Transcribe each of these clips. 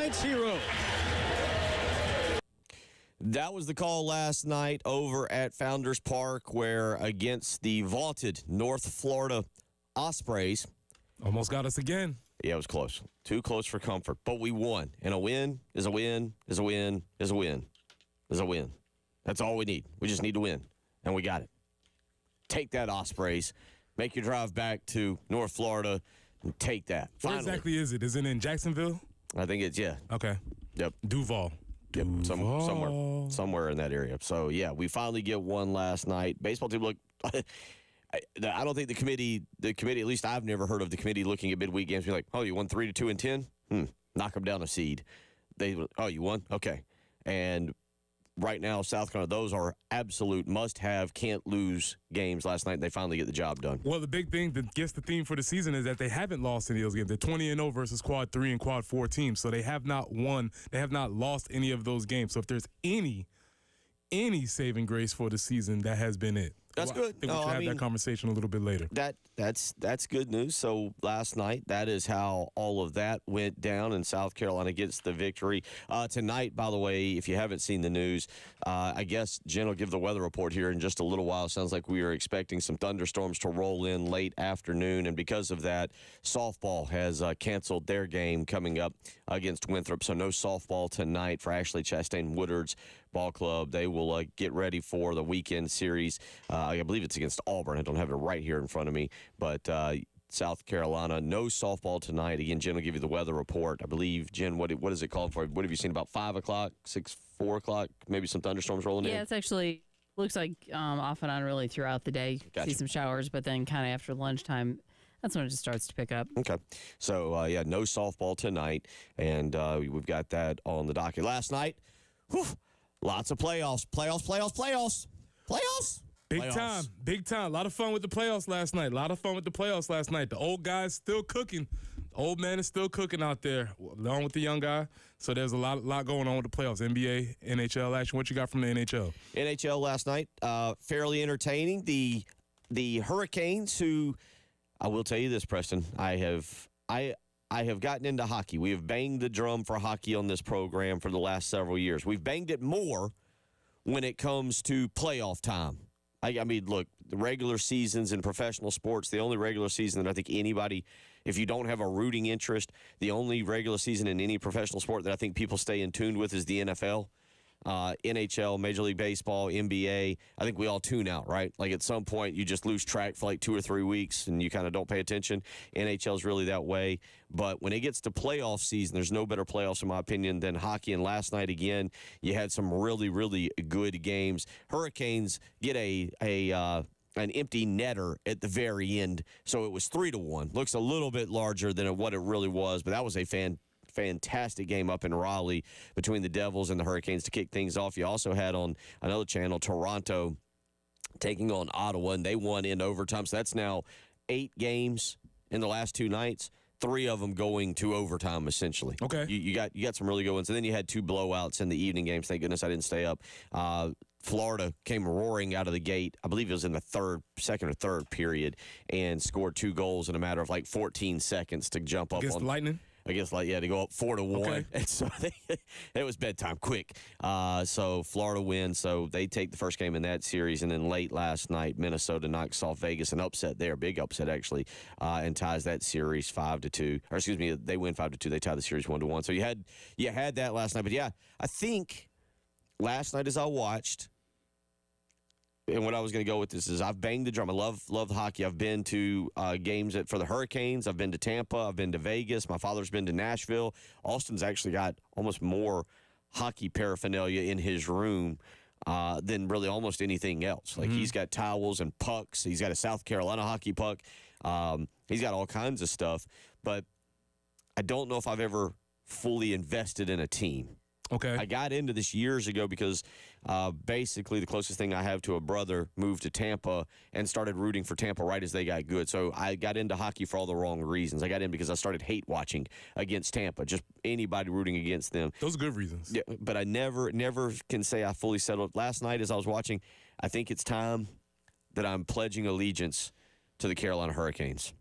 Giants hero. That was the call last night over at Founders Park, where against the vaunted North Florida Ospreys. Almost got us again. Yeah, it was close. Too close for comfort. But we won. And a win is a win, is a win, is a win, is a win. That's all we need. We just need to win. And we got it. Take that, Ospreys. Make your drive back to North Florida and take that. Finally. Where exactly is it? Is it in Jacksonville? I think it's, yeah. Okay. Yep. Duval. Yep, somewhere in that area. So, yeah, we finally get one last night. Baseball team, look, I don't think the committee, at least I've never heard of the committee looking at midweek games and be like, oh, you won 3-2 and 10? Knock them down a seed. Oh, you won? Okay. And right now, South Carolina, those are absolute must-have, can't-lose games last night, and they finally get the job done. Well, the big thing that gets the theme for the season is that they haven't lost any of those games. They're 20-0 versus Quad 3 and Quad 4 teams, so they have not won. They have not lost any of those games. So if there's any saving grace for the season, that has been it. That's good. I think we should have that conversation a little bit later. That's good news. So last night, that is how all of that went down, and South Carolina gets the victory. Tonight, by the way, if you haven't seen the news, I guess Jen will give the weather report here in just a little while. Sounds like we are expecting some thunderstorms to roll in late afternoon, and because of that, softball has canceled their game coming up against Winthrop. So no softball tonight for Ashley Chastain Woodard's ball club. They will get ready for the weekend series. I believe it's against Auburn. I don't have it right here in front of me. But South Carolina, no softball tonight. Again, Jen will give you the weather report. I believe, Jen, what is it called for? What have you seen, about 5 o'clock, 4 o'clock, maybe some thunderstorms rolling in? Yeah, it's actually looks like off and on really throughout the day. Gotcha. See some showers, but then kind of after lunchtime, that's when it just starts to pick up. Okay. So, no softball tonight, and we've got that on the docket. Last night, lots of playoffs. Big time. A lot of fun with the playoffs last night. The old guy's still cooking. The old man is still cooking out there, along with the young guy. So there's a lot going on with the playoffs. NBA, NHL action. What you got from the NHL? NHL last night, fairly entertaining. The Hurricanes, who I will tell you this, Preston, I have gotten into hockey. We have banged the drum for hockey on this program for the last several years. We've banged it more when it comes to playoff time. I mean, look, the regular seasons in professional sports, the only regular season that I think anybody, if you don't have a rooting interest, the only regular season in any professional sport that I think people stay in tune with is the NFL. NHL, Major League Baseball, NBA, I think we all tune out, right? Like at some point you just lose track for like 2 or 3 weeks and you kind of don't pay attention. NHL is really that way. But when it gets to playoff season, there's no better playoffs in my opinion than hockey. And last night, again, you had some really, really good games. Hurricanes get an empty netter at the very end. So it was 3-1. Looks a little bit larger than what it really was, but that was a fantastic game up in Raleigh between the Devils and the Hurricanes to kick things off. You also had on another channel Toronto taking on Ottawa, and they won in overtime. So that's now 8 games in the last 2 nights, 3 of them going to overtime, essentially. Okay. You got some really good ones. And then you had 2 blowouts in the evening games. Thank goodness I didn't stay up. Florida came roaring out of the gate. I believe it was in the second or third period, and scored 2 goals in a matter of like 14 seconds to jump up against on the Lightning. I guess, to go up 4-1. Okay. And so it was bedtime quick. So Florida wins. So they take the first game in that series. And then late last night, Minnesota knocks off Vegas, an upset there, big upset actually, and ties that series 5-2. Or excuse me, they win 5-2. They tie the series 1-1. So you had that last night. But yeah, I think last night as I watched, and what I was going to go with this is I've banged the drum. I love hockey. I've been to games for the Hurricanes. I've been to Tampa. I've been to Vegas. My father's been to Nashville. Austin's actually got almost more hockey paraphernalia in his room than really almost anything else. Like he's got towels and pucks. He's got a South Carolina hockey puck. He's got all kinds of stuff. But I don't know if I've ever fully invested in a team. Okay. I got into this years ago because basically the closest thing I have to a brother moved to Tampa and started rooting for Tampa right as they got good. So I got into hockey for all the wrong reasons. I got in because I started hate watching against Tampa, just anybody rooting against them. Those are good reasons. Yeah, but I never can say I fully settled. Last night as I was watching, I think it's time that I'm pledging allegiance to the Carolina Hurricanes.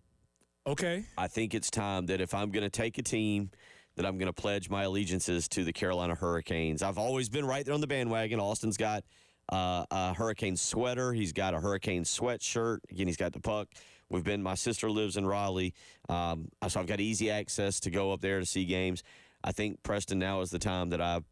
Okay. I think it's time that if I'm going to take a team that I'm going to pledge my allegiances to the Carolina Hurricanes. I've always been right there on the bandwagon. Austin's got a Hurricane sweater. He's got a Hurricane sweatshirt. Again, he's got the puck. My sister lives in Raleigh, so I've got easy access to go up there to see games. I think, Preston, now is the time that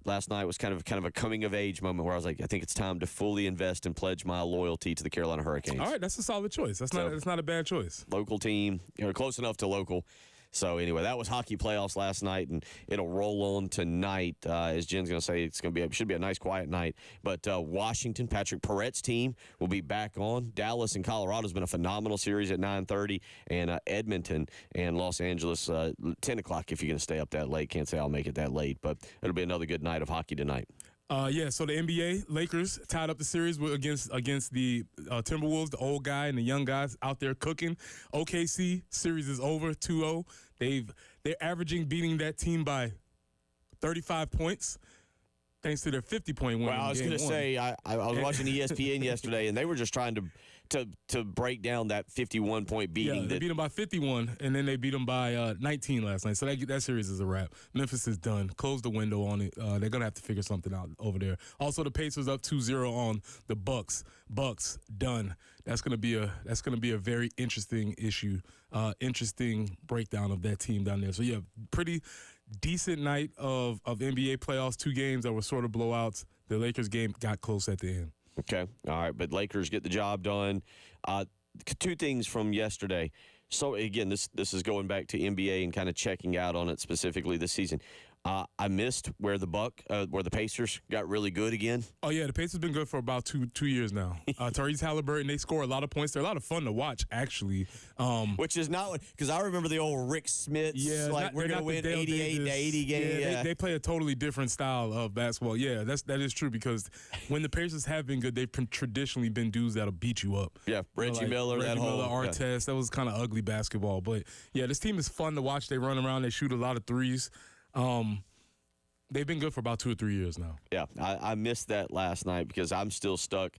last night was kind of a coming of age moment where I was like, I think it's time to fully invest and pledge my loyalty to the Carolina Hurricanes. All right, that's a solid choice. That's not a bad choice. Local team, close enough to local. So anyway, that was hockey playoffs last night, and it'll roll on tonight. As Jen's going to say, it should be a nice, quiet night. But Washington, Patrick Perrett's team will be back on. Dallas and Colorado has been a phenomenal series at 9:30, and Edmonton and Los Angeles 10 o'clock. If you're going to stay up that late, can't say I'll make it that late, but it'll be another good night of hockey tonight. So the NBA, Lakers tied up the series against the Timberwolves, the old guy and the young guys out there cooking. OKC series is over, 2-0. They're beating that team by 35 points. Thanks to their 50-point win. Well, I was going to say, I was watching ESPN yesterday, and they were just trying to break down that 51-point beating. Yeah, they beat them by 51, and then they beat them by 19 last night. So that series is a wrap. Memphis is done. Close the window on it. They're going to have to figure something out over there. Also, the Pacers up 2-0 on the Bucks. Bucks done. That's going to be a very interesting issue. Interesting breakdown of that team down there. So yeah, pretty decent night of NBA playoffs. 2 games that were sort of blowouts. The Lakers game got close at the end. Okay. All right. But Lakers get the job done. 2 things from yesterday. So, again, this is going back to NBA and kind of checking out on it specifically this season. I missed where the Pacers got really good again. Oh, yeah, the Pacers been good for about two years now. Tyrese Halliburton, they score a lot of points. They're a lot of fun to watch, actually. Which is not – because I remember the old Rick Smith, we're going to win 88 to 80 games. Yeah, they play a totally different style of basketball. Yeah, that is true because when the Pacers have been good, they've traditionally been dudes that'll beat you up. Yeah, Reggie Miller, Artest, that was kind of ugly basketball. But, yeah, this team is fun to watch. They run around. They shoot a lot of threes. They've been good for about 2 or 3 years now. Yeah, I missed that last night because I'm still stuck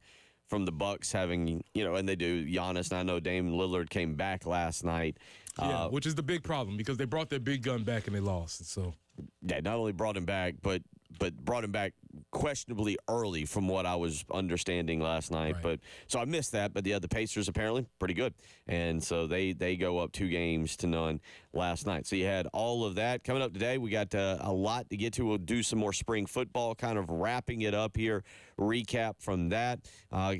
from the Bucks having, and they do, Giannis, and I know Dame Lillard came back last night. Yeah, which is the big problem because they brought their big gun back and they lost. So yeah, not only brought him back, but brought him back questionably early from what I was understanding last night. Right. But so I missed that. But the Pacers apparently pretty good, and so they go up 2-0 last night. So you had all of that coming up today. We got a lot to get to. We'll do some more spring football, kind of wrapping it up here. Recap from that.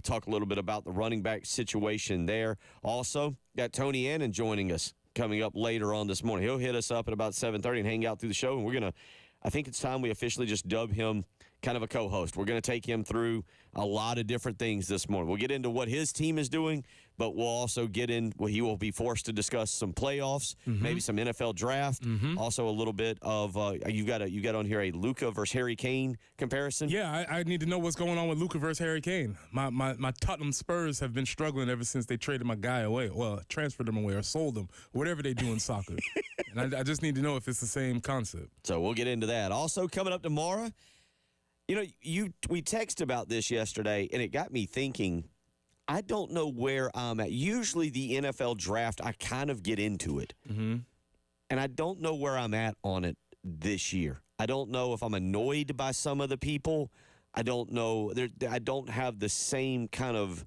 Talk a little bit about the running back situation there. Also got Tony Annan joining us coming up later on this morning. He'll hit us up at about 7:30 and hang out through the show, and I think it's time we officially just dub him kind of a co-host. We're going to take him through a lot of different things this morning. We'll get into what his team is doing, but we'll also he will be forced to discuss some playoffs, maybe some NFL draft, also a little bit of you got on here a Luka versus Harry Kane comparison. Yeah, I need to know what's going on with Luka versus Harry Kane. My Tottenham Spurs have been struggling ever since they traded my guy away. Well, transferred him away or sold him, whatever they do in soccer. And I just need to know if it's the same concept. So we'll get into that. Also coming up tomorrow, we texted about this yesterday, and it got me thinking, I don't know where I'm at. Usually the NFL draft, I kind of get into it. And I don't know where I'm at on it this year. I don't know if I'm annoyed by some of the people. I don't know. I don't have the same kind of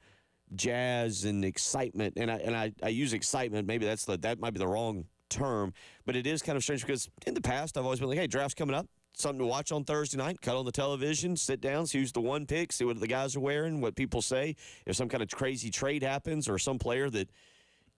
jazz and excitement. And I use excitement. Maybe that might be the wrong term. But it is kind of strange because in the past, I've always been like, hey, draft's coming up. Something to watch on Thursday night, cut on the television, sit down, see who's the one pick, see what the guys are wearing, what people say. If some kind of crazy trade happens or some player that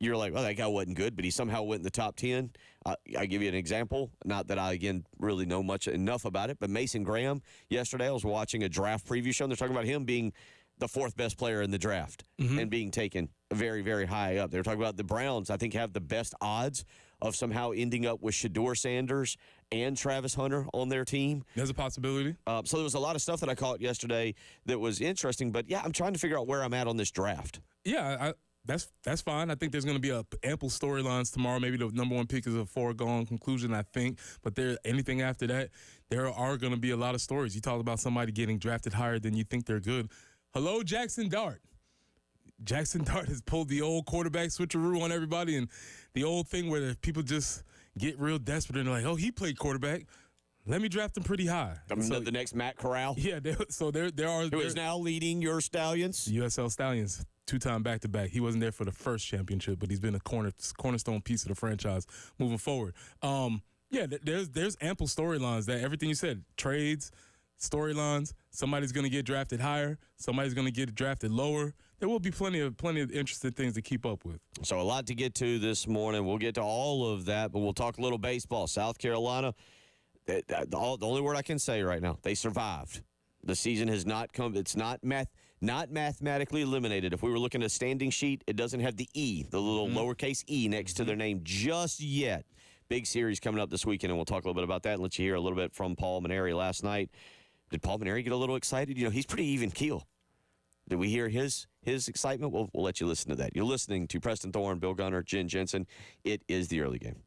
you're like, oh, that guy wasn't good, but he somehow went in the top 10. I give you an example. Not that I, again, really know enough about it, but Mason Graham, yesterday I was watching a draft preview show, and they're talking about him being the 4th best player in the draft and being taken very, very high up. They were talking about the Browns, I think, have the best odds of somehow ending up with Shedeur Sanders and Travis Hunter on their team. There's a possibility. So there was a lot of stuff that I caught yesterday that was interesting. But, yeah, I'm trying to figure out where I'm at on this draft. Yeah, that's fine. I think there's going to be ample storylines tomorrow. Maybe the number 1 pick is a foregone conclusion, I think. But anything after that, there are going to be a lot of stories. You talked about somebody getting drafted higher than you think they're good. Hello, Jackson Dart. Jackson Dart has pulled the old quarterback switcheroo on everybody, and the old thing where people just get real desperate and like, oh, he played quarterback. Let me draft him pretty high. The next Matt Corral, Yeah, who is now leading your Stallions. USL Stallions, 2-time back-to-back. He wasn't there for the first championship, but he's been a cornerstone piece of the franchise moving forward. There's ample storylines that everything you said, trades, storylines. Somebody's going to get drafted higher. Somebody's going to get drafted lower. There will be plenty of interesting things to keep up with. So a lot to get to this morning. We'll get to all of that, but we'll talk a little baseball. South Carolina. The only word I can say right now, they survived. The season has not come. It's not mathematically eliminated. If we were looking at a standing sheet, it doesn't have the E, the little lowercase e next to their name just yet. Big series coming up this weekend, and we'll talk a little bit about that and let you hear a little bit from Paul Maneri last night. Did Paul Maneri get a little excited? He's pretty even keel. Did we hear his excitement? We'll let you listen to that. You're listening to Preston Thorne, Bill Gunner, Jen Jensen. It is the early game.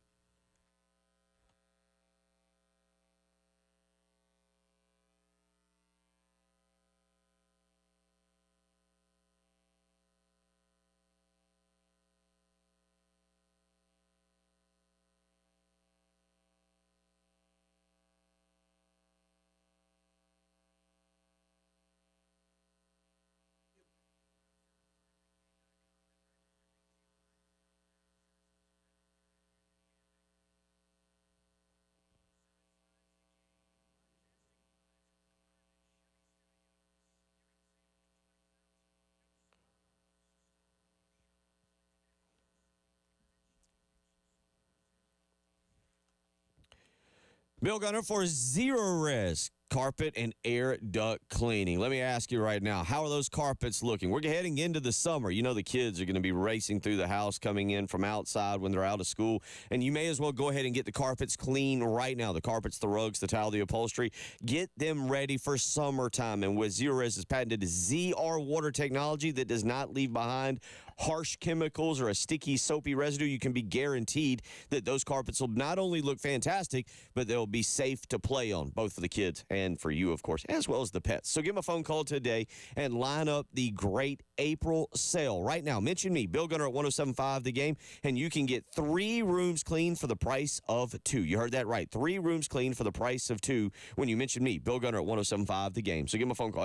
Bill Gunner for Zero Res Carpet and Air Duct Cleaning. Let me ask you right now, how are those carpets looking? We're heading into the summer. The kids are going to be racing through the house, coming in from outside when they're out of school, and you may as well go ahead and get the carpets clean right now. The carpets, the rugs, the tile, the upholstery. Get them ready for summertime, and with Zero Res's patented ZR water technology that does not leave behind harsh chemicals or a sticky, soapy residue, you can be guaranteed that those carpets will not only look fantastic, but they'll be safe to play on, both for the kids and for you, of course, as well as the pets. So give them a phone call today and line up the great April sale. Right now, mention me, Bill Gunner at 107.5 The Game, and you can get 3 rooms clean for the price of 2. You heard that right. 3 rooms clean for the price of 2 when you mention me, Bill Gunner at 107.5 The Game. So give them a phone call,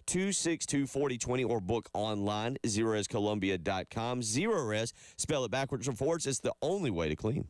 803-262-4020, or book online, ZeroResColumbia.com. Zero Res, spell it backwards or forwards. It's the only way to clean.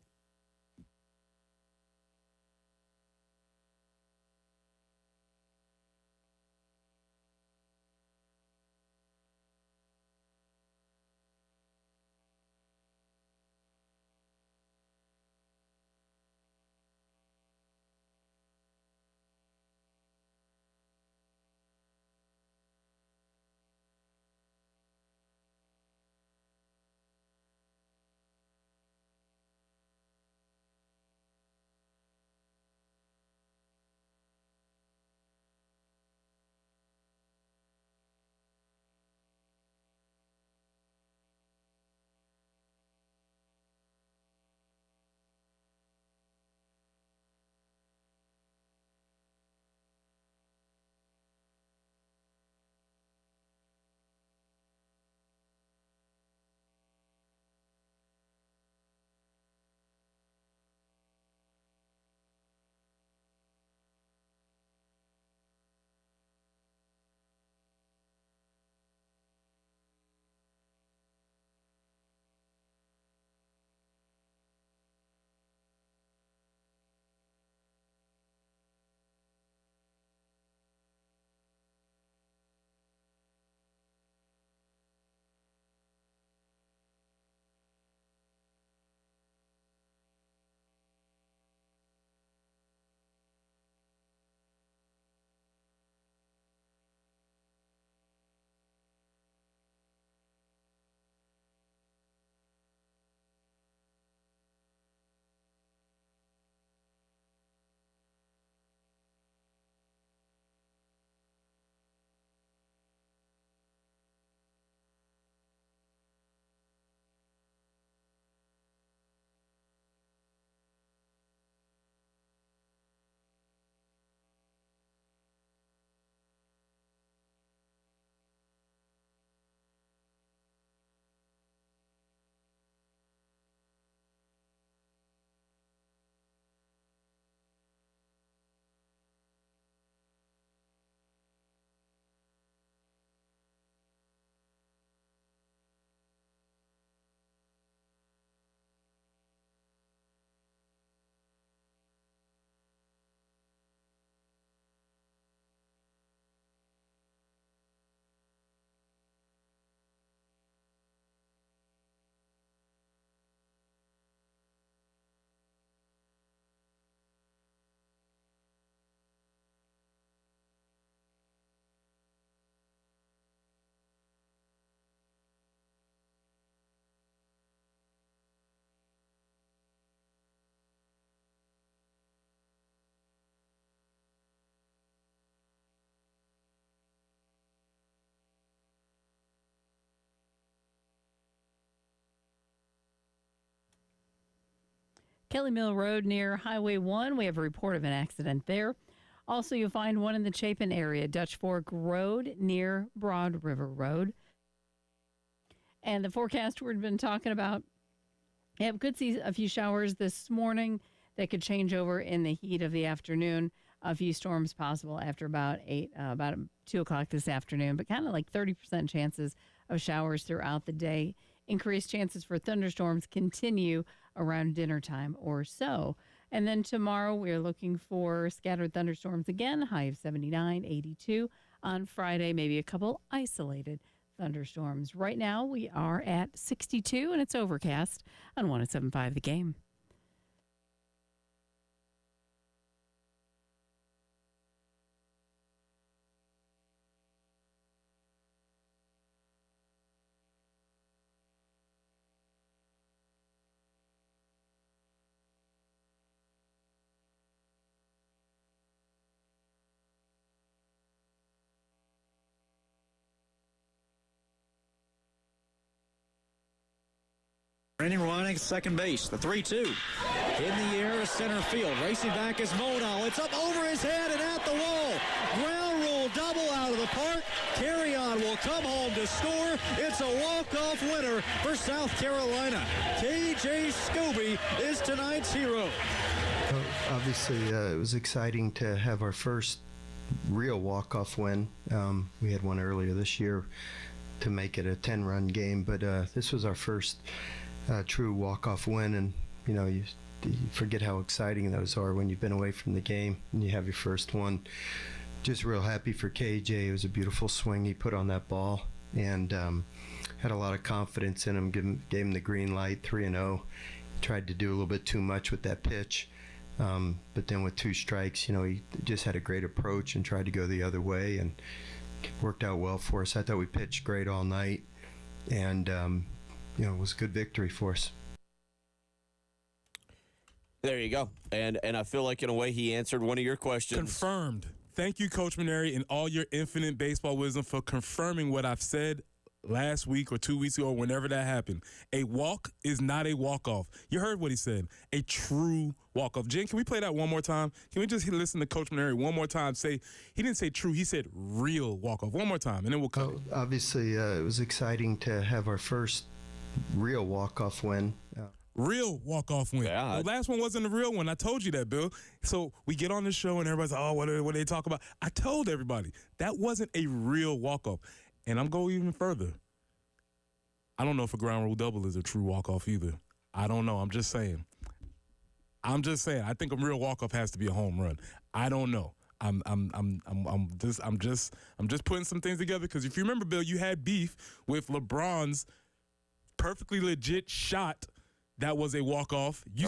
Kelly Mill Road near Highway 1, we have a report of an accident there. Also, you'll find one in the Chapin area, Dutch Fork Road near Broad River Road. And the forecast we've been talking about, yeah, we could see a few showers this morning that could change over in the heat of the afternoon. A few storms possible after about 2 o'clock this afternoon, but kind of like 30% chances of showers throughout the day. Increased chances for thunderstorms continue around dinner time or so. And then tomorrow we're looking for scattered thunderstorms again, high of 79, 82. On Friday, maybe a couple isolated thunderstorms. Right now we are at 62 and it's overcast on 107.5 The Game. Inning running second base, the 3-2. In the air to center field. Racing back is Mono. It's up over his head and at the wall. Ground rule double out of the park. Carry-on will come home to score. It's a walk-off winner for South Carolina. K.J. Scobie is tonight's hero. Obviously, it was exciting to have our first real walk-off win. We had one earlier this year to make it a 10-run game, but this was our first true walk-off win, and you forget how exciting those are when you've been away from the game and you have your first one. Just real happy for KJ. It was a beautiful swing he put on that ball, and had a lot of confidence in him. Gave him the green light, 3-0. Tried to do a little bit too much with that pitch, but then with 2 strikes, he just had a great approach and tried to go the other way, and worked out well for us. I thought we pitched great all night, and it was a good victory for us. There you go. And I feel like in a way he answered one of your questions. Confirmed. Thank you, Coach Maneri, and all your infinite baseball wisdom for confirming what I've said last week or 2 weeks ago, or whenever that happened. A walk is not a walk-off. You heard what he said. A true walk-off. Jen, can we play that one more time? Can we just listen to Coach Maneri one more time? He didn't say true. He said real walk-off. One more time, and then we'll cut. Obviously, it was exciting to have our first real walk-off win. Real walk-off win. Yeah. The last one wasn't a real one. I told you that, Bill. So we get on the show and everybody's like, oh, what do they talk about? I told everybody that wasn't a real walk-off. And I'm going even further. I don't know if a ground rule double is a true walk-off either. I don't know. I'm just saying. I think a real walk-off has to be a home run. I don't know. I'm just putting some things together, because if you remember, Bill, you had beef with LeBron's perfectly legit shot that was a walk-off. You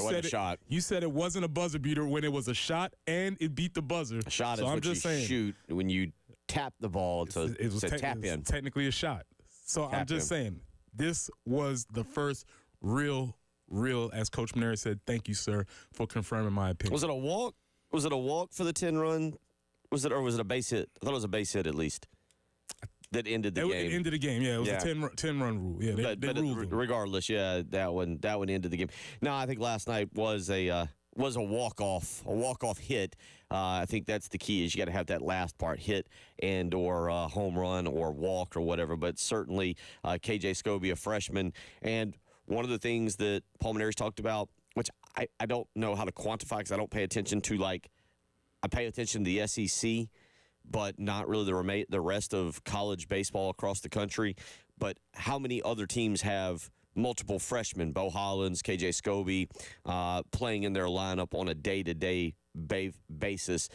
said it wasn't a buzzer beater when it was a shot and it beat the buzzer. A shot so is I'm what just you saying, shoot when you tap the ball to tap in. Technically a shot. So I'm just saying, this was the first real, as Coach Maneri said, thank you, sir, for confirming my opinion. Was it a walk? Was it a walk for the 10-run? Was it a base hit? I thought it was a base hit at least. That ended the game. It ended the game, yeah. It was a 10-run rule. Yeah, they ruled it. Regardless, yeah, that one ended the game. No, I think last night was a walk-off hit. I think that's the key, is you got to have that last part hit and or home run or walk or whatever. But certainly, KJ Scobie, a freshman, and one of the things that Paul Maneri's talked about, which I don't know how to quantify because I don't pay attention to, I pay attention to the SEC, but not really the rest of college baseball across the country. But how many other teams have multiple freshmen, Bo Hollins, KJ Scobie, playing in their lineup on a day-to-day basis,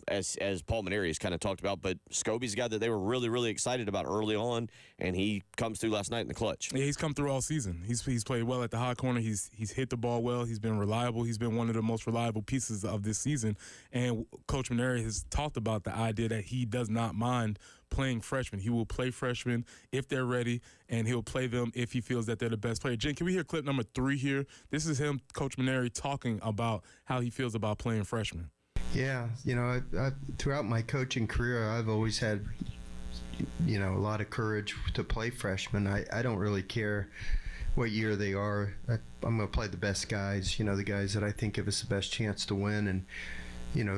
as Paul Maneri has kind of talked about. But Scobie's a guy that they were really, really excited about early on, and he comes through last night in the clutch. Yeah, he's come through all season. He's played well at the hot corner. He's hit the ball well. He's been reliable. He's been one of the most reliable pieces of this season. And Coach Maneri has talked about the idea that he does not mind playing freshmen. He will play freshmen if they're ready, and he'll play them if he feels that they're the best player. Jen, can we hear clip number 3 here? This is him, Coach Maneri, talking about how he feels about playing freshmen. Yeah, I throughout my coaching career, I've always had, a lot of courage to play freshmen. I don't really care what year they are. I'm going to play the best guys, the guys that I think give us the best chance to win. And,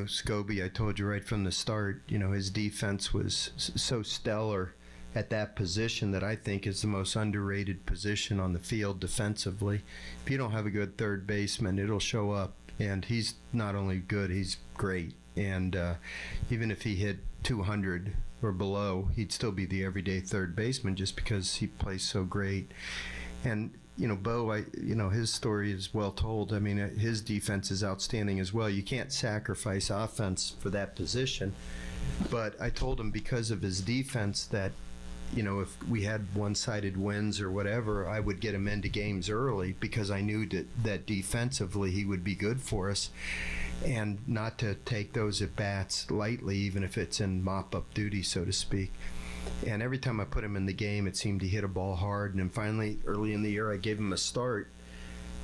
Scobie, I told you right from the start, his defense was so stellar at that position that I think is the most underrated position on the field defensively. If you don't have a good third baseman, it'll show up. And he's not only good, he's great. And even if he hit 200 or below, he'd still be the everyday third baseman just because he plays so great. And Bo, his story is well told. I mean, his defense is outstanding as well. You can't sacrifice offense for that position. But I told him because of his defense that, if we had one-sided wins or whatever, I would get him into games early because I knew that defensively he would be good for us, and not to take those at-bats lightly, even if it's in mop-up duty, so to speak. And every time I put him in the game, it seemed he hit a ball hard. And then finally, early in the year, I gave him a start,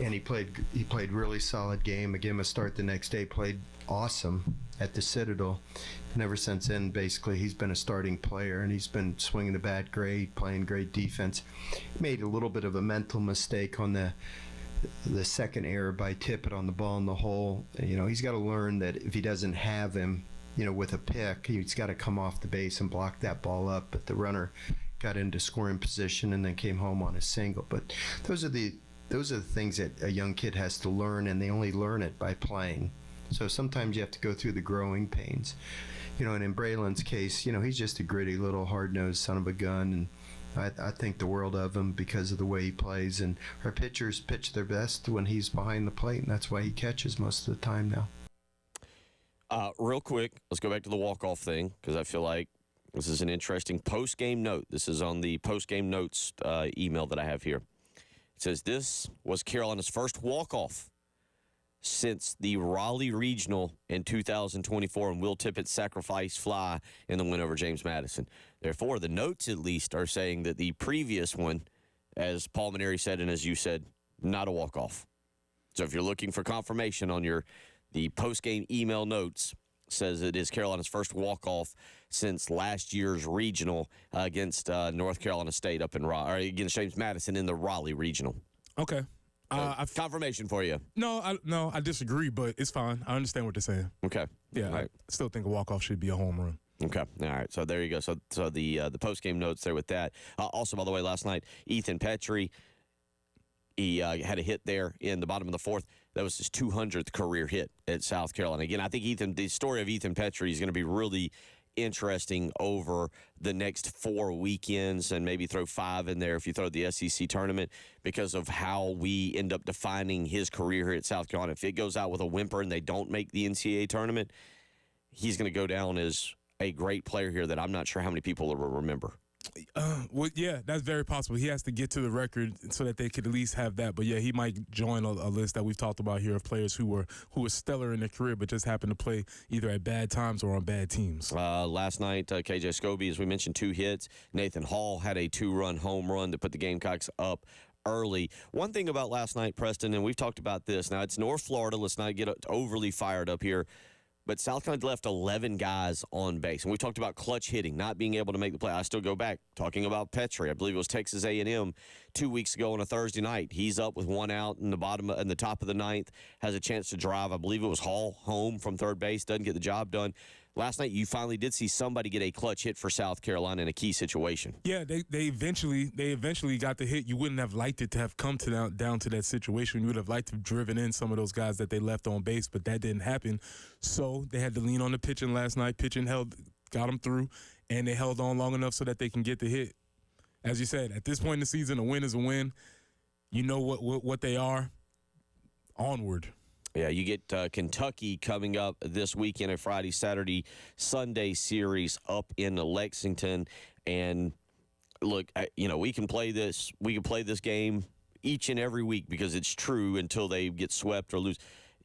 and he played really solid game. I gave him a start the next day, played awesome at the Citadel. And ever since then, basically, he's been a starting player, and he's been swinging the bat great, playing great defense. Made a little bit of a mental mistake on the second error by Tippett on the ball in the hole. He's got to learn that if he doesn't have him, with a pick, he's got to come off the base and block that ball up. But the runner got into scoring position and then came home on a single. But those are the things that a young kid has to learn, and they only learn it by playing. So sometimes you have to go through the growing pains. And in Braylon's case, he's just a gritty little hard-nosed son of a gun, and I think the world of him because of the way he plays. And our pitchers pitch their best when he's behind the plate, and that's why he catches most of the time now. Real quick, let's go back to the walk-off thing because I feel like this is an interesting post-game note. This is on the post-game notes email that I have here. It says, this was Carolina's first walk-off since the Raleigh Regional in 2024 and Will Tippett's sacrifice fly in the win over James Madison. Therefore, the notes at least are saying that the previous one, as Paul Maneri said and as you said, not a walk-off. So if you're looking for confirmation on the post-game email notes, says it is Carolina's first walk-off since last year's regional against North Carolina State up in Raleigh, or against James Madison in the Raleigh Regional. Okay. Confirmation for you. No, I disagree, but it's fine. I understand what they're saying. Okay. Yeah, right. I still think a walk-off should be a home run. Okay. All right. So there you go. So the post-game notes there with that. Also, by the way, last night, Ethan Petrie, he had a hit there in the bottom of the fourth. That was his 200th career hit at South Carolina. Again, I think the story of Ethan Petrie is going to be really interesting over the next 4 weekends, and maybe throw 5 in there if you throw the SEC tournament, because of how we end up defining his career here at South Carolina. If it goes out with a whimper and they don't make the NCAA tournament, he's going to go down as a great player here that I'm not sure how many people will remember. Well, yeah, that's very possible. He has to get to the record so that they could at least have that. But yeah, he might join a list that we've talked about here of players who were stellar in their career, but just happened to play either at bad times or on bad teams. Last night, KJ Scobie, as we mentioned, 2 hits. Nathan Hall had a 2-run home run that put the Gamecocks up early. One thing about last night, Preston, and we've talked about this. Now, it's North Florida. Let's not get overly fired up here. But South Carolina left 11 guys on base. And we talked about clutch hitting, not being able to make the play. I still go back, talking about Petrie. I believe it was Texas A&M 2 weeks ago on a Thursday night. He's up with 1 out in the top of the 9th, has a chance to drive. I believe it was Hall home from third base, doesn't get the job done. Last night, you finally did see somebody get a clutch hit for South Carolina in a key situation. Yeah, they eventually got the hit. You wouldn't have liked it to have come to down to that situation. You would have liked to have driven in some of those guys that they left on base, but that didn't happen. So they had to lean on the pitching last night. Pitching got them through, and they held on long enough so that they can get the hit. As you said, at this point in the season, a win is a win. You know what they are. Onward. Yeah, you get Kentucky coming up this weekend, a Friday, Saturday, Sunday series up in Lexington. And look, we can play this. We can play this game each and every week because it's true until they get swept or lose.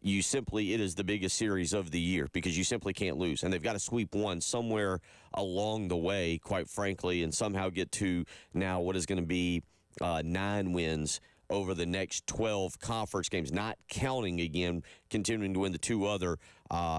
It is the biggest series of the year because you simply can't lose. And they've got to sweep one somewhere along the way, quite frankly, and somehow get to now what is going to be 9 wins over the next 12 conference games, not counting, again, continuing to win the 2 other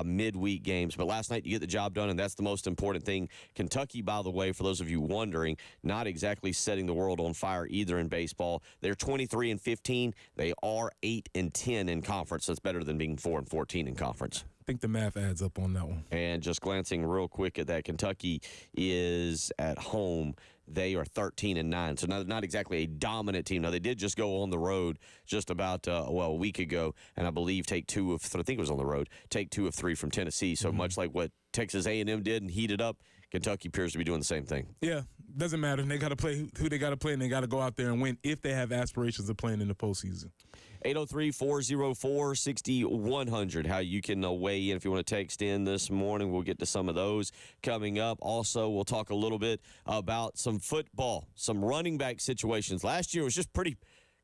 midweek games. But last night, you get the job done, and that's the most important thing. Kentucky, by the way, for those of you wondering, not exactly setting the world on fire either in baseball. They're 23-15. They are 8-10 in conference. That's better than being 4-14 in conference. I think the math adds up on that one. And just glancing real quick at that, Kentucky is at home. They are 13-9, so not exactly a dominant team. Now, they did just go on the road just about, a week ago, and I believe take 2 of 3. I think it was on the road. Take 2 of 3 from Tennessee. So much like what Texas A&M did and heated up, Kentucky appears to be doing the same thing. Yeah, doesn't matter. They got to play who they got to play, and they got to go out there and win if they have aspirations of playing in the postseason. 803-404-6100. How you can weigh in if you want to text in this morning. We'll get to some of those coming up. Also, we'll talk a little bit about some football, some running back situations. Last year was just pretty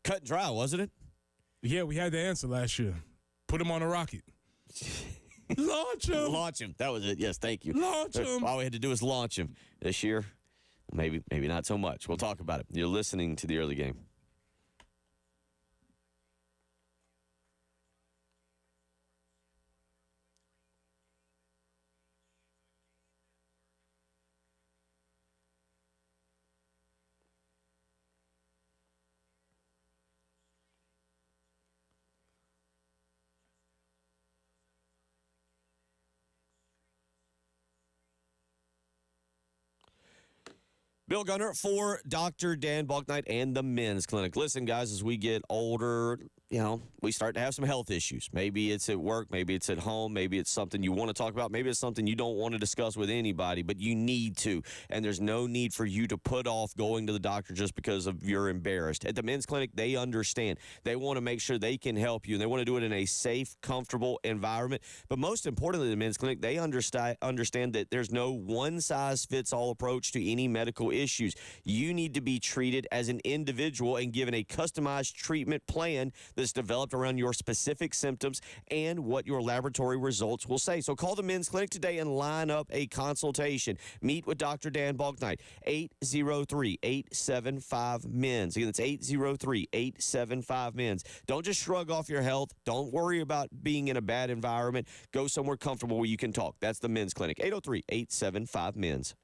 cut and dry, wasn't it? Yeah, we had the answer last year. Put him on a rocket. Launch him. Launch him. That was it. Yes, thank you. Launch him. All we had to do was launch him. This year, maybe not so much. We'll talk about it. You're listening to the early game. Bill Gunner for Dr. Dan Balknight and the Men's Clinic. Listen, guys, as we get older, we start to have some health issues. Maybe it's at work, maybe it's at home, maybe it's something you want to talk about, maybe it's something you don't want to discuss with anybody, but you need to. And there's no need for you to put off going to the doctor just because you're embarrassed. At the Men's Clinic, they understand. They want to make sure they can help you, and they want to do it in a safe, comfortable environment. But most importantly, the Men's Clinic, they understand that there's no one-size-fits-all approach to any medical issues. You need to be treated as an individual and given a customized treatment plan that's developed around your specific symptoms and what your laboratory results will say. So call the Men's Clinic today and line up a consultation. Meet with Dr. Dan Balknight, 803-875-MENS. Again, that's 803-875-MENS. Don't just shrug off your health. Don't worry about being in a bad environment. Go somewhere comfortable where you can talk. That's the Men's Clinic, 803-875-MENS.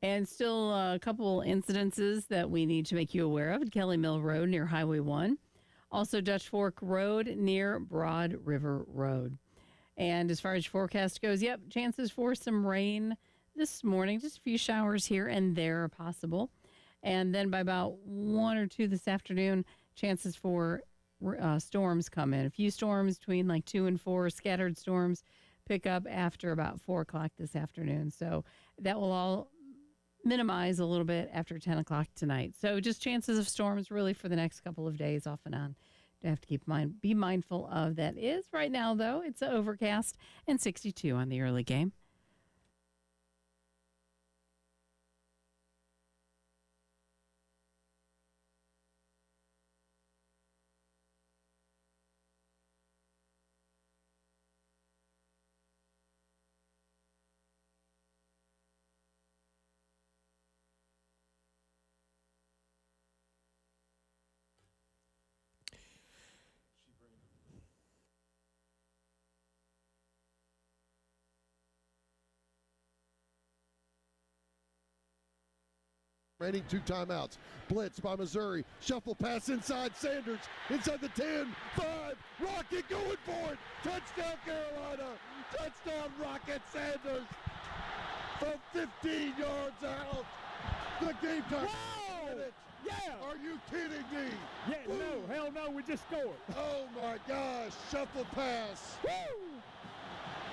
And still a couple incidences that we need to make you aware of at Kelly Mill Road near Highway 1. Also Dutch Fork Road near Broad River Road. And as far as your forecast goes, chances for some rain this morning. Just a few showers here and there are possible. And then by about 1 or 2 this afternoon, chances for storms come in. A few storms between like 2 and 4, scattered storms pick up after about 4 o'clock this afternoon. So that will all minimize a little bit after 10 o'clock tonight. So just chances of storms really for the next couple of days off and on. You have to be mindful of that. Is right now, though, it's overcast and 62 on the early game. Remaining 2 timeouts. Blitz by Missouri. Shuffle pass inside Sanders. Inside the 10. 5. Rocket going for it. Touchdown Carolina. Touchdown Rocket Sanders. From 15 yards out. The Gamecocks. Whoa! Yeah! Are you kidding me? Yeah, no, hell no, we just scored. Oh my gosh. Shuffle pass. Woo!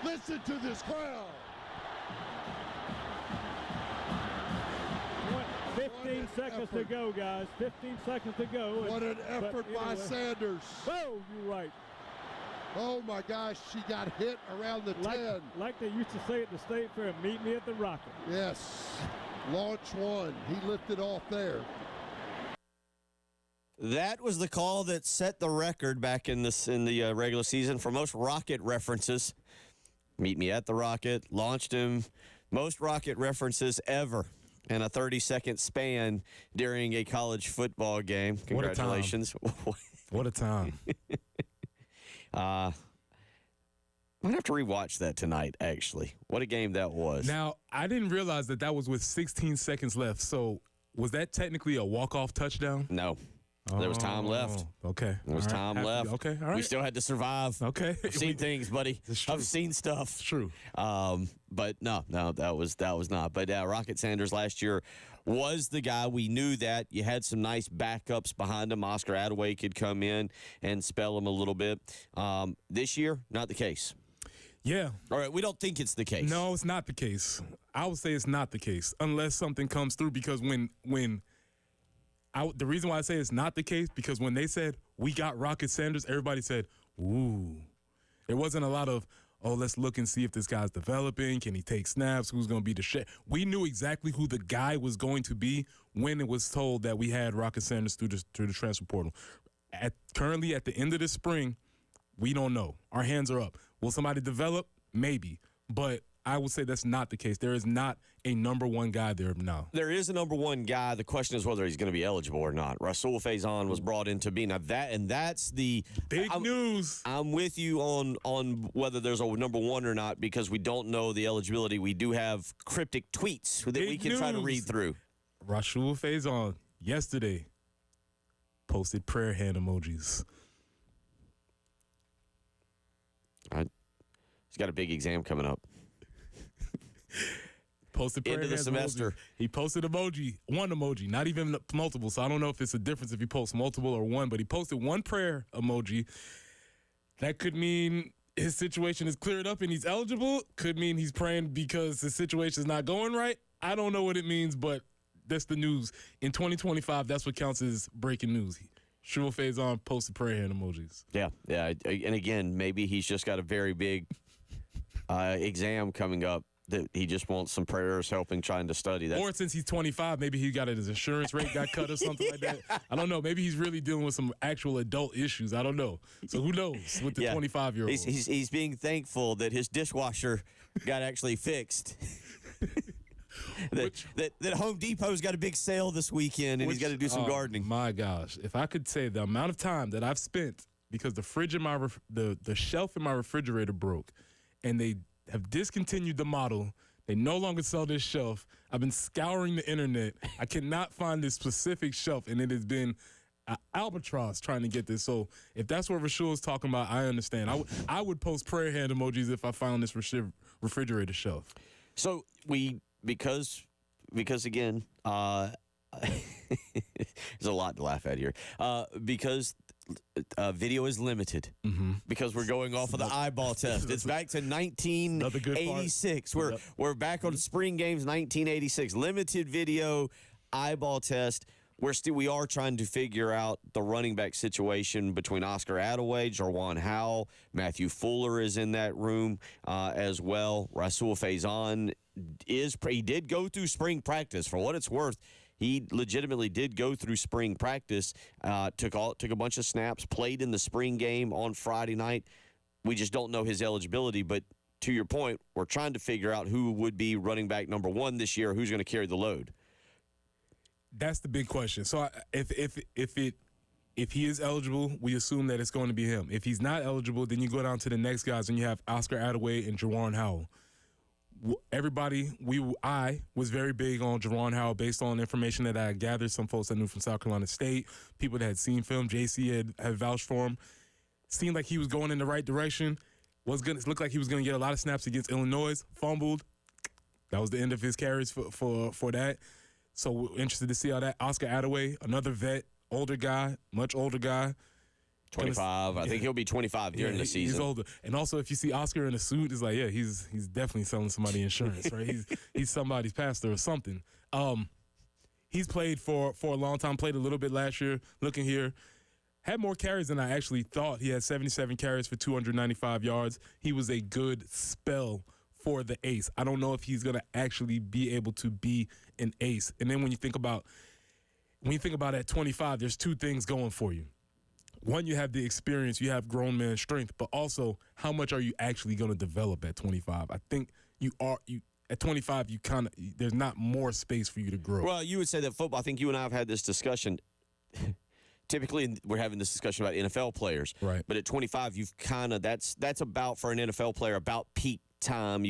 Listen to this crowd. 15 seconds to go, guys. 15 seconds to go. What an effort by Sanders. Whoa, you're right. Oh my gosh, she got hit around the 10. Like they used to say at the State Fair, meet me at the Rocket. Yes, launch one. He lifted off there. That was the call that set the record back in the regular season for most Rocket references. Meet me at the Rocket, launched him. Most Rocket references ever in a 30-second span during a college football game. Congratulations. What a time. Might have to rewatch that tonight, actually. What a game that was. Now, I didn't realize that was with 16 seconds left. So was that technically a walk-off touchdown? No. There was time left. Okay. There was time left. Okay, all right. We still had to survive. Okay. I've seen things, buddy. true. I've seen stuff. It's true. But no, that was not. But Rocket Sanders last year was the guy. We knew that. You had some nice backups behind him. Oscar Attaway could come in and spell him a little bit. This year, not the case. Yeah. All right, we don't think it's the case. No, it's not the case. I would say it's not the case unless something comes through, because the reason why I say it's not the case, because when they said we got Rocket Sanders, everybody said, ooh. There wasn't a lot of, let's look and see if this guy's developing. Can he take snaps? Who's going to be the shit? We knew exactly who the guy was going to be when it was told that we had Rocket Sanders through the transfer portal. Currently, at the end of this spring, we don't know. Our hands are up. Will somebody develop? Maybe. But I would say that's not the case. There is not a number one guy there now. There is a number one guy. The question is whether he's going to be eligible or not. Rasul Faison was brought in to be. Now that's the big news. I'm with you on whether there's a number one or not, because we don't know the eligibility. We do have cryptic tweets that we can try to read through. Rasul Faison yesterday posted prayer hand emojis. He's got a big exam coming up. Posted prayer end of the semester. Emoji. He posted one emoji, not even multiple. So I don't know if it's a difference if he posts multiple or one, but he posted one prayer emoji. That could mean his situation is cleared up and he's eligible. Could mean he's praying because his situation is not going right. I don't know what it means, but that's the news. In 2025, that's what counts as breaking news. Shul Faison posted prayer hand emojis. Yeah. And again, maybe he's just got a very big exam coming up that he just wants some prayers helping trying to study. Or since he's 25, maybe he got his insurance rate got cut or something like that. I don't know. Maybe he's really dealing with some actual adult issues. I don't know. So who knows with the 25-year-old? He's being thankful that his dishwasher got actually fixed. that Home Depot's got a big sale this weekend, and he's got to do some gardening. My gosh. If I could say the amount of time that I've spent because the fridge in the shelf in my refrigerator broke, and they have discontinued the model They no longer sell this shelf. I've been scouring the internet. I cannot find this specific shelf, and it has been an albatross trying to get this. So if that's what Rashul is talking about, I understand. I would post prayer hand emojis if I found this refrigerator shelf. So because again, there's a lot to laugh at here. Because video is limited. Because we're going off of the eyeball test. It's back to 1986. We're back on spring games 1986. Limited video eyeball test. We are trying to figure out the running back situation between Oscar Attaway, Jarwan Howell, Matthew Fuller is in that room as well. Rasul Faison he did go through spring practice. For what it's worth, he legitimately did go through spring practice, took a bunch of snaps, played in the spring game on Friday night. We just don't know his eligibility, but to your point, we're trying to figure out who would be running back number 1 this year, who's going to carry the load. That's the big question. So if he is eligible, we assume that it's going to be him. If he's not eligible, then you go down to the next guys, and you have Oscar Attaway and Jarwan Howell. I was very big on Jarwan Howell based on information that I gathered. Some folks I knew from South Carolina State, people that had seen film, JC had vouched for him. Seemed like he was going in the right direction. Looked like he was going to get a lot of snaps against Illinois. Fumbled. That was the end of his carries for that. So we're interested to see how that. Oscar Attaway, another vet, older guy, much older guy. 25. I think he'll be 25 during the season. He's older. And also, if you see Oscar in a suit, it's like, yeah, he's definitely selling somebody insurance, right? He's somebody's pastor or something. He's played for a long time, played a little bit last year, looking here. Had more carries than I actually thought. He had 77 carries for 295 yards. He was a good spell for the ace. I don't know if he's going to actually be able to be an ace. And then when you think about at 25, there's two things going for you. One, you have the experience, you have grown man strength, but also how much are you actually going to develop at 25? I think at 25, there's not more space for you to grow. Well, you would say that football, I think you and I have had this discussion. Typically, we're having this discussion about NFL players. Right. But at 25, you've that's about, for an NFL player, about peak time.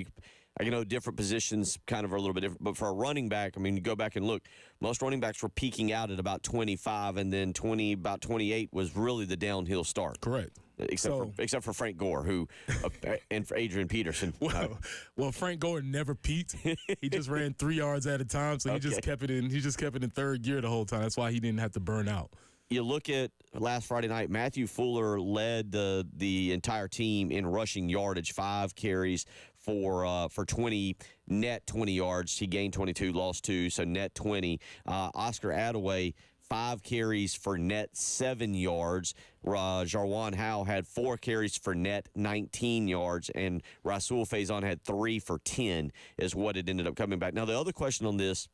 I know different positions kind of are a little bit different, but for a running back, I mean, you go back and look, most running backs were peaking out at about 25, and then about 28 was really the downhill start. Correct. Except for Frank Gore, and for Adrian Peterson. Well, Frank Gore never peaked. He just ran 3 yards at a time, so he just kept it in third gear the whole time. That's why he didn't have to burn out. You look at last Friday night, Matthew Fuller led the entire team in rushing yardage, 5 carries for 20 yards. He gained 22, lost 2, so net 20. Oscar Attaway, 5 carries for net 7 yards. Jarwan Howell had 4 carries for net 19 yards, and Rasul Faison had 3 for 10 is what it ended up coming back. Now, the other question on this,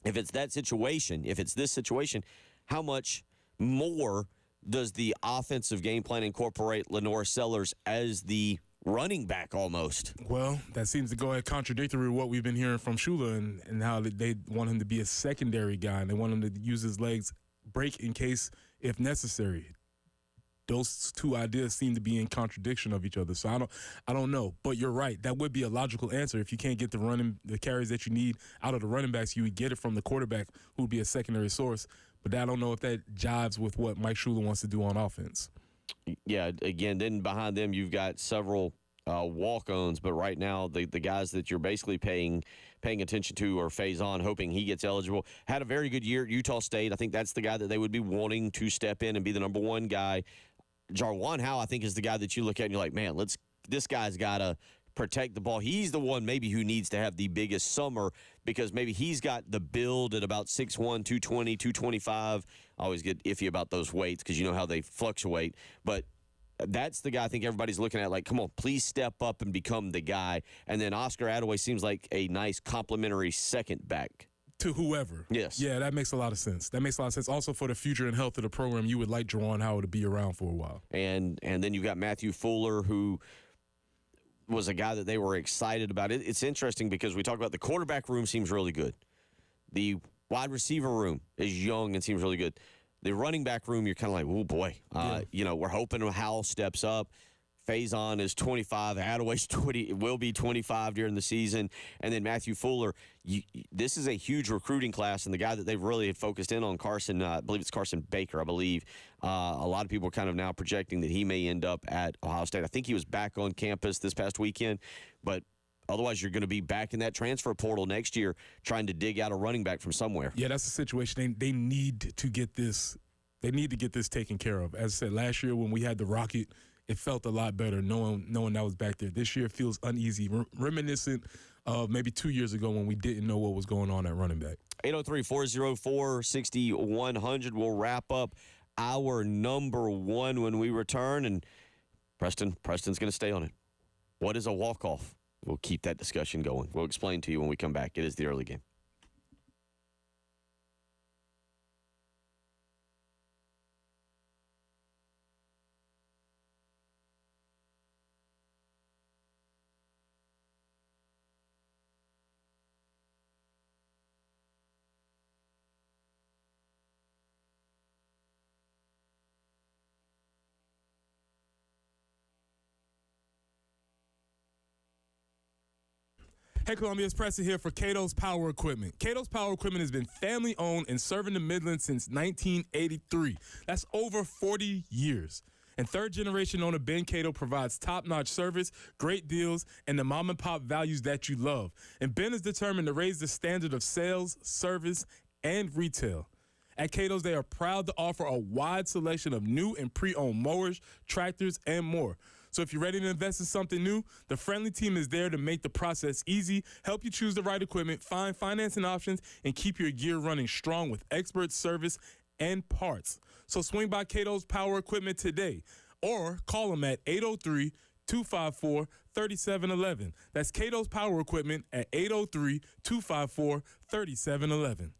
if it's this situation, how much more does the offensive game plan incorporate Lenore Sellers as the running back almost? Well, that seems to go contradictory to what we've been hearing from Shula and how they want him to be a secondary guy, and they want him to use his legs, break in case if necessary. Those two ideas seem to be in contradiction of each other. So I don't know. But you're right. That would be a logical answer. If you can't get the carries that you need out of the running backs, you would get it from the quarterback, who would be a secondary source. But I don't know if that jives with what Mike Shula wants to do on offense. Yeah, again, then behind them you've got several walk-ons, but right now the guys that you're basically paying attention to are Faison, hoping he gets eligible. Had a very good year at Utah State. I think that's the guy that they would be wanting to step in and be the number 1 guy. Jarwan Howell, I think, is the guy that you look at and you're like, man, this guy's got to protect the ball. He's the one maybe who needs to have the biggest summer because maybe he's got the build at about 6'1", 220, 225. I always get iffy about those weights because you know how they fluctuate. But that's the guy I think everybody's looking at like, come on, please step up and become the guy. And then Oscar Attaway seems like a nice complimentary second back. To whoever. Yes. Yeah, that makes a lot of sense. Also, for the future and health of the program, you would like Jarwan Howell to be around for a while. And then you've got Matthew Fuller, who was a guy that they were excited about. It's interesting because we talk about the quarterback room seems really good. The wide receiver room is young and seems really good. The running back room, you're kind of like, oh, boy. We're hoping Howell steps up. Faison is 25. Hadaway's 20. Will be 25 during the season, and then Matthew Fuller. This is a huge recruiting class, and the guy that they've really focused in on, Carson. I believe it's Carson Baker. I believe a lot of people are kind of now projecting that he may end up at Ohio State. I think he was back on campus this past weekend, but otherwise you're going to be back in that transfer portal next year, trying to dig out a running back from somewhere. Yeah, that's the situation. They need to get this. They need to get this taken care of. As I said, last year when we had the Rocket, it felt a lot better knowing that was back there. This year feels uneasy, reminiscent of maybe 2 years ago when we didn't know what was going on at running back. 803-404-6100. We'll wrap up our number one when we return, and Preston's going to stay on it. What is a walk-off? We'll keep that discussion going. We'll explain to you when we come back. It is the early game. Hey, Columbia, it's Preston here for Cato's Power Equipment. Cato's Power Equipment has been family-owned and serving the Midlands since 1983. That's over 40 years. And third-generation owner Ben Cato provides top-notch service, great deals, and the mom-and-pop values that you love. And Ben is determined to raise the standard of sales, service, and retail. At Cato's, they are proud to offer a wide selection of new and pre-owned mowers, tractors, and more. So if you're ready to invest in something new, the friendly team is there to make the process easy, help you choose the right equipment, find financing options, and keep your gear running strong with expert service and parts. So swing by Cato's Power Equipment today or call them at 803-254-3711. That's Cato's Power Equipment at 803-254-3711.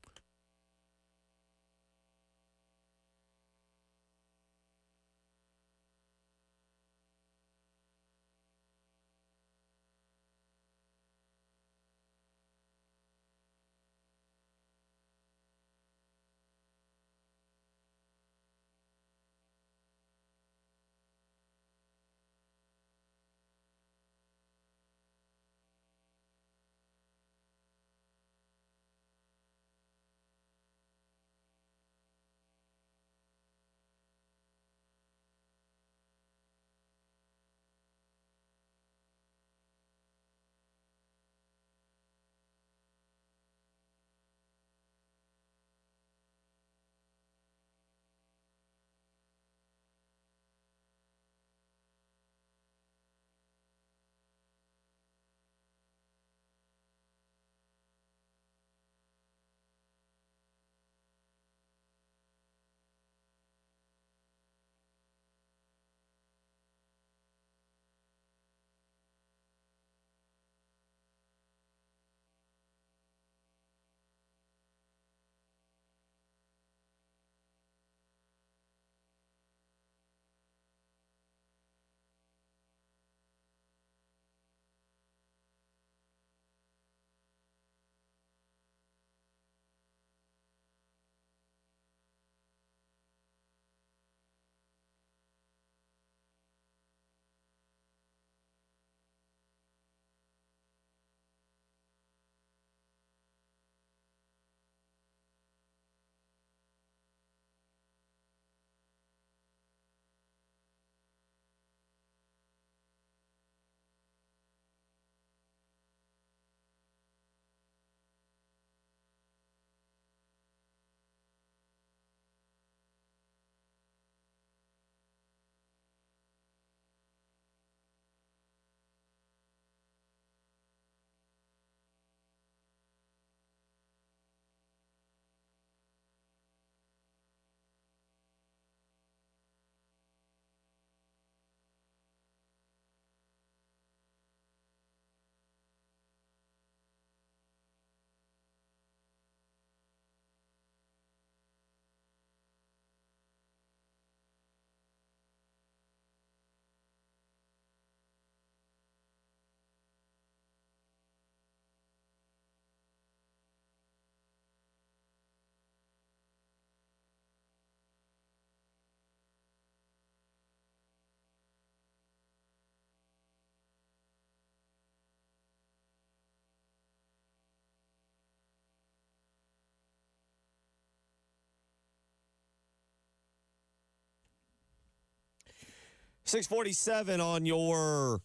6:47 on your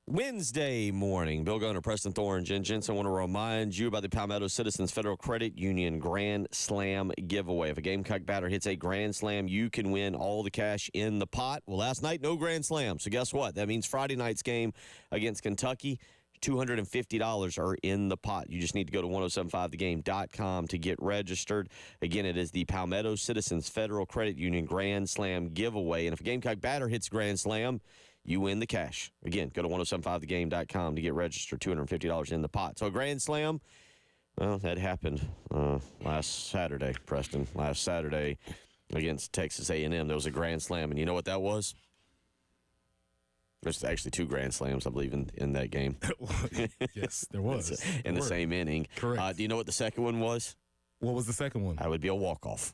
Wednesday morning. Bill Gunner, Preston Thorne, Jen Jensen want to remind you about the Palmetto Citizens Federal Credit Union Grand Slam giveaway. If a Gamecock batter hits a Grand Slam, you can win all the cash in the pot. Well, last night, no Grand Slam. So guess what? That means Friday night's game against Kentucky, $250 are in the pot. You just need to go to 1075thegame.com to get registered. Again, it is the Palmetto Citizens Federal Credit Union Grand Slam giveaway. And if a Gamecock batter hits Grand Slam, you win the cash. Again, go to 1075thegame.com to get registered. $250 in the pot. So a Grand Slam, well, that happened last Saturday, Preston. Last Saturday against Texas A&M. There was a Grand Slam, and you know what that was? There's actually 2 Grand Slams, I believe, in that game. Yes, there was. In the same inning. Correct. Do you know what the second one was? What was the second one? That would be a walk-off.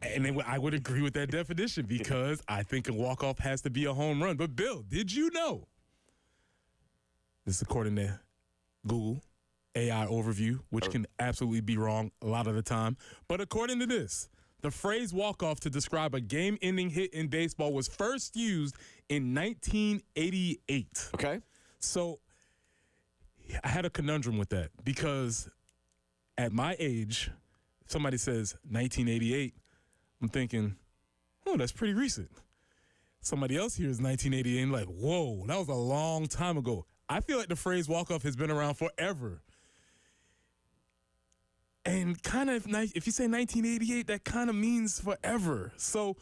And then I would agree with that definition because I think a walk-off has to be a home run. But, Bill, did you know, this is according to Google, AI overview, which can absolutely be wrong a lot of the time, but according to this, the phrase walk-off to describe a game-ending hit in baseball was first used in 1988. Okay. So I had a conundrum with that because at my age, if somebody says 1988, I'm thinking, oh, that's pretty recent. Somebody else here is 1988 and like, whoa, that was a long time ago. I feel like the phrase walk-off has been around forever. And kind of, if you say 1988, that kind of means forever. So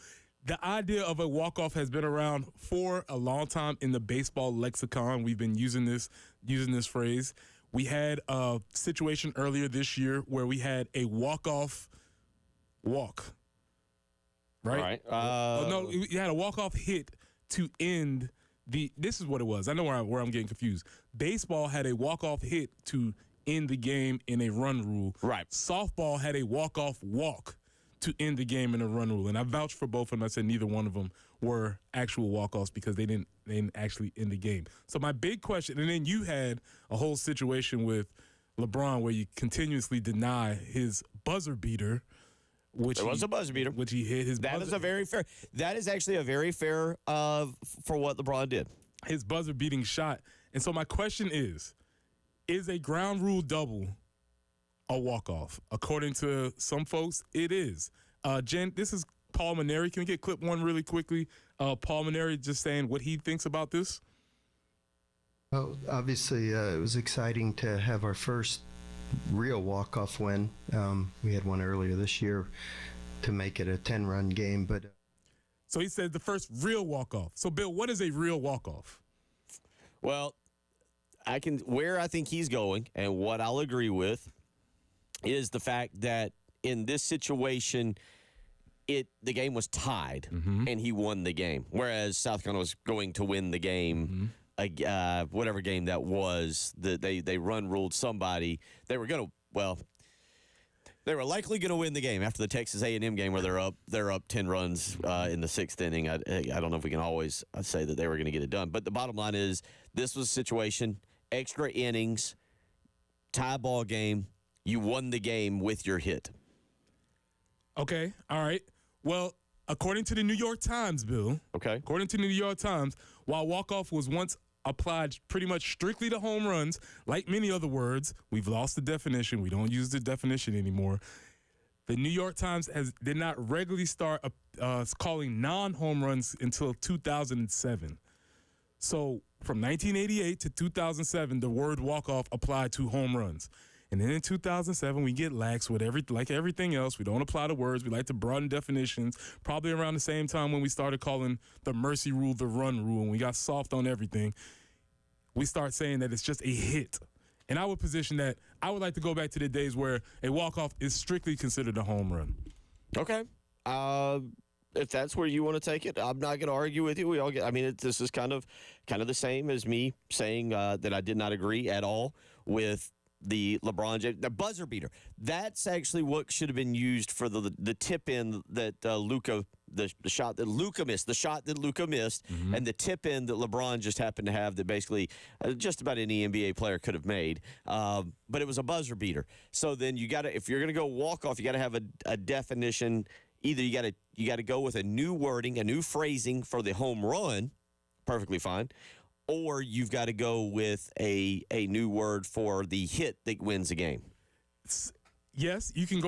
the idea of a walk-off has been around for a long time in the baseball lexicon. We've been using this phrase. We had a situation earlier this year where we had a walk-off walk. Right? No, you had a walk-off hit to end this is what it was. I know where I'm getting confused. Baseball had a walk-off hit to end the game in a run rule. Right. Softball had a walk-off walk to end the game in a run rule. And I vouched for both of them. I said neither one of them were actual walk-offs because they didn't actually end the game. So my big question, and then you had a whole situation with LeBron where you continuously deny his buzzer beater. Which there was a buzzer beater. Which he hit his buzzer. That is a very fair. That is actually a very fair for what LeBron did. His buzzer beating shot. And so my question is a ground rule double a walk-off? According to some folks, it is. Jen, this is Paul Maneri. Can we get clip 1 really quickly? Paul Maneri just saying what he thinks about this. Well, obviously, it was exciting to have our first real walk-off win. We had one earlier this year to make it a 10-run game. But so he said the first real walk-off. So, Bill, what is a real walk-off? Well, where I think he's going and what I'll agree with is the fact that in this situation, the game was tied and he won the game, whereas South Carolina was going to win the game. Whatever game that was, they run ruled somebody. They were likely going to win the game after the Texas A&M game where they're up 10 runs in the 6th inning. I don't know if we can always say that they were going to get it done, but the bottom line is this was a situation, extra innings, tie ball game. You won the game with your hit. Okay, all right. Well, according to the New York Times, Bill. Okay. According to the New York Times, while walk-off was once applied pretty much strictly to home runs, like many other words, we've lost the definition. We don't use the definition anymore. The New York Times did not regularly start calling non-home runs until 2007. So from 1988 to 2007, the word walk-off applied to home runs. And then in 2007, we get lax with like everything else. We don't apply the words. We like to broaden definitions. Probably around the same time when we started calling the mercy rule the run rule and we got soft on everything, we start saying that it's just a hit. And I would position that I would like to go back to the days where a walk-off is strictly considered a home run. Okay. If that's where you want to take it, I'm not going to argue with you. This is kind of the same as me saying that I did not agree at all with the LeBron James, the buzzer beater. That's actually what should have been used for the tip in that Luka, the shot that Luka missed, and the tip in that LeBron just happened to have that basically just about any NBA player could have made. But it was a buzzer beater. So then if you're going to go walk off, you got to have a definition. Either you got to go with a new wording, a new phrasing for the home run, perfectly fine. Or you've got to go with a new word for the hit that wins a game. Yes, you can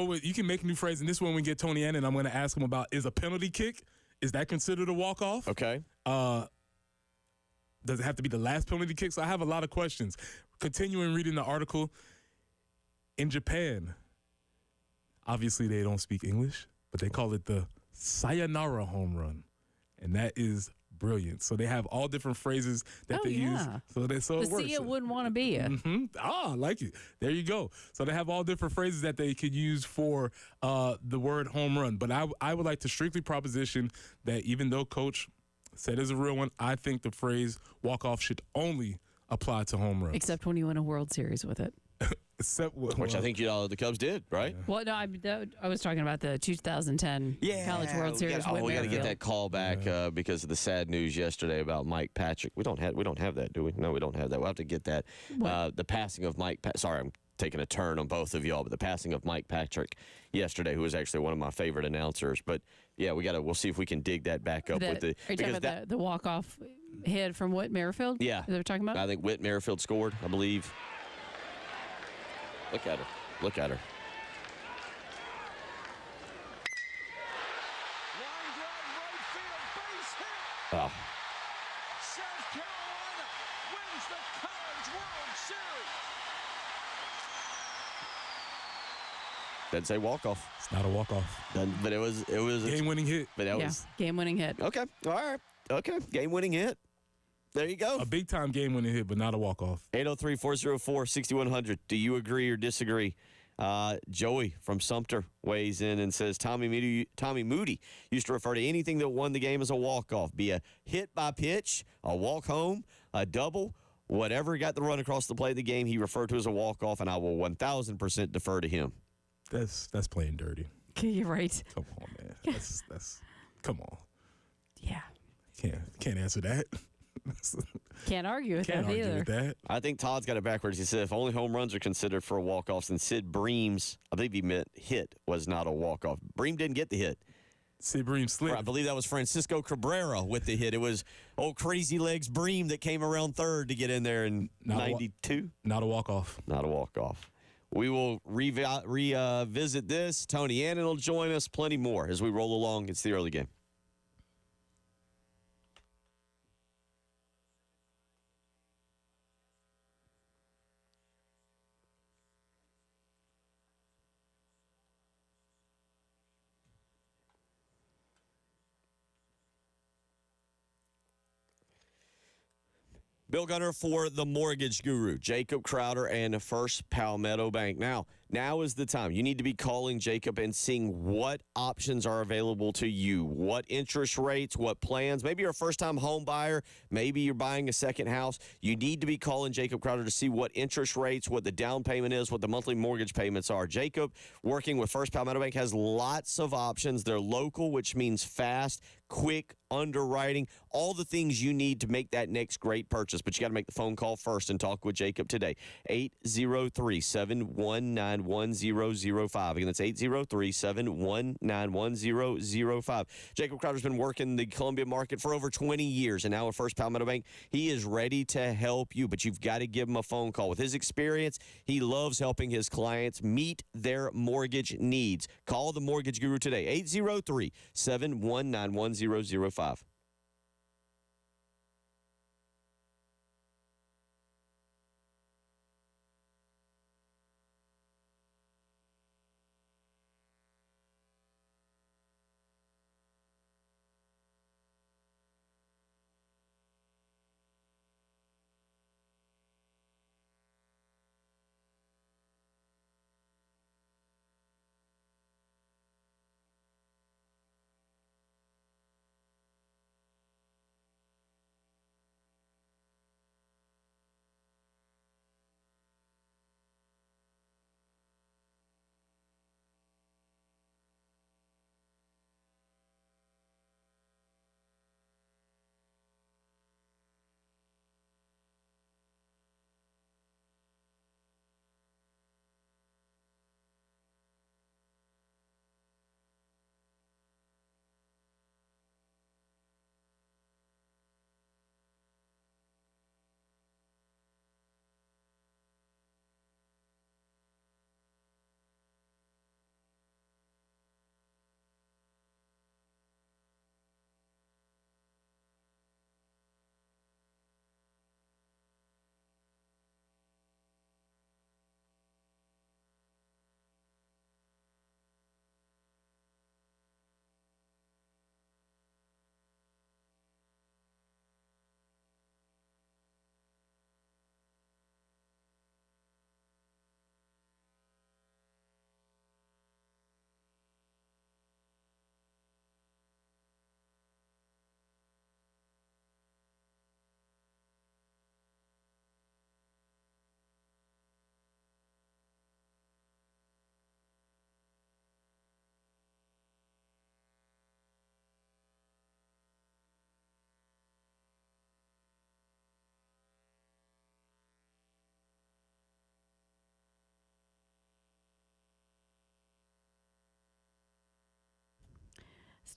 make a new phrase, and this one we get Tony Ann, and I'm going to ask him about, is a penalty kick, is that considered a walk-off? Okay. Does it have to be the last penalty kick? So I have a lot of questions. Continuing reading the article, in Japan, obviously they don't speak English, but they call it the sayonara home run, and that is brilliant. So they have all different phrases that they use. So it works. See it wouldn't want to be it. Mm-hmm. I like it. There you go. So they have all different phrases that they could use for the word home run. But I would like to strictly proposition that even though Coach said it's a real one, I think the phrase walk-off should only apply to home runs. Except when you win a World Series with it. Which I think the Cubs did, right? Yeah. Well, no, I was talking about the 2010 College World Series. We got to get that call back because of the sad news yesterday about Mike Patrick. We don't have that, do we? No, we don't have that. We'll have to get that. The passing of Mike. Sorry, I'm taking a turn on both of y'all, but the passing of Mike Patrick yesterday, who was actually one of my favorite announcers. But yeah, we'll see if we can dig that back up with the. Are you talking about the walk-off hit from Whit Merrifield? Yeah, they're talking about. I think Whit Merrifield scored, I believe. Look at her. Look at her. Line drive right field, base hit. Oh. South Carolina wins the College World Series. Doesn't say walk-off. It's not a walk-off. But it was Game-winning hit. But that was game-winning hit. okay. All right. Okay. Game-winning hit. There you go. A big-time game-winning hit, but not a walk-off. 803-404-6100. Do you agree or disagree? Joey from Sumter weighs in and says Tommy Moody used to refer to anything that won the game as a walk-off, be a hit by pitch, a walk home, a double, whatever got the run across the play of the game, he referred to as a walk-off, and I will 1,000% defer to him. That's playing dirty. You're right. Come on, man. That's come on. Yeah. Can't answer that. Can't argue with Can't that argue either. with that. I think Todd's got it backwards. He said if only home runs are considered for a walk-off, then Sid Bream's, I believe he meant hit, was not a walk-off. Bream didn't get the hit. Sid Bream slid. I believe that was Francisco Cabrera with the hit. It was old Crazy Legs Bream that came around third to get in there in 92. Not a walk-off. Not a walk-off. We will revisit this. Tony Annan will join us. Plenty more as we roll along. It's the early game. Bill Gunner for the Mortgage Guru, Jacob Crowder and First Palmetto Bank. Now is the time. You need to be calling Jacob and seeing what options are available to you, what interest rates, what plans. Maybe you're a first-time home buyer. Maybe you're buying a second house. You need to be calling Jacob Crowder to see what interest rates, what the down payment is, what the monthly mortgage payments are. Jacob, working with First Palmetto Bank, has lots of options. They're local, which means fast, quick underwriting, all the things you need to make that next great purchase. But you got to make the phone call first and talk with Jacob today. 803-719-1005. Again, that's 803-719-1005. Jacob Crowder's been working the Columbia market for over 20 years, and now at First Palmetto Bank, he is ready to help you, but you've got to give him a phone call. With his experience, he loves helping his clients meet their mortgage needs. Call the Mortgage Guru today, 803-719-1005.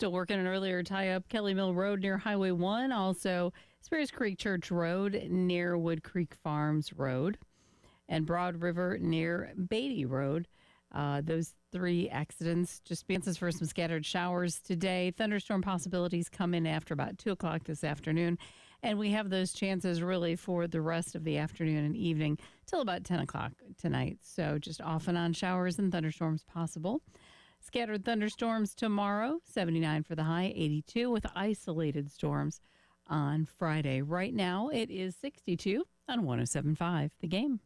Still working an earlier tie-up, Kelly Mill Road near Highway 1. Also, Spears Creek Church Road near Wood Creek Farms Road. And Broad River near Beatty Road. Those 3 accidents. Just chances for some scattered showers today. Thunderstorm possibilities come in after about 2 o'clock this afternoon. And we have those chances really for the rest of the afternoon and evening till about 10 o'clock tonight. So just off and on showers and thunderstorms possible. Scattered thunderstorms tomorrow, 79 for the high, 82 with isolated storms on Friday. Right now it is 62 on 107.5 The Game.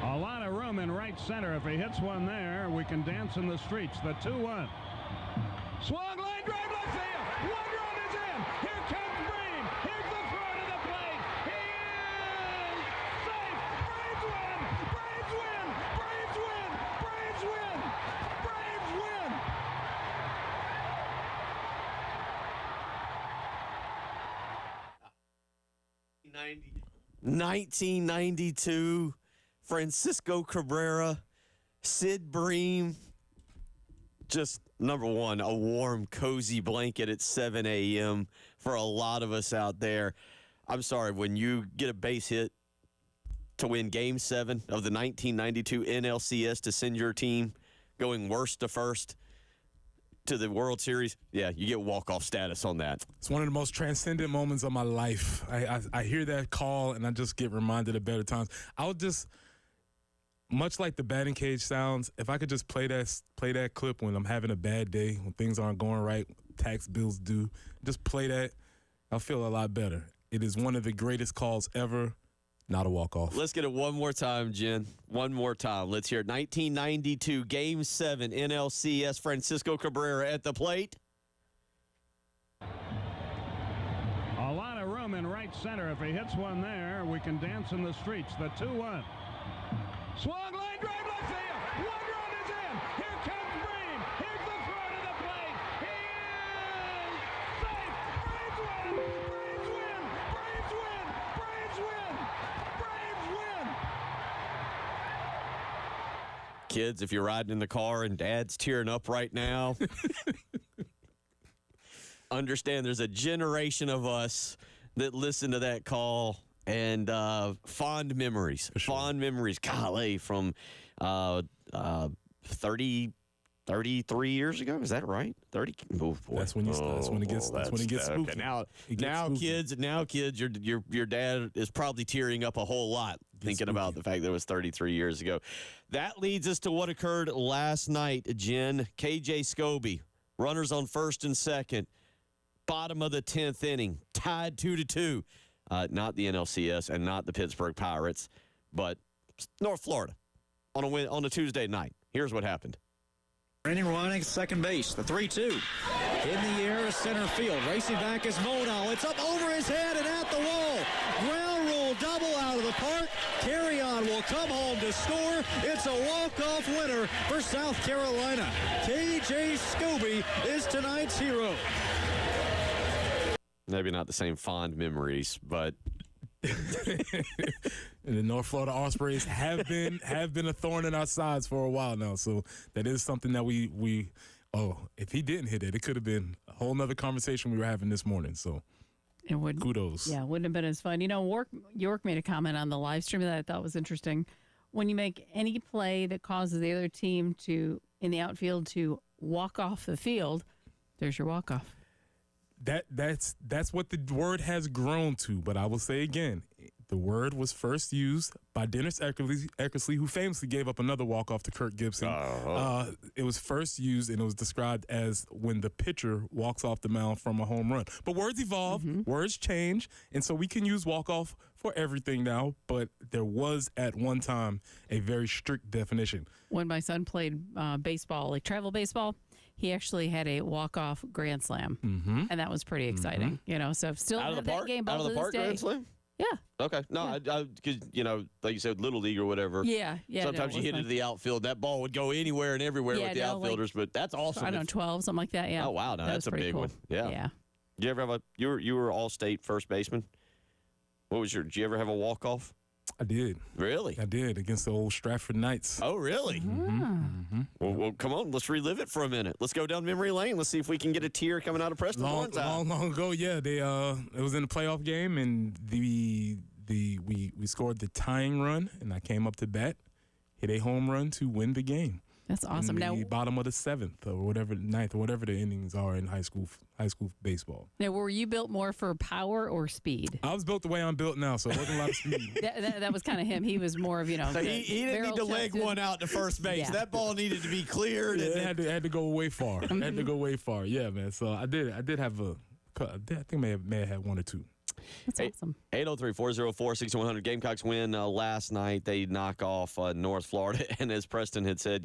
A lot of room in right center. If he hits one there, we can dance in the streets. The 2-1. Swung line drive left field. 1 run is in. Here comes Breen. Here's the throw to the plate. He is safe. Braves win. Braves win. Braves win. Braves win. Braves win. 1992. Francisco Cabrera, Sid Bream, just number one, a warm, cozy blanket at 7 a.m. for a lot of us out there. I'm sorry, when you get a base hit to win Game 7 of the 1992 NLCS to send your team going worst to first to the World Series, yeah, you get walk-off status on that. It's one of the most transcendent moments of my life. I hear that call, and I just get reminded of better times. I would just... Much like the batting cage sounds, if I could just play that clip when I'm having a bad day, when things aren't going right, tax bills due, just play that, I'll feel a lot better. It is one of the greatest calls ever, not a walk-off. Let's get it one more time, Jen. One more time. Let's hear it. 1992, Game 7, NLCS, Francisco Cabrera at the plate. A lot of room in right center. If he hits one there, we can dance in the streets. The 2-1. Swung line drive left field. 1 run is in. Here comes Breen. Here's the throw to the plate. He is safe. Braves win. Braves win. Braves win. Braves win. Braves win. Kids, if you're riding in the car and Dad's tearing up right now, understand there's a generation of us that listen to that call. And fond memories, fond memories, golly, from 33 years ago. Is that right? 30. Oh, boy. That's when it gets spooky. Okay. Now, kids, your dad is probably tearing up a whole lot thinking about the fact that it was 33 years ago. That leads us to what occurred last night, Jen. KJ Scobie, runners on first and second, bottom of the 10th inning, tied 2-2. Not the NLCS and not the Pittsburgh Pirates, but North Florida on a Tuesday night. Here's what happened. Inning running second base, the 3-2. In the air, center field. Racing back is Modal. It's up over his head and at the wall. Ground rule double out of the park. Carry-on will come home to score. It's a walk-off winner for South Carolina. KJ Scobie is tonight's hero. Maybe not the same fond memories, but and the North Florida Ospreys have been a thorn in our sides for a while now. So that is something that we if he didn't hit it, it could have been a whole nother conversation we were having this morning. So kudos. Yeah, wouldn't have been as fun. York made a comment on the live stream that I thought was interesting. When you make any play that causes the other team in the outfield to walk off the field, there's your walk-off. That's what the word has grown to. But I will say again, The word was first used by Dennis Eckersley, who famously gave up another walk-off to Kirk Gibson. It was first used, and it was described as when the pitcher walks off the mound from a home run. But words evolve, words change, and so we can use walk-off for everything now, but there was at one time a very strict definition. When my son played baseball, like travel baseball, he actually had a walk-off grand slam, and that was pretty exciting. You know, so still Out of have the that park? game ball Out of to the park this day. grand slam? Yeah. Okay. No, because, you know, like you said, Little League or whatever. Yeah. Sometimes no, you hit it into the outfield. That ball would go anywhere and everywhere with the outfilders, but that's awesome. I don't know, 12, something like that. Yeah. Oh, wow. No, That that's was a pretty big cool. one. Yeah. Yeah. Did you ever have you were all-state first baseman? Did you ever have a walk-off? I did. Really? I did, against the old Stratford Knights. Oh, really? Well, come on. Let's relive it for a minute. Let's go down memory lane. Let's see if we can get a tear coming out of Preston Barnes' eye. Long ago, yeah. It was in the playoff game, and we scored the tying run, and I came up to bat, hit a home run to win the game. That's awesome. In the bottom of the seventh or whatever, ninth or whatever the innings are in high school baseball. Now, were you built more for power or speed? I was built the way I'm built now, so it wasn't a lot of speed. that was kind of him. He was more of, you know. So he didn't need to leg one out to first base. Yeah. That ball needed to be cleared. Yeah, it had to go way far. Had to go way far. Yeah, man. So I did have I think may have had one or two. That's awesome. 803-404-6100. Gamecocks win last night. They knock off North Florida. And as Preston had said,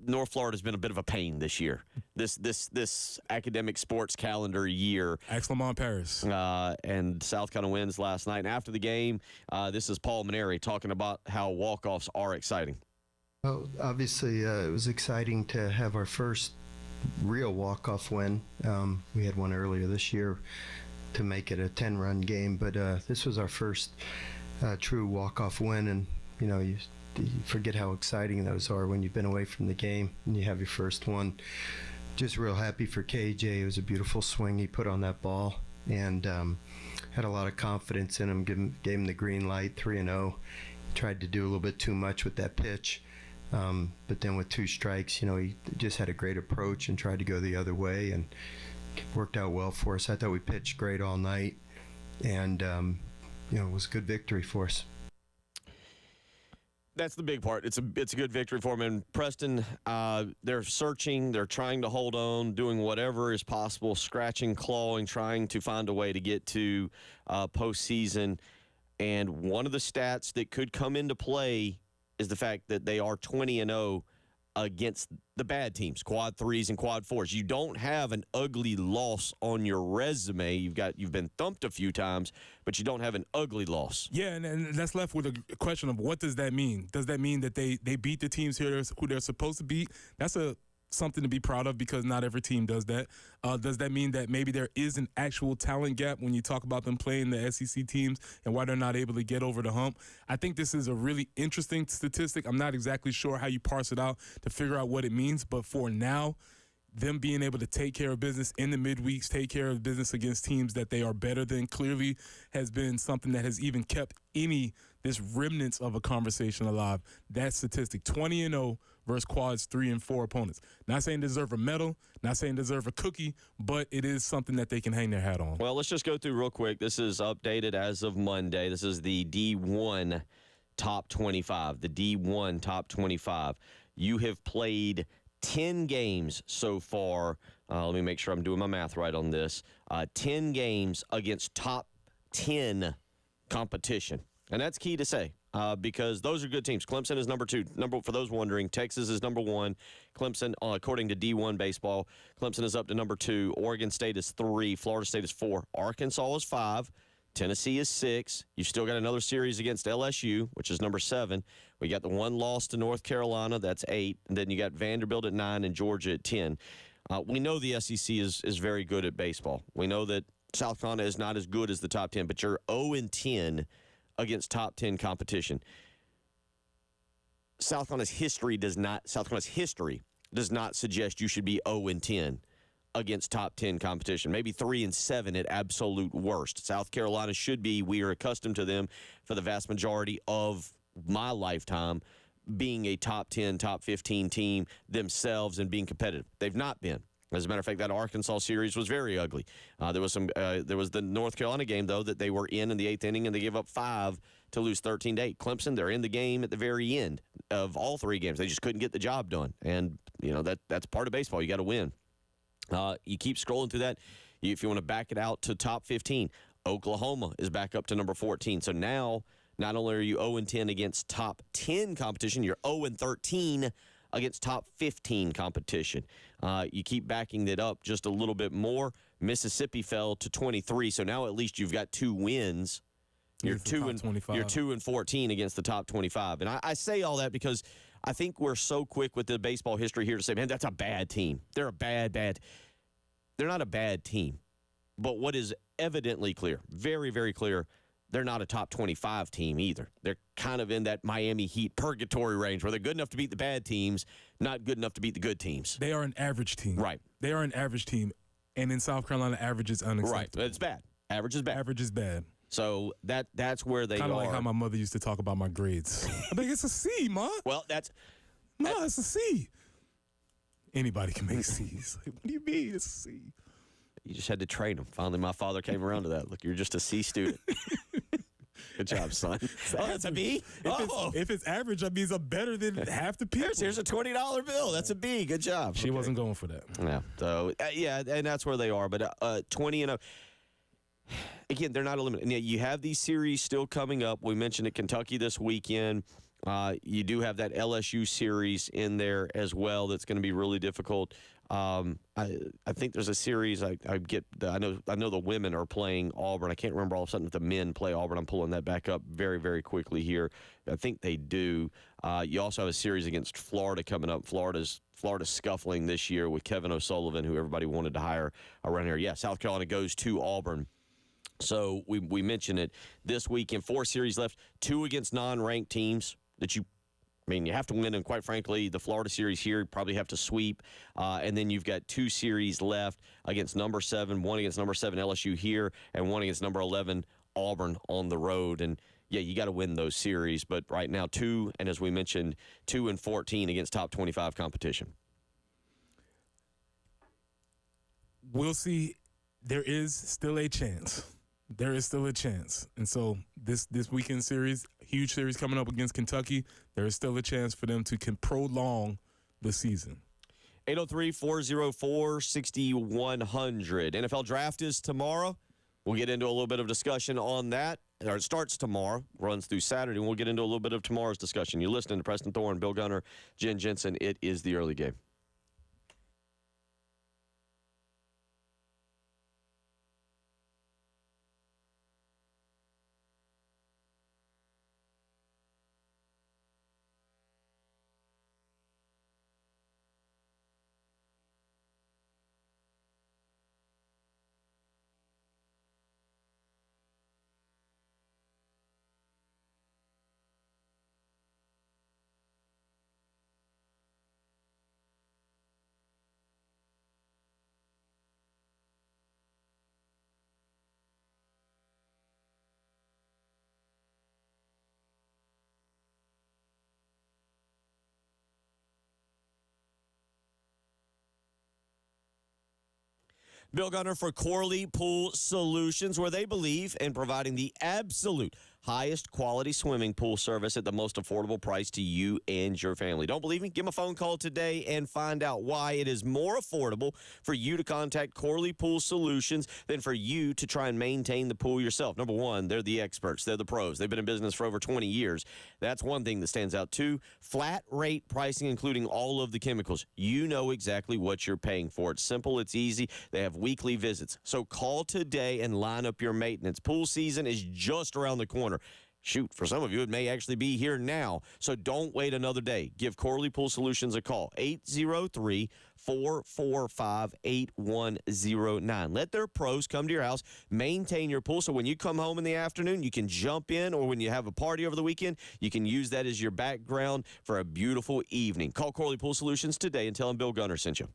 North Florida's been a bit of a pain this year. This academic sports calendar year. Ask Lamont Paris. And South Carolina wins last night. And after the game, this is Paul Maneri talking about how walk-offs are exciting. Well, obviously, it was exciting to have our first real walk-off win. We had one earlier this year to make it a 10-run game, but this was our first true walk-off win, and you forget how exciting those are when you've been away from the game and you have your first one. Just real happy for KJ. It was a beautiful swing he put on that ball, and had a lot of confidence in him. Gave him the green light, 3-0. Tried to do a little bit too much with that pitch. But then with two strikes, he just had a great approach and tried to go the other way, and worked out well for us. I thought we pitched great all night, and it was a good victory for us. That's the big part. It's a good victory for them. And Preston, they're searching, they're trying to hold on, doing whatever is possible, scratching, clawing, trying to find a way to get to postseason. And one of the stats that could come into play is the fact that they are 20-0 against the bad teams, quad threes and quad fours. You don't have an ugly loss on your resume. You've been thumped a few times, but you don't have an ugly loss. Yeah, and that's left with a question of what does that mean? Does that mean that they beat the teams here who they're supposed to beat? That's something to be proud of, because not every team does that. Does that mean that maybe there is an actual talent gap when you talk about them playing the SEC teams and why they're not able to get over the hump? I think this is a really interesting statistic. I'm not exactly sure how you parse it out to figure out what it means, but for now, them being able to take care of business in the midweeks, take care of business against teams that they are better than, clearly has been something that has even kept this remnants of a conversation alive. That statistic, 20-0 versus quads 3 and 4 opponents. Not saying deserve a medal, not saying deserve a cookie, but it is something that they can hang their hat on. Well, let's just go through real quick. This is updated as of Monday. This is the D1 top 25. The D1 top 25. You have played 10 games so far. Let me make sure I'm doing my math right on this. 10 games against top 10 competition. And that's key to say, because those are good teams. Clemson is number 2. For those wondering, Texas is number 1. Clemson, according to D1 baseball, Clemson is up to number 2. Oregon State is 3. Florida State is 4. Arkansas is 5. Tennessee is 6. You've still got another series against LSU, which is number 7. We got the one loss to North Carolina. That's 8. And then you got Vanderbilt at 9 and Georgia at 10. We know the SEC is very good at baseball. We know that South Carolina is not as good as the top 10, but you're 0-10 against top 10 competition. South Carolina's history does not suggest you should be 0-10 against top 10 competition. Maybe 3-7 at absolute worst. South Carolina should be. We are accustomed to them for the vast majority of my lifetime being a top 10, top 15 team themselves and being competitive. They've not been. As a matter of fact, that Arkansas series was very ugly. There was the North Carolina game, though, that they were in the 8th inning, and they gave up 5 to lose 13-8. Clemson, they're in the game at the very end of all 3 games. They just couldn't get the job done. And, that's part of baseball. You got to win. You keep scrolling through that. If you want to back it out to top 15, Oklahoma is back up to number 14. So now, not only are you 0-10 against top 10 competition, you're 0-13 against top 15 competition. You keep backing that up just a little bit more. Mississippi fell to 23, so now at least you've got 2 wins. You're 2-14 against the top 25. And I say all that because I think we're so quick with the baseball history here to say, man, that's a bad team. They're a bad. They're not a bad team. But what is evidently clear, very, very clear, they're not a top 25 team either. They're kind of in that Miami Heat purgatory range where they're good enough to beat the bad teams, not good enough to beat the good teams. They are an average team. Right. They are an average team. And in South Carolina, average is unacceptable. Right. It's bad. Average is bad. Average is bad. So that's where they Kind are. of like how my mother used to talk about my grades. I think it's a C, Ma. Well, Ma, it's a C. Anybody can make C's. Like, what do you mean it's a C? You just had to train them. Finally, my father came around to that. Look, you're just a C student. Good job, son. Oh, that's a B? If it's average, that means I'm better than half the people. Here's a $20 bill. That's a B. Good job. She wasn't going for that. Yeah. So, and that's where they are. But 20-0. Again, they're not eliminated. You have these series still coming up. We mentioned at Kentucky this weekend. You do have that LSU series in there as well that's going to be really difficult. I think there's a series I know the women are playing Auburn. I can't remember all of a sudden if the men play Auburn. I'm pulling that back up very, very quickly here. I think they do. You also have a series against Florida coming up. Florida's scuffling this year with Kevin O'Sullivan, who everybody wanted to hire around here. Yeah, South Carolina goes to Auburn. So we mentioned it this weekend. 4 series left, 2 against non-ranked teams that you have to win, and quite frankly, the Florida series here, you probably have to sweep. And then you've got 2 series left against number 7, 1 against number 7 LSU here, and 1 against number 11 Auburn on the road. And, yeah, you got to win those series. But right now, 2, and as we mentioned, 2-14 against top 25 competition. We'll see. There is still a chance. There is still a chance. And so this weekend series, huge series coming up against Kentucky, there is still a chance for them to prolong the season. 803-404-6100. NFL Draft is tomorrow. We'll get into a little bit of discussion on that. It starts tomorrow, runs through Saturday, and we'll get into a little bit of tomorrow's discussion. You're listening to Preston Thorne, Bill Gunner, Jen Jensen. It is the early game. Bill Gunner for Corley Pool Solutions, where they believe in providing the absolute highest quality swimming pool service at the most affordable price to you and your family. Don't believe me? Give them a phone call today and find out why it is more affordable for you to contact Corley Pool Solutions than for you to try and maintain the pool yourself. Number one, they're the experts. They're the pros. They've been in business for over 20 years. That's one thing that stands out. 2, flat rate pricing, including all of the chemicals. You know exactly what you're paying for. It's simple. It's easy. They have weekly visits. So call today and line up your maintenance. Pool season is just around the corner. Shoot, for some of you, it may actually be here now. So don't wait another day. Give Corley Pool Solutions a call, 803-445-8109. Let their pros come to your house, maintain your pool, so when you come home in the afternoon, you can jump in, or when you have a party over the weekend, you can use that as your background for a beautiful evening. Call Corley Pool Solutions today and tell them Bill Gunner sent you.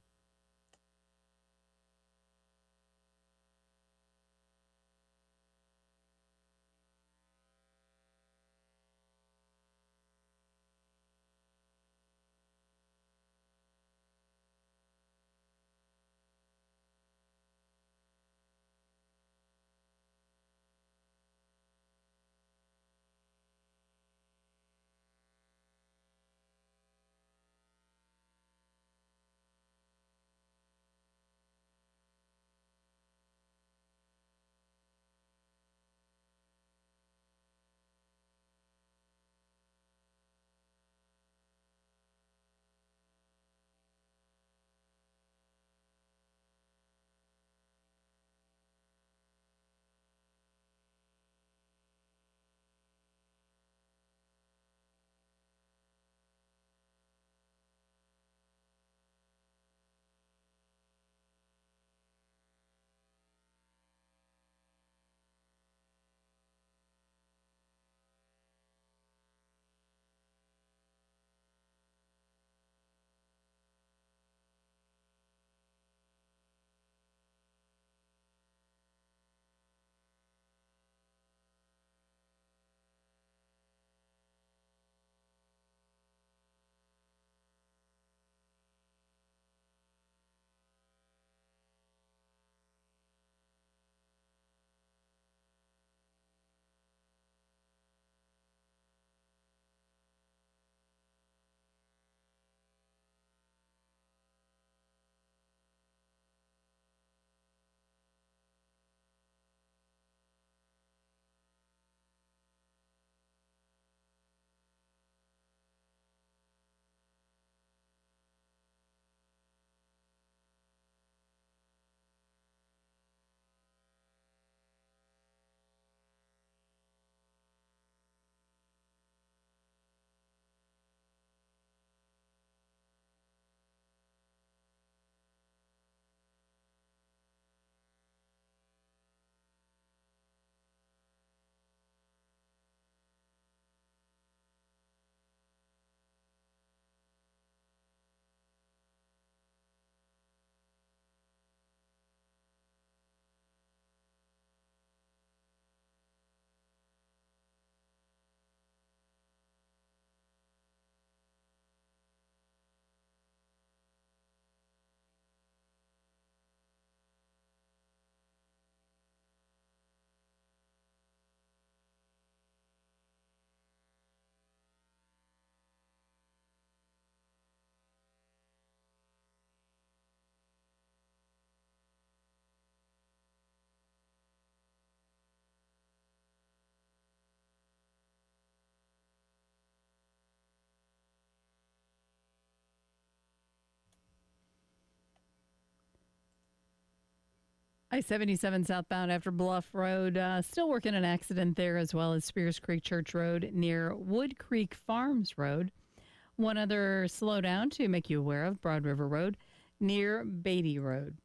I-77 southbound after Bluff Road. Still working an accident there, as well as Spears Creek Church Road near Wood Creek Farms Road. One other slowdown to make you aware of, Broad River Road near Beatty Road.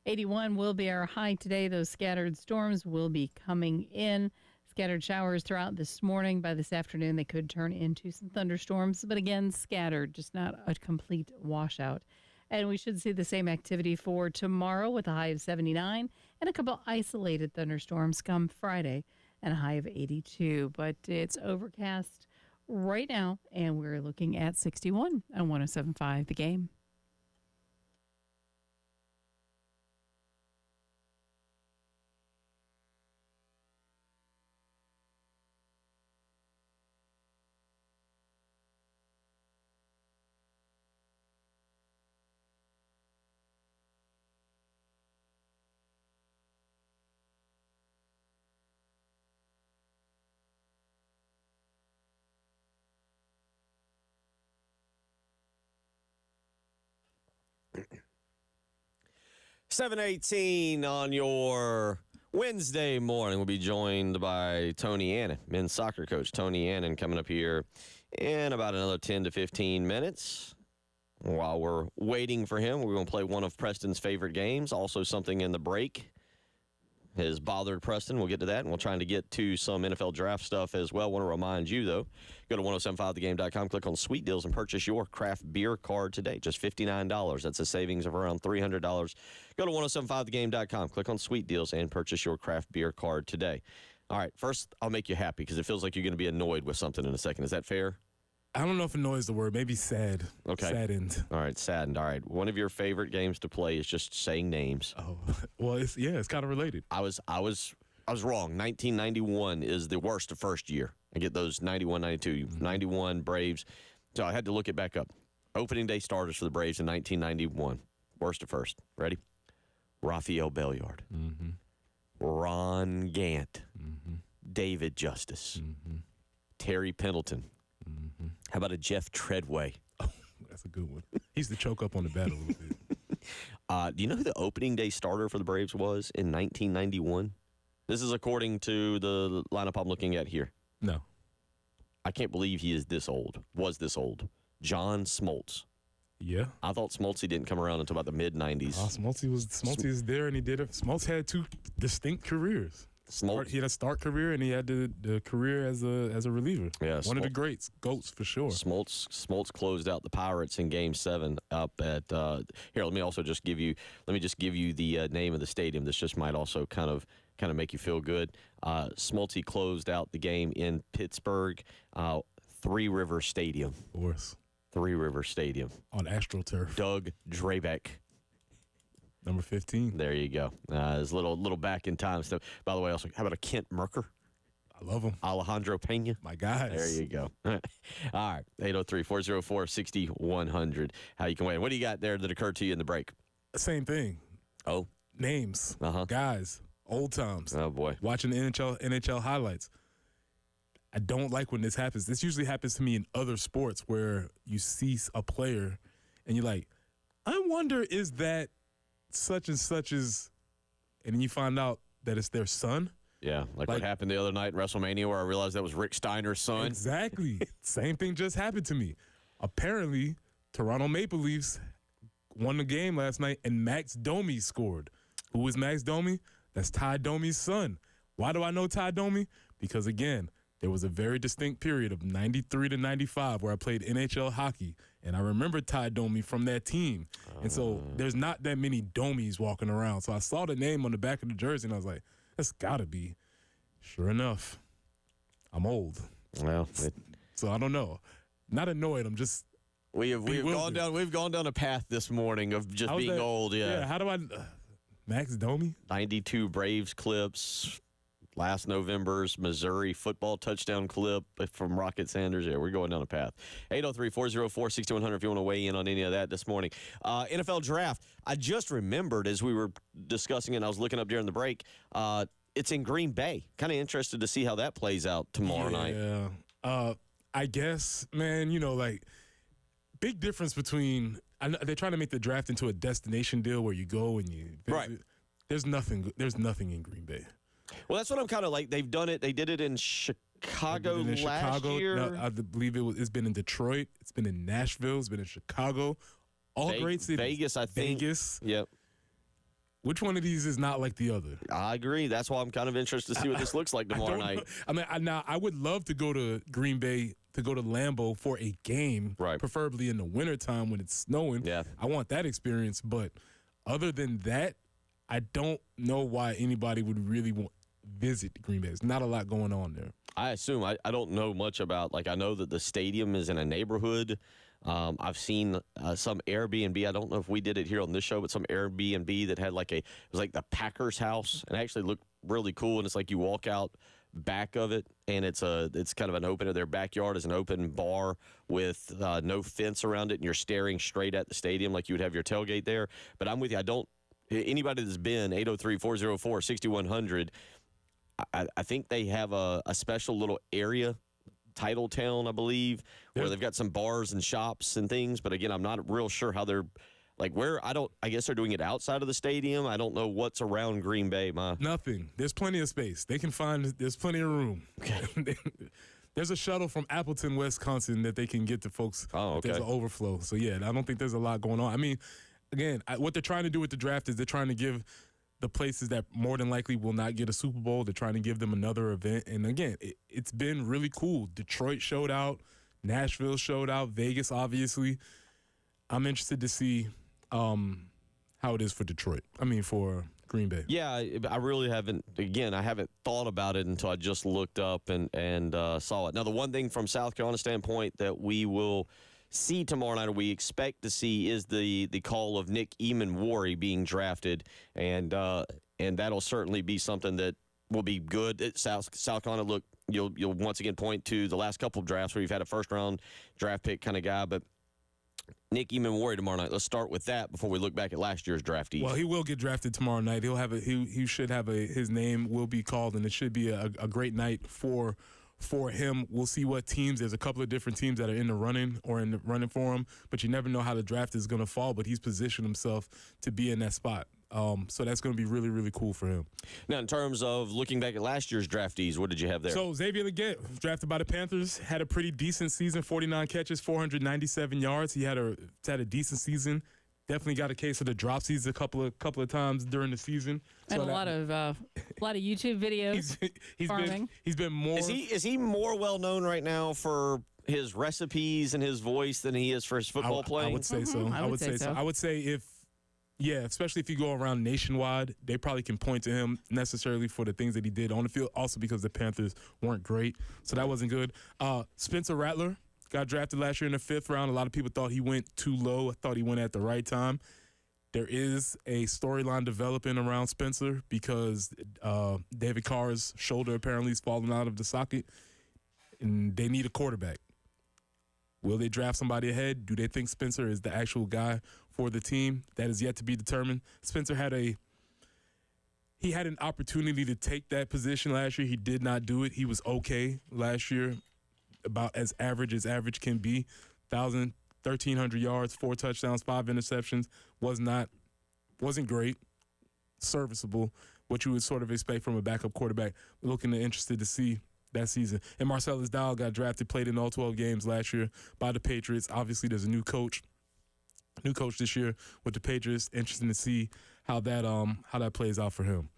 81 will be our high today. Those scattered storms will be coming in. Scattered showers throughout this morning. By this afternoon, they could turn into some thunderstorms, but again, scattered, just not a complete washout. And we should see the same activity for tomorrow with a high of 79 and a couple isolated thunderstorms come Friday and a high of 82. But it's overcast right now, and we're looking at 61 on 107.5 The Game. $7:18 on your Wednesday morning. We'll be joined by Tony Annan, men's soccer coach Tony Annan, coming up here in about another 10 to 15 minutes. While we're waiting for him, we're going to play one of Preston's favorite games. Also, something in the break has bothered Preston. We'll get to that, and we'll try to get to some NFL draft stuff as well. Want to remind you, though, go to 1075thegame.com, click on Sweet Deals, and purchase your craft beer card today. Just $59. That's a savings of around $300. Go to 1075thegame.com, click on Sweet Deals, and purchase your craft beer card today. All right, first, I'll make you happy because it feels like you're going to be annoyed with something in a second. Is that fair? I don't know if annoy is the word. Maybe sad. Okay. Saddened. All right, saddened. All right. One of your favorite games to play is just saying names. Oh, well, it's kind of related. I was wrong. 1991 is the worst of first year. I get those 91, 92, 91 Braves. So I had to look it back up. Opening day starters for the Braves in 1991. Worst of first. Ready? Rafael Belliard. Mm-hmm. Ron Gant. Mm-hmm. David Justice. Mm-hmm. Terry Pendleton. Mm-hmm. How about a Jeff Treadway? Oh, that's a good one. He used to choke up on the bat a little bit. Do you know who the opening day starter for the Braves was in 1991? This is according to the lineup I'm looking at here. No. I can't believe he is this old. Was this old? John Smoltz. Yeah. I thought Smoltzy didn't come around until about the mid-90s. Smoltzy was there, and he did it. Smoltz had two distinct careers. He had a start career, and he had the career as a reliever. Yeah, one of the goats for sure. Smoltz closed out the Pirates in Game 7 up at here. Let me just give you the name of the stadium. This just might also kind of make you feel good. Smoltzy closed out the game in Pittsburgh, Three River Stadium. Of course. Three River Stadium on AstroTurf. Doug Drabeck. Number 15. There you go. His little back in time stuff. By the way, also, how about a Kent Merker? I love him. Alejandro Pena. My guys. There you go. All right. 803-404-6100. How you can win. What do you got there that occurred to you in the break? Same thing. Oh. Names. Guys. Old times. Oh, boy. Watching the NHL highlights. I don't like when this happens. This usually happens to me in other sports where you see a player and you're like, I wonder, is that such and such is, and then you find out that it's their son. Yeah, like what happened the other night in WrestleMania where I realized that was Rick Steiner's son. Exactly. Same thing just happened to me. Apparently, Toronto Maple Leafs won the game last night, and Max Domi scored. Who is Max Domi? That's Ty Domi's son. Why do I know Ty Domi? Because, again, there was a very distinct period of 93 to 95 where I played NHL hockey, and I remember Ty Domi from that team. And so there's not that many Domis walking around. So I saw the name on the back of the jersey, and I was like, that's got to be. Sure enough, I'm old. Well, so I don't know. Not annoyed. I'm just we've gone down a path this morning of just being old. Yeah. How do I? Max Domi. 92 Braves clips. Last November's Missouri football touchdown clip from Rocket Sanders. Yeah, we're going down a path. 803-404-6100 if you want to weigh in on any of that this morning. NFL draft. I just remembered as we were discussing it, and I was looking up during the break, it's in Green Bay. Kind of interested to see how that plays out tomorrow night. Yeah. I guess, man, big difference between – they're trying to make the draft into a destination deal where you go and you visit. Right. There's nothing in Green Bay. Well, that's what I'm kind of like. They've done it. They did it in Chicago last year. No, I believe it's been in Detroit. It's been in Nashville. It's been in Chicago. All great cities. Vegas, I think. Vegas. Yep. Which one of these is not like the other? I agree. That's why I'm kind of interested to see what this looks like tomorrow night. I mean, I would love to go to Green Bay, to go to Lambeau for a game, right? Preferably in the wintertime when it's snowing. Yeah. I want that experience. But other than that, I don't know why anybody would really visit Green Bay. There's not a lot going on there. I assume. I don't know much about, like, I know that the stadium is in a neighborhood. I've seen some Airbnb. I don't know if we did it here on this show, but some Airbnb that had it was like the Packers house, and it actually looked really cool. And it's like you walk out back of it, and it's kind of an open. Their backyard is an open bar with no fence around it, and you're staring straight at the stadium like you would have your tailgate there. But I'm with you. Anybody that's been 803-404-6100, I think they have a special little area, Titletown, I believe, where they've got some bars and shops and things. But again, I'm not real sure how they're I guess they're doing it outside of the stadium. I don't know what's around Green Bay. Nothing. There's plenty of space. There's plenty of room. Okay. There's a shuttle from Appleton, Wisconsin that they can get to folks. Oh, okay. There's an overflow. So, yeah, I don't think there's a lot going on. I mean, again, what they're trying to do with the draft is they're trying to give the places that more than likely will not get a Super Bowl, they're trying to give them another event. And again, it's been really cool. Detroit showed out. Nashville showed out. Vegas, obviously. I'm interested to see how it is for Detroit. For Green Bay. Yeah, I really haven't. Again, I haven't thought about it until I just looked up and saw it. Now, the one thing from South Carolina standpoint that we will see tomorrow night, or we expect to see, is the call of Nick Eamon-Warry being drafted, and that'll certainly be something that will be good. South Carolina, look, you'll once again point to the last couple of drafts where you've had a first-round draft pick kind of guy, but Nick Eamon-Warry tomorrow night. Let's start with that before we look back at last year's draftees. Well, he will get drafted tomorrow night. He should have his name will be called, and it should be a great night for him. We'll see what teams. There's a couple of different teams that are in the running for him, but you never know how the draft is going to fall. But he's positioned himself to be in that spot. So that's going to be really, really cool for him. Now, in terms of looking back at last year's draftees, what did you have there? So Xavier Legette, drafted by the Panthers, had a pretty decent season, 49 catches, 497 yards. He had a decent season. Definitely got a case of the dropsies a couple of times during the season. And a lot of YouTube videos. He's been more. Is he more well known right now for his recipes and his voice than he is for his football playing? I would say so. I would say so. I would say especially if you go around nationwide, they probably can point to him necessarily for the things that he did on the field. Also because the Panthers weren't great, so that wasn't good. Spencer Rattler got drafted last year in the 5th round. A lot of people thought he went too low. I thought he went at the right time. There is a storyline developing around Spencer because David Carr's shoulder apparently is falling out of the socket, and they need a quarterback. Will they draft somebody ahead? Do they think Spencer is the actual guy for the team? That is yet to be determined. Spencer had an opportunity to take that position last year. He did not do it. He was okay last year, about as average can be. 1,300 yards, 4 touchdowns, 5 interceptions. Wasn't great. Serviceable. What you would sort of expect from a backup quarterback. Interested to see that season. And Marcellus Dowell got drafted, played in all 12 games last year by the Patriots. Obviously, there's a new coach this year with the Patriots. Interesting to see how that plays out for him.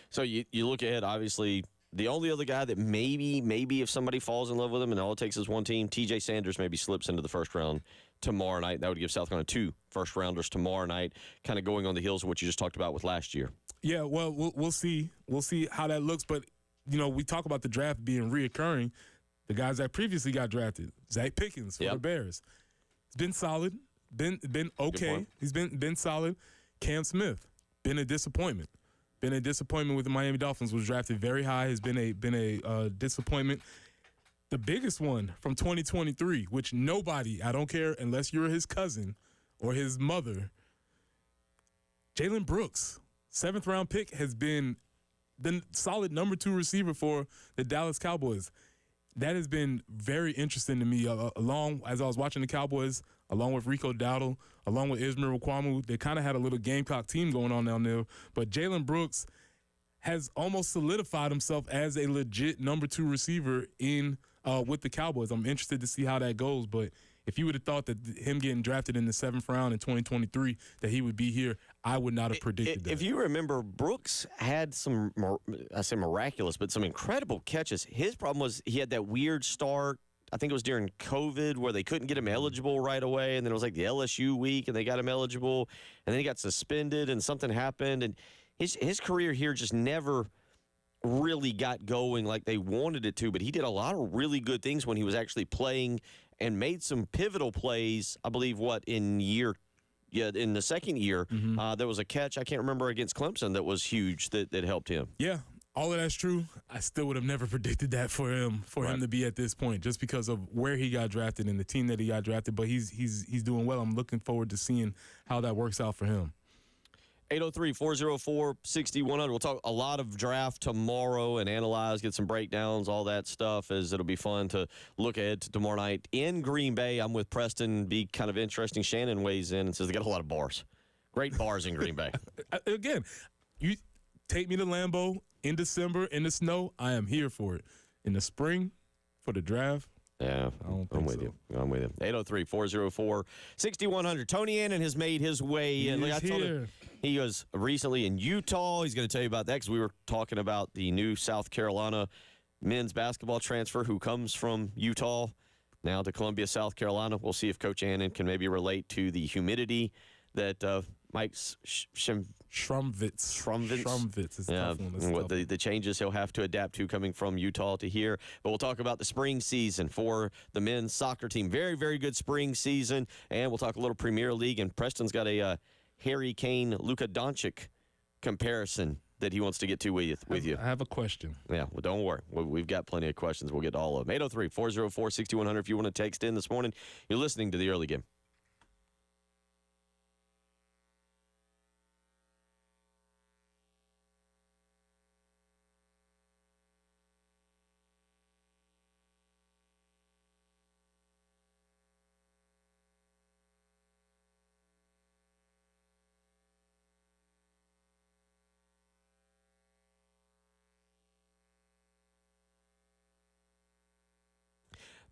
So you look ahead, obviously, the only other guy that maybe if somebody falls in love with him and all it takes is one team, TJ Sanders maybe slips into the first round tomorrow night. That would give South Carolina 2 first-rounders tomorrow night, kind of going on the heels of what you just talked about with last year. Yeah, well, we'll see. We'll see how that looks, but we talk about the draft being reoccurring. The guys that previously got drafted, Zach Pickens for the Bears. He's been solid, been okay. He's been solid. Cam Smith, been a disappointment. Been a disappointment with the Miami Dolphins. Was drafted very high. Has been a disappointment. The biggest one from 2023, which nobody, I don't care unless you're his cousin or his mother, Jalen Brooks, 7th round pick, has been the solid number 2 receiver for the Dallas Cowboys. that has been very interesting to me. Along as I was watching the Cowboys, along with Rico Dowdle, along with Ismail Okwamu, they kind of had a little Gamecock team going on down there. But Jalen Brooks has almost solidified himself as a legit number 2 receiver in with the Cowboys. I'm interested to see how that goes. But if you would have thought that him getting drafted in the 7th round in 2023, that he would be here, I would not have predicted that. If you remember, Brooks had some, I say miraculous, but some incredible catches. His problem was he had that weird start. I think it was during COVID where they couldn't get him eligible right away, and then it was like the LSU week, and they got him eligible, and then he got suspended, and something happened, and his career here just never really got going like they wanted it to, but he did a lot of really good things when he was actually playing and made some pivotal plays, I believe, in the second year. There was a catch, I can't remember, against Clemson that was huge that helped him. Yeah, all of that's true. I still would have never predicted that for him to be at this point, just because of where he got drafted and the team that he got drafted. But he's doing well. I'm looking forward to seeing how that works out for him. 803-404-6100. We'll talk a lot of draft tomorrow and analyze, get some breakdowns, all that stuff, as it'll be fun to look ahead to tomorrow night in Green Bay. I'm with Preston. Be kind of interesting. Shannon weighs in and says they got a lot of bars. Great bars in Green Bay. Again, you take me to Lambeau in December in the snow, I am here for it. In the spring, for the draft, yeah, I'm with you. 803-404-6100. Tony Annan has made his way in. He's here. He was recently in Utah. He's going to tell you about that because we were talking about the new South Carolina men's basketball transfer who comes from Utah now to Columbia, South Carolina. We'll see if Coach Annan can maybe relate to the humidity that Mike Schrumpvitz is yeah, tough one. and what the changes he'll have to adapt to coming from Utah to here. But we'll talk about the spring season for the men's soccer team. Very, very good spring season. And we'll talk a little Premier League. And Preston's got a Harry Kane, Luka Doncic comparison that he wants to get to with you. I have a question. Yeah, well, don't worry. We've got plenty of questions. We'll get to all of them. 803-404-6100 if you want to text in this morning. You're listening to the early game.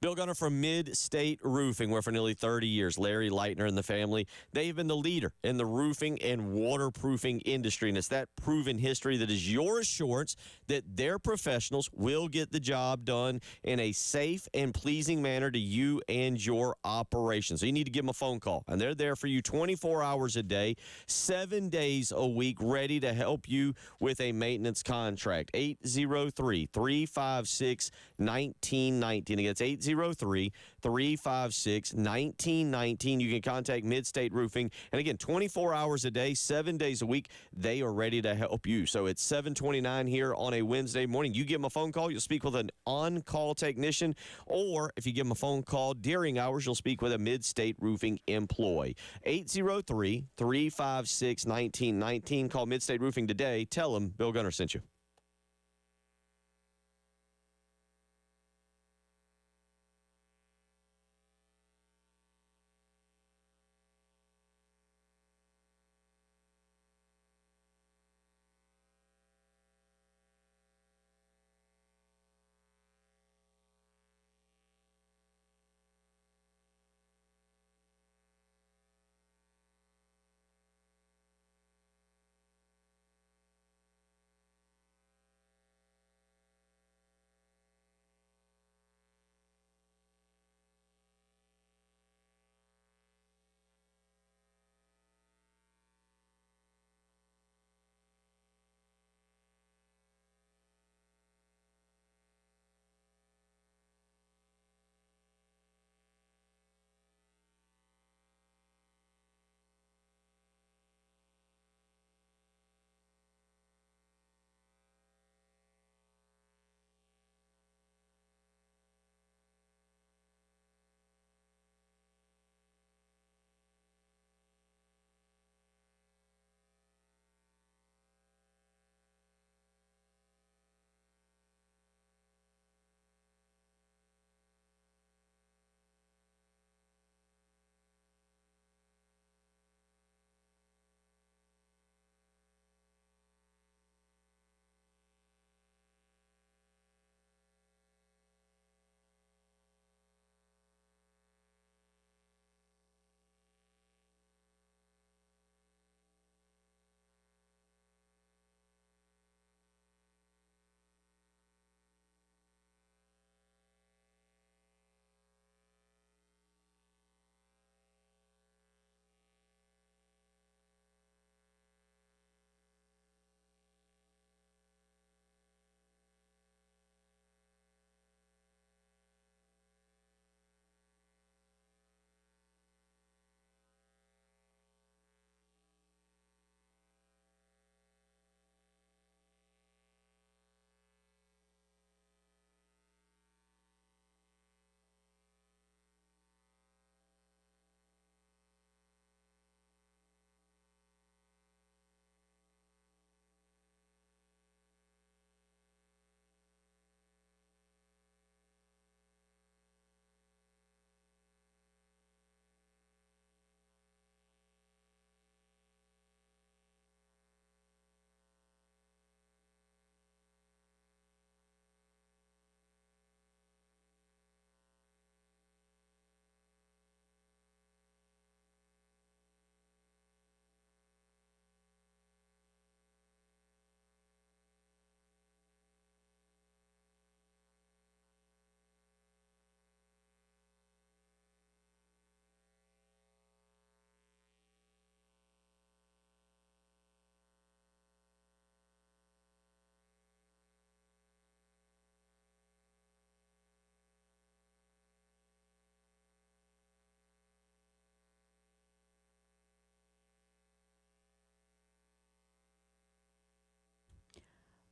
Bill Gunner from Mid-State Roofing, where for nearly 30 years, Larry Leitner and the family, they've been the leader in the roofing and waterproofing industry. And it's that proven history that is your assurance that their professionals will get the job done in a safe and pleasing manner to you and your operation. So you need to give them a phone call. And they're there for you 24 hours a day, 7 days a week, ready to help you with a maintenance contract. 803-356-1919. Again, it's 803-356-1919. You can contact Mid-State Roofing. And again, 24 hours a day, 7 days a week, they are ready to help you. So it's 7:29 here on a Wednesday morning. You give them a phone call, you'll speak with an on-call technician. Or if you give them a phone call during hours, you'll speak with a Mid-State Roofing employee. 803-356-1919. Call Mid-State Roofing today. Tell them Bill Gunner sent you.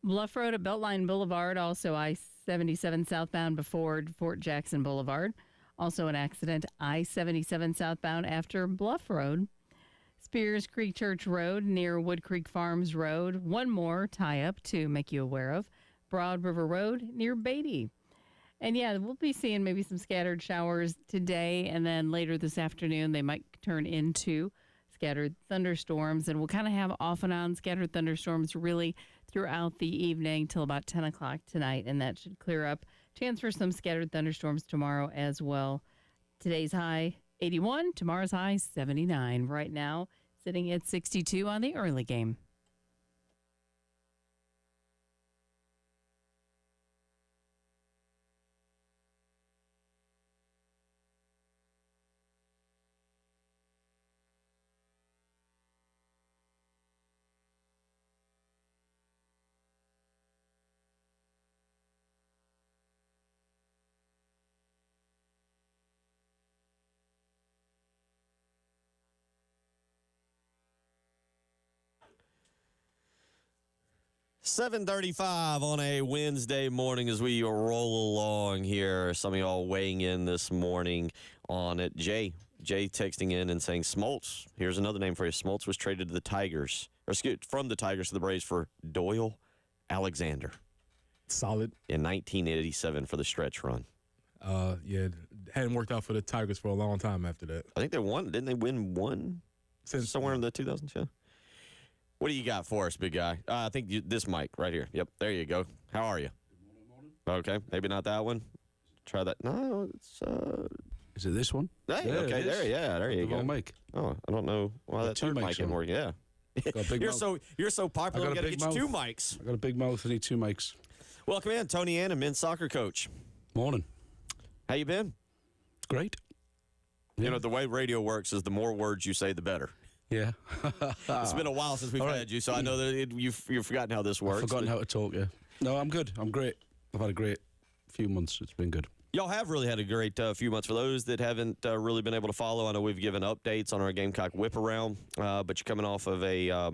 Bluff Road at Beltline Boulevard, also I-77 southbound before Fort Jackson Boulevard. Also an accident, I-77 southbound after Bluff Road. Spears Creek Church Road near Wood Creek Farms Road. One more tie-up to make you aware of. Broad River Road near Beatty. And yeah, we'll be seeing maybe some scattered showers today, and then later this afternoon they might turn into scattered thunderstorms, and we'll kind of have off and on scattered thunderstorms really throughout the evening till about 10 o'clock tonight, and that should clear up. Chance for some scattered thunderstorms tomorrow as well. Today's high 81, tomorrow's high 79. Right now, sitting at 62 on the early game. $7:35 on a Wednesday morning as we roll along here. Some of y'all weighing in this morning on it. Jay texting in and saying Smoltz. Here's another name for you. Smoltz was traded to the Tigers, from the Tigers to the Braves for Doyle Alexander. Solid. In 1987 for the stretch run. Yeah, hadn't worked out for the Tigers for a long time after that. I think they won. Didn't they win one? Since somewhere in the 2000s, yeah. What do you got for us, big guy? I think this mic right here. Yep, there you go. How are you? Okay, maybe not that one. Try that. No, it's. Is it this one? Hey, yeah, okay, there you go. Mic. Oh, I don't know why that third mic didn't work. Yeah, you're so popular. We got to get you 2 mics. I got a big mouth. I need 2 mics. Welcome in, Tony Annan, men's soccer coach. Morning. How you been? Great. Yeah. You know, the way radio works is the more words you say, the better. Yeah. It's been a while since we've had you, so I know that you've forgotten how this works. I've forgotten how to talk, yeah. No, I'm good. I'm great. I've had a great few months. It's been good. Y'all have really had a great few months. For those that haven't really been able to follow, I know we've given updates on our Gamecock whip around, but you're coming off of a, I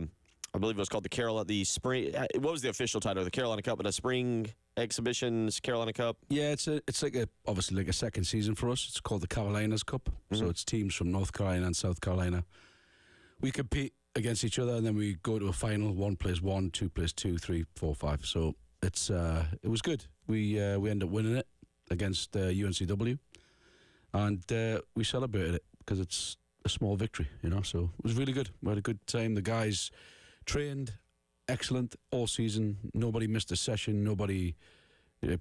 believe it was called the spring. What was the official title? The Carolina Cup, but a spring exhibitions Carolina Cup. Yeah, it's obviously like a second season for us. It's called the Carolinas Cup. Mm-hmm. So it's teams from North Carolina and South Carolina. We compete against each other, and then we go to a final. 1 plays 1, 2 plays 2, 3, 4, 5. So it was good. We ended up winning it against UNCW, and we celebrated it because it's a small victory, you know. So it was really good. We had a good time. The guys trained excellent all season. Nobody missed a session. Nobody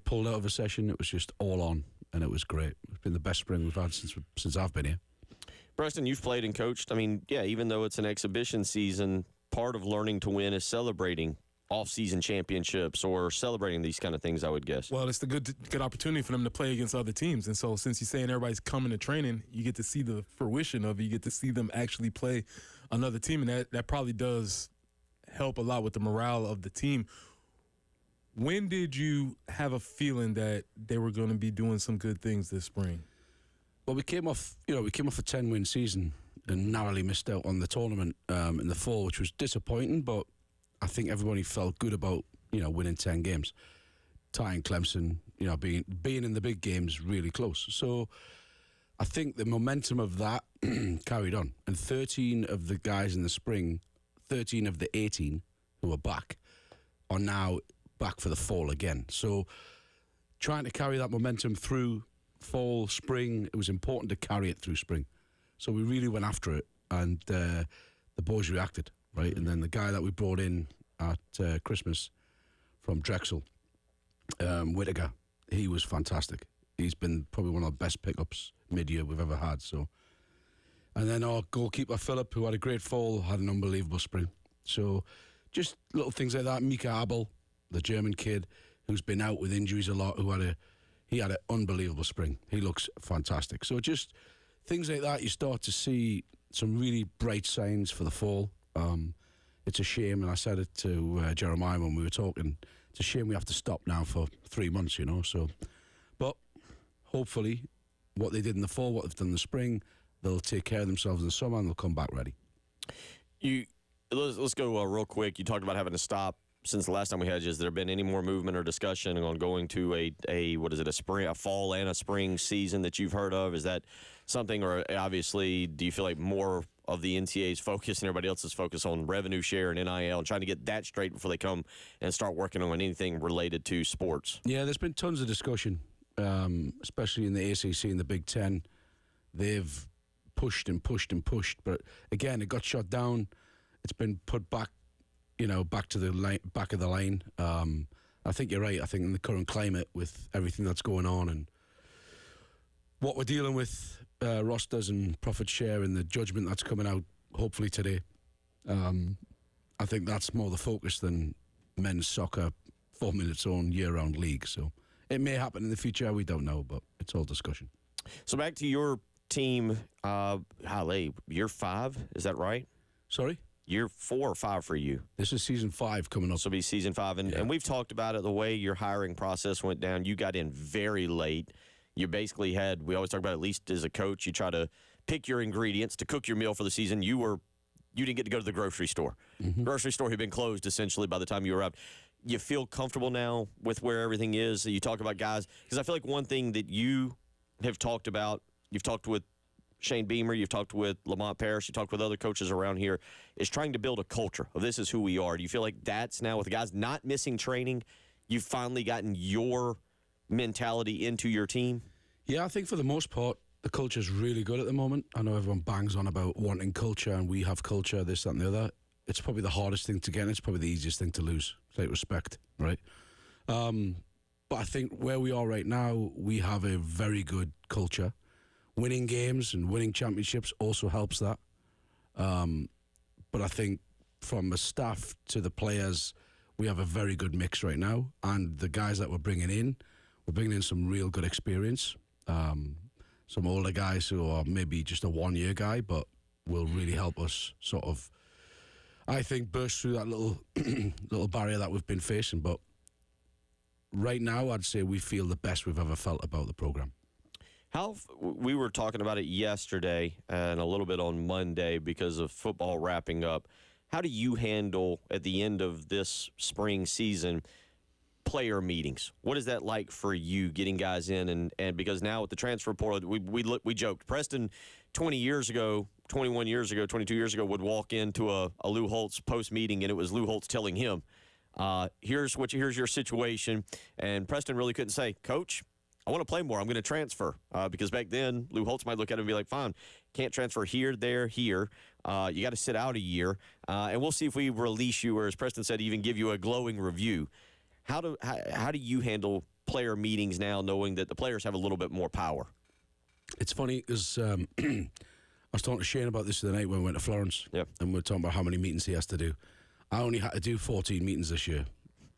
pulled out of a session. It was just all on, and it was great. It's been the best spring we've had since I've been here. Preston, you've played and coached. I mean, yeah, even though it's an exhibition season, part of learning to win is celebrating off-season championships or celebrating these kind of things, I would guess. Well, it's a good opportunity for them to play against other teams. And so since you're saying everybody's coming to training, you get to see the fruition of it. You get to see them actually play another team, and that probably does help a lot with the morale of the team. When did you have a feeling that they were going to be doing some good things this spring? Well, we came off a 10-win season and narrowly missed out on the tournament in the fall, which was disappointing. But I think everybody felt good about winning 10 games, tying Clemson, being in the big games really close. So I think the momentum of that carried on, and 13 of the guys in the spring, 13 of the 18 who are back, are now back for the fall again. So trying to carry that momentum through fall, spring, it was important to carry it through spring. So we really went after it, and the boys reacted, right? And then the guy that we brought in at Christmas from Drexel, Whittaker, he was fantastic. He's been probably one of the best pickups mid-year we've ever had. So, and then our goalkeeper, Philip, who had a great fall, had an unbelievable spring. So just little things like that. Mika Abel, the German kid, who's been out with injuries a lot, he had an unbelievable spring. He looks fantastic. So just things like that, you start to see some really bright signs for the fall. It's a shame, and I said it to Jeremiah when we were talking, it's a shame we have to stop now for 3 months, So, but hopefully what they did in the fall, what they've done in the spring, they'll take care of themselves in the summer and they'll come back ready. Let's go real quick. You talked about having to stop since the last time we had you, has there been any more movement or discussion on going to a fall and a spring season that you've heard of? Is that something, or obviously, do you feel like more of the NCAA's focus and everybody else's focus on revenue share and NIL and trying to get that straight before they come and start working on anything related to sports? Yeah, there's been tons of discussion, especially in the ACC and the Big Ten. They've pushed and pushed and pushed, but again, it got shut down. It's been put back, back to the back of the line. I think you're right. I think in the current climate, with everything that's going on and what we're dealing with, rosters and profit share and the judgment that's coming out hopefully today, I think that's more the focus than men's soccer forming its own year-round league. So it may happen in the future. We don't know, but it's all discussion. So back to your team, year 5, is that right? Sorry? Year 4 or 5 for you? This is season 5 coming up. This will be season 5. And we've talked about it, the way your hiring process went down. You got in very late. You basically we always talk about, at least as a coach, you try to pick your ingredients to cook your meal for the season. You didn't get to go to the grocery store. Mm-hmm. Grocery store had been closed essentially by the time you arrived. You feel comfortable now with where everything is? You talk about guys, because I feel like one thing that you have talked about, you've talked with Shane Beamer, you've talked with Lamont Parrish, you talked with other coaches around here, is trying to build a culture of this is who we are. Do you feel like that's now, with the guys not missing training, you've finally gotten your mentality into your team? Yeah, I think for the most part, the culture's really good at the moment. I know everyone bangs on about wanting culture and we have culture, this, that, and the other. It's probably the hardest thing to get, and it's probably the easiest thing to lose. It's like respect, right? But I think where we are right now, we have a very good culture. Winning games and winning championships also helps that. But I think from the staff to the players, we have a very good mix right now. And the guys that we're bringing in some real good experience. Some older guys who are maybe just a one-year guy, but will really help us sort of, I think, burst through that little barrier that we've been facing. But right now, I'd say we feel the best we've ever felt about the program. We were talking about it yesterday and a little bit on Monday because of football wrapping up. How do you handle, at the end of this spring season, player meetings? What is that like for you, getting guys in? And because now with the transfer portal, we joked. Preston 20 years ago, 21 years ago, 22 years ago would walk into a Lou Holtz post-meeting, and it was Lou Holtz telling him, here's your situation. And Preston really couldn't say, Coach, I want to play more. I'm going to transfer. Because back then, Lou Holtz might look at it and be like, fine, can't transfer here, there, here. You got to sit out a year. And we'll see if we release you, or as Preston said, even give you a glowing review. How do you handle player meetings now, knowing that the players have a little bit more power? It's funny because I was talking to Shane about this the other night when we went to Florence. Yep. And we were talking about how many meetings he has to do. I only had to do 14 meetings this year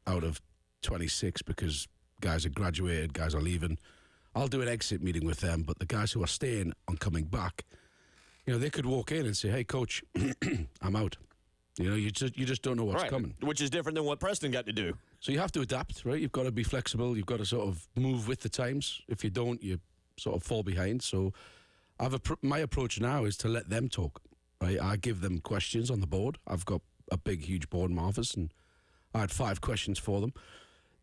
out of 26 because guys are graduated, guys are leaving. I'll do an exit meeting with them, but the guys who are staying and coming back, they could walk in and say, hey, Coach, I'm out. You just don't know what's coming. Which is different than what Preston got to do. So you have to adapt, right? You've got to be flexible. You've got to sort of move with the times. If you don't, you sort of fall behind. So my approach now is to let them talk, right? I give them questions on the board. I've got a big, huge board in my office, and I had 5 questions for them.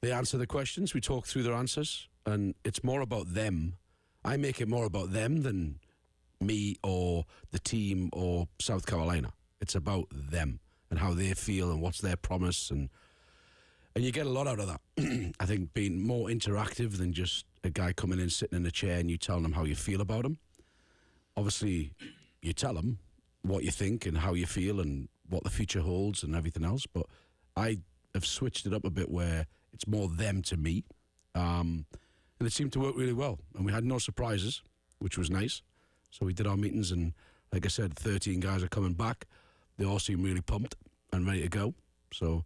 They answer the questions. We talk through their answers, and it's more about them. I make it more about them than me or the team or South Carolina. It's about them and how they feel and what's their promise, and you get a lot out of that. I think being more interactive than just a guy coming in, sitting in a chair, and you telling them how you feel about him. Obviously, you tell them what you think and how you feel and what the future holds and everything else, but I have switched it up a bit where it's more them to me, and it seemed to work really well, and we had no surprises, which was nice. So we did our meetings, and like I said, 13 guys are coming back. They all seem really pumped and ready to go. So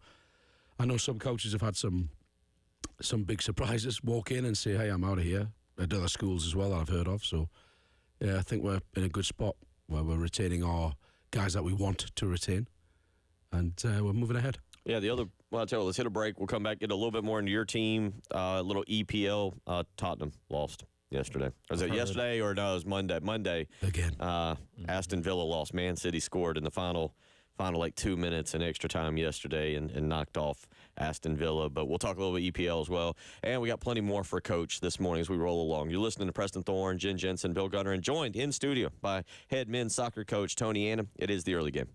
I know some coaches have had some big surprises, walk in and say, hey, I'm out of here, at other schools as well that I've heard of. So yeah, I think we're in a good spot where we're retaining our guys that we want to retain, and we're moving ahead. Yeah, I'll tell you, let's hit a break. We'll come back, get a little bit more into your team. A little EPL. Tottenham lost yesterday. Was it yesterday or no? It was Monday. Monday. Again. Aston Villa lost. Man City scored in the final final 2 minutes in extra time yesterday and knocked off Aston Villa. But we'll talk a little bit EPL as well. And we got plenty more for Coach this morning as we roll along. You're listening to Preston Thorne, Jen Jensen, Bill Gunner, and joined in studio by head men's soccer coach Tony Anna. It is the early game.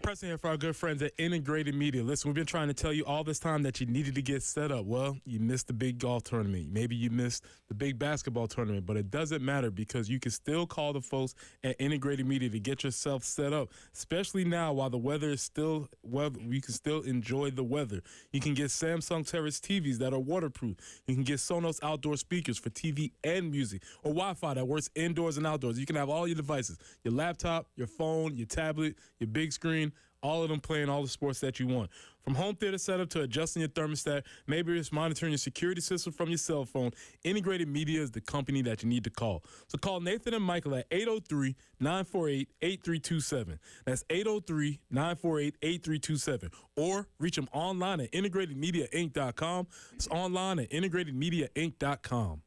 Preston here for our good friends at Integrated Media. Listen, we've been trying to tell you all this time that you needed to get set up. Well, you missed the big golf tournament. Maybe you missed the big basketball tournament, but it doesn't matter because you can still call the folks at Integrated Media to get yourself set up, especially now while the weather is still, you can still enjoy the weather. You can get Samsung Terrace TVs that are waterproof. You can get Sonos outdoor speakers for TV and music, or Wi-Fi that works indoors and outdoors. You can have all your devices, your laptop, your phone, your tablet, your big screen, all of them playing all the sports that you want. From home theater setup to adjusting your thermostat, maybe it's monitoring your security system from your cell phone, Integrated Media is the company that you need to call. So call Nathan and Michael at 803-948-8327. That's 803-948-8327. Or reach them online at integratedmediainc.com. It's online at integratedmediainc.com.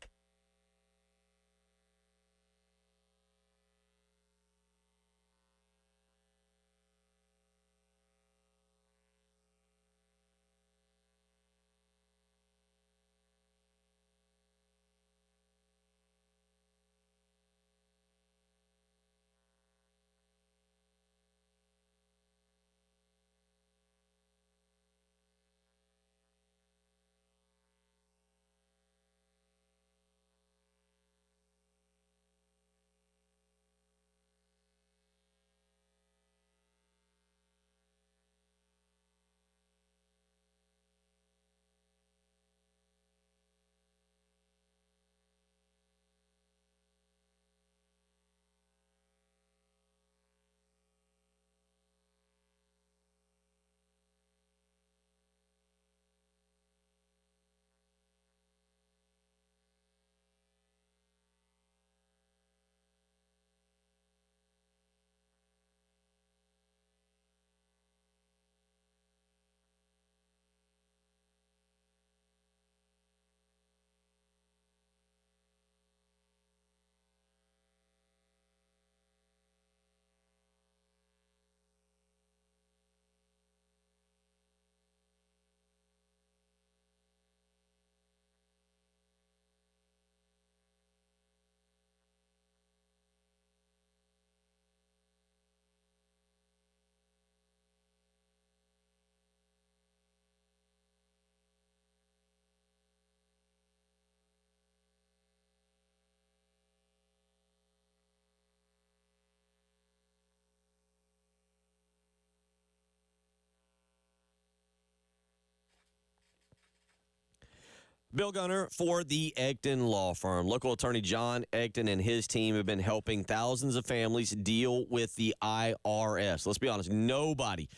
Bill Gunner for the Egton Law Firm. Local attorney John Egton and his team have been helping thousands of families deal with the IRS. Let's be honest, nobody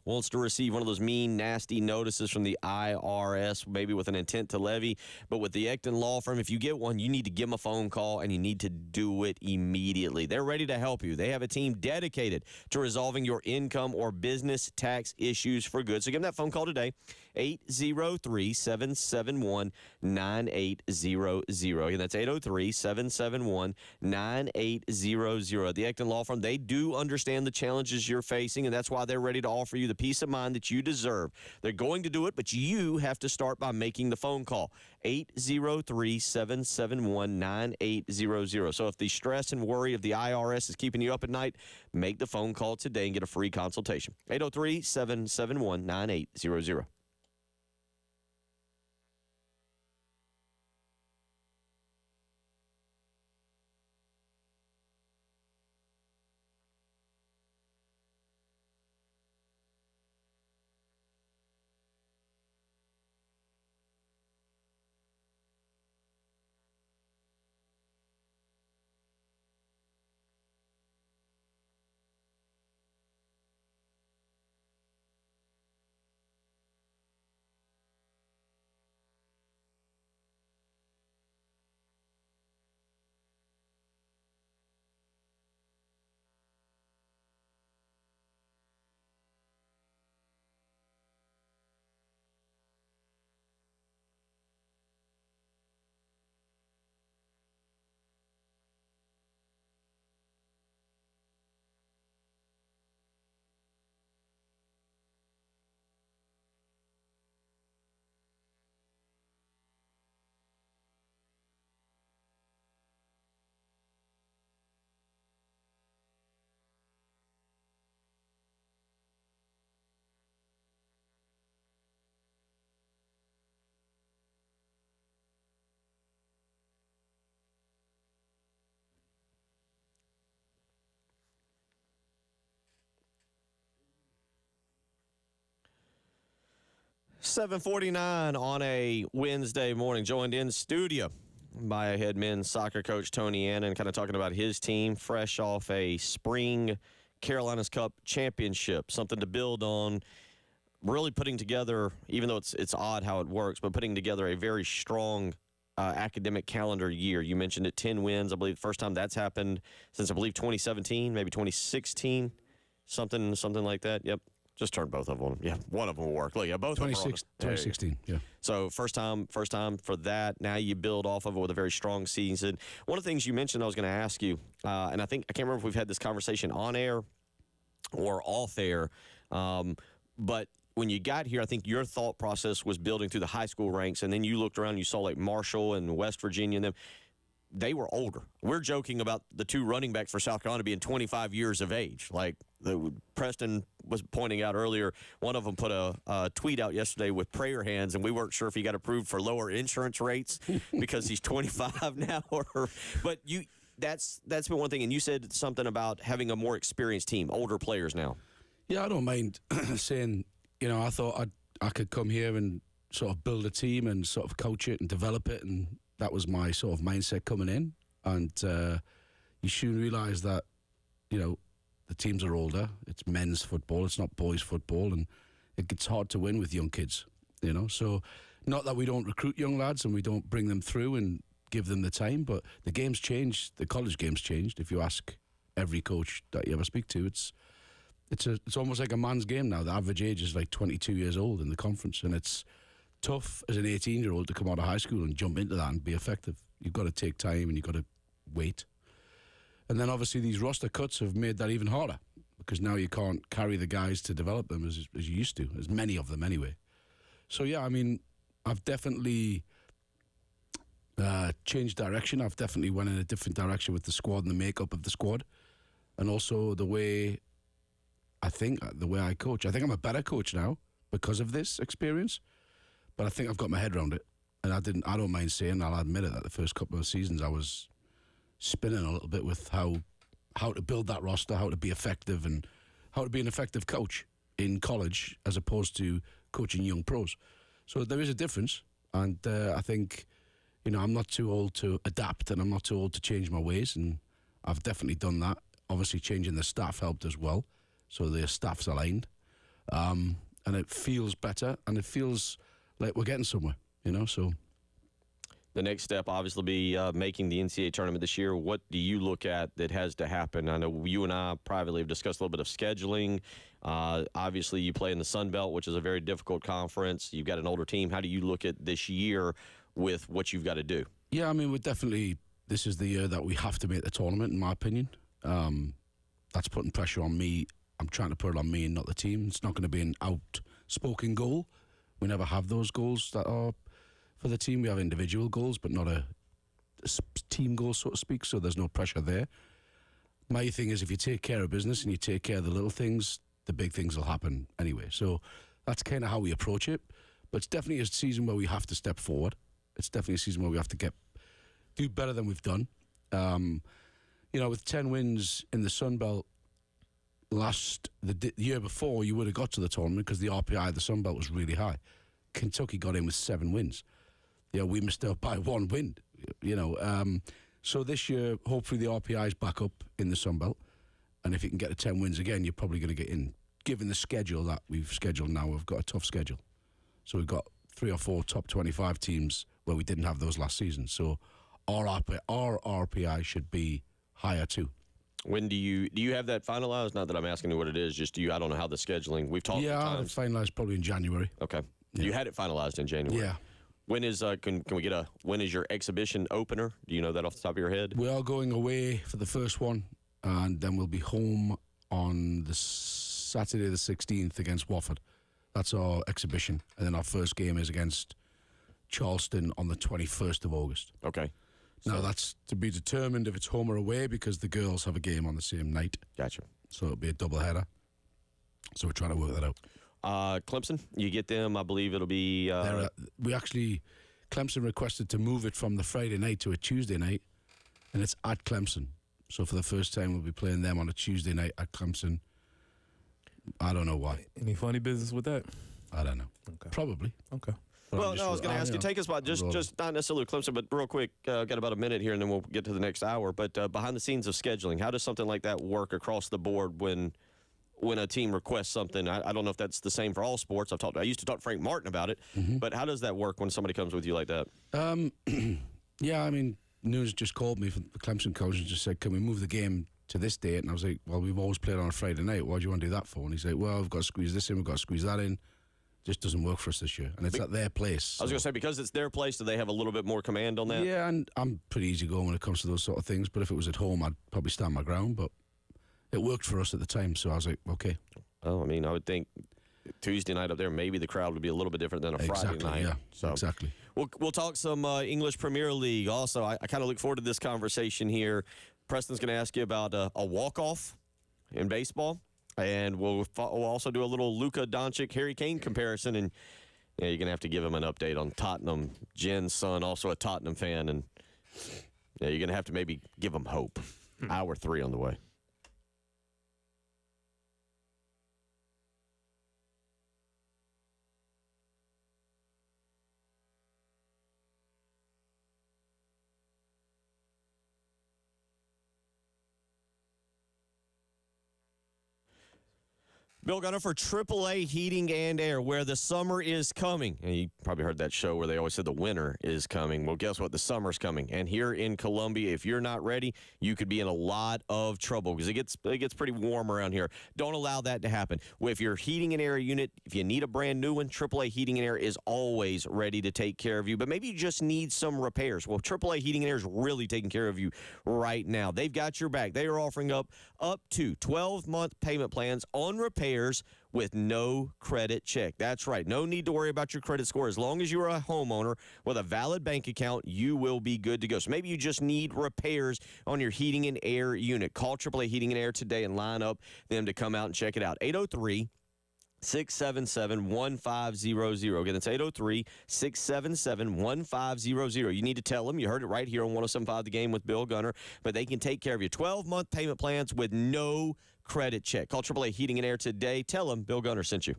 wants to receive one of those mean, nasty notices from the IRS, maybe with an intent to levy. But with the Egton Law Firm, if you get one, you need to give them a phone call, and you need to do it immediately. They're ready to help you. They have a team dedicated to resolving your income or business tax issues for good. So give them that phone call today, 803-771-9800. Again, that's 803-771-9800. The Egton Law Firm, they do understand the challenges you're facing, and that's why they're ready to offer you the peace of mind that you deserve. They're going to do it, but you have to start by making the phone call. 803-771-9800. So if the stress and worry of the IRS is keeping you up at night, make the phone call today and get a free consultation. 803-771-9800. 7:49 on a Wednesday morning. Joined in studio by head men's soccer coach Tony Annan, kind of talking about his team fresh off a spring Carolinas Cup championship, something to build on. Really putting together, even though it's odd how it works, but putting together a very strong academic calendar year. You mentioned it, 10 wins. I believe the first time that's happened since, I believe, 2017, maybe 2016, something like that. Yep. Just turned both of them. Yeah, one of them will work. Look, yeah, both of them. 2016, yeah. So first time for that. Now you build off of it with a very strong season. One of the things you mentioned I was going to ask you, and I can't remember if we've had this conversation on air or off air, but when you got here, I think your thought process was building through the high school ranks, and then you looked around and you saw like Marshall and West Virginia and them. They were older. We're joking about the two running backs for South Carolina being 25 years of age. Like Preston was pointing out earlier, one of them put a tweet out yesterday with prayer hands, and we weren't sure if he got approved for lower insurance rates because he's 25 now. But that's been one thing. And you said something about having a more experienced team, older players now. Yeah, I don't mind saying, I thought I could come here and sort of build a team and sort of coach it and develop it, and that was my sort of mindset coming in. And you soon realise that, the teams are older. It's men's football. It's not boys' football. And it gets hard to win with young kids, So not that we don't recruit young lads and we don't bring them through and give them the time, but the game's changed. The college game's changed. If you ask every coach that you ever speak to, it's almost like a man's game now. The average age is like 22 years old in the conference, and it's tough as an 18-year-old to come out of high school and jump into that and be effective. You've got to take time and you've got to wait. And then obviously these roster cuts have made that even harder, because now you can't carry the guys to develop them as you used to, as many of them anyway. So yeah, I mean, I've definitely changed direction. I've definitely went in a different direction with the squad and the makeup of the squad, and also the way I coach. I think I'm a better coach now because of this experience, but I think I've got my head around it. And I don't mind saying, I'll admit it, that the first couple of seasons I was spinning a little bit with how to build that roster, how to be effective, and how to be an effective coach in college as opposed to coaching young pros. So there is a difference, and I think, I'm not too old to adapt, and I'm not too old to change my ways, and I've definitely done that. Obviously changing the staff helped as well, so the staff's aligned, and it feels better, and it feels like we're getting somewhere, so. The next step, obviously, be making the NCAA tournament this year. What do you look at that has to happen? I know you and I privately have discussed a little bit of scheduling. Obviously, you play in the Sun Belt, which is a very difficult conference. You've got an older team. How do you look at this year with what you've got to do? Yeah, I mean, this is the year that we have to make the tournament, in my opinion. That's putting pressure on me. I'm trying to put it on me and not the team. It's not going to be an outspoken goal. We never have those goals that are for the team. We have individual goals, but not a team goal, so to speak, so there's no pressure there. My thing is, if you take care of business and you take care of the little things, the big things will happen anyway. So that's kind of how we approach it. But it's definitely a season where we have to step forward. It's definitely a season where we have to do better than we've done. With 10 wins in the Sun Belt the year before, you would have got to the tournament because the RPI of the Sun Belt was really high. Kentucky got in with 7 wins. We missed out by 1 win. So this year, hopefully the RPI is back up in the Sun Belt, and if you can get to 10 wins again, you're probably going to get in. Given the schedule that we've scheduled now, we've got a tough schedule. So we've got 3 or 4 top 25 teams where we didn't have those last season. So our RPI should be higher too. When do you have that finalized? Not that I'm asking you what it is, just I don't know how the scheduling. We've talked. Yeah, I'll finalized probably in January. Okay. Yeah. You had it finalized in January. Yeah. When is can we get when is your exhibition opener? Do you know that off the top of your head? We are going away for the first one, and then we'll be home on the Saturday the 16th against Wofford. That's our exhibition, and then our first game is against Charleston on the 21st of August. Okay. Now, that's to be determined if it's home or away, because the girls have a game on the same night. Gotcha. So it'll be a double header. So we're trying to work that out. Clemson, you get them, I believe it'll be... Clemson requested to move it from the Friday night to a Tuesday night, and it's at Clemson. So for the first time, we'll be playing them on a Tuesday night at Clemson. I don't know why. Any funny business with that? I don't know. Okay. Probably. Okay. But Well, I'm no, I was going to ask you, take us by just not necessarily Clemson, but real quick, got about a minute here, and then we'll get to the next hour. But behind the scenes of scheduling, how does something like that work across the board when a team requests something? I don't know if that's the same for all sports. I used to talk to Frank Martin about it, but how does that work when somebody comes with you like that? Yeah, I mean, News just called me from the Clemson coach and just said, can we move the game to this date? And I was like, well, we've always played on a Friday night. Why do you want to do that for? And he's like, well, we've got to squeeze this in, we've got to squeeze that in. Just doesn't work for us this year. And it's at their place. I was going to say, because it's their place, do they have a little bit more command on that? Yeah, and I'm pretty easygoing when it comes to those sort of things. But if it was at home, I'd probably stand my ground. But it worked for us at the time, so I was like, okay. Oh, I mean, I would think Tuesday night up there, maybe the crowd would be a little bit different than a Friday night. Yeah, so exactly. We'll talk some English Premier League. Also, I kind of look forward to this conversation here. Preston's going to ask you about a walk-off in baseball, and we'll also do a little Luka Doncic, Harry Kane comparison, and yeah, you're going to have to give him an update on Tottenham. Jen's son, also a Tottenham fan, and yeah, you're going to have to maybe give him hope. Hour 3 on the way. Bill Gunner for AAA Heating and Air, where the summer is coming. And you probably heard that show where they always said the winter is coming. Well, guess what? The summer's coming. And here in Columbia, if you're not ready, you could be in a lot of trouble because it gets pretty warm around here. Don't allow that to happen. With your heating and air unit, if you need a brand new one, AAA Heating and Air is always ready to take care of you. But maybe you just need some repairs. Well, AAA Heating and Air is really taking care of you right now. They've got your back. They are offering up to 12-month payment plans on repairs with no credit check. That's right. No need to worry about your credit score. As long as you're a homeowner with a valid bank account, you will be good to go. So maybe you just need repairs on your heating and air unit. Call AAA Heating and Air today and line up them to come out and check it out. 803-677-1500. Again, it's 803-677-1500. You need to tell them. You heard it right here on 107.5 The Game with Bill Gunner. But they can take care of you. 12-month payment plans with no credit check. Call AAA Heating and Air today. Tell them Bill Gunner sent you.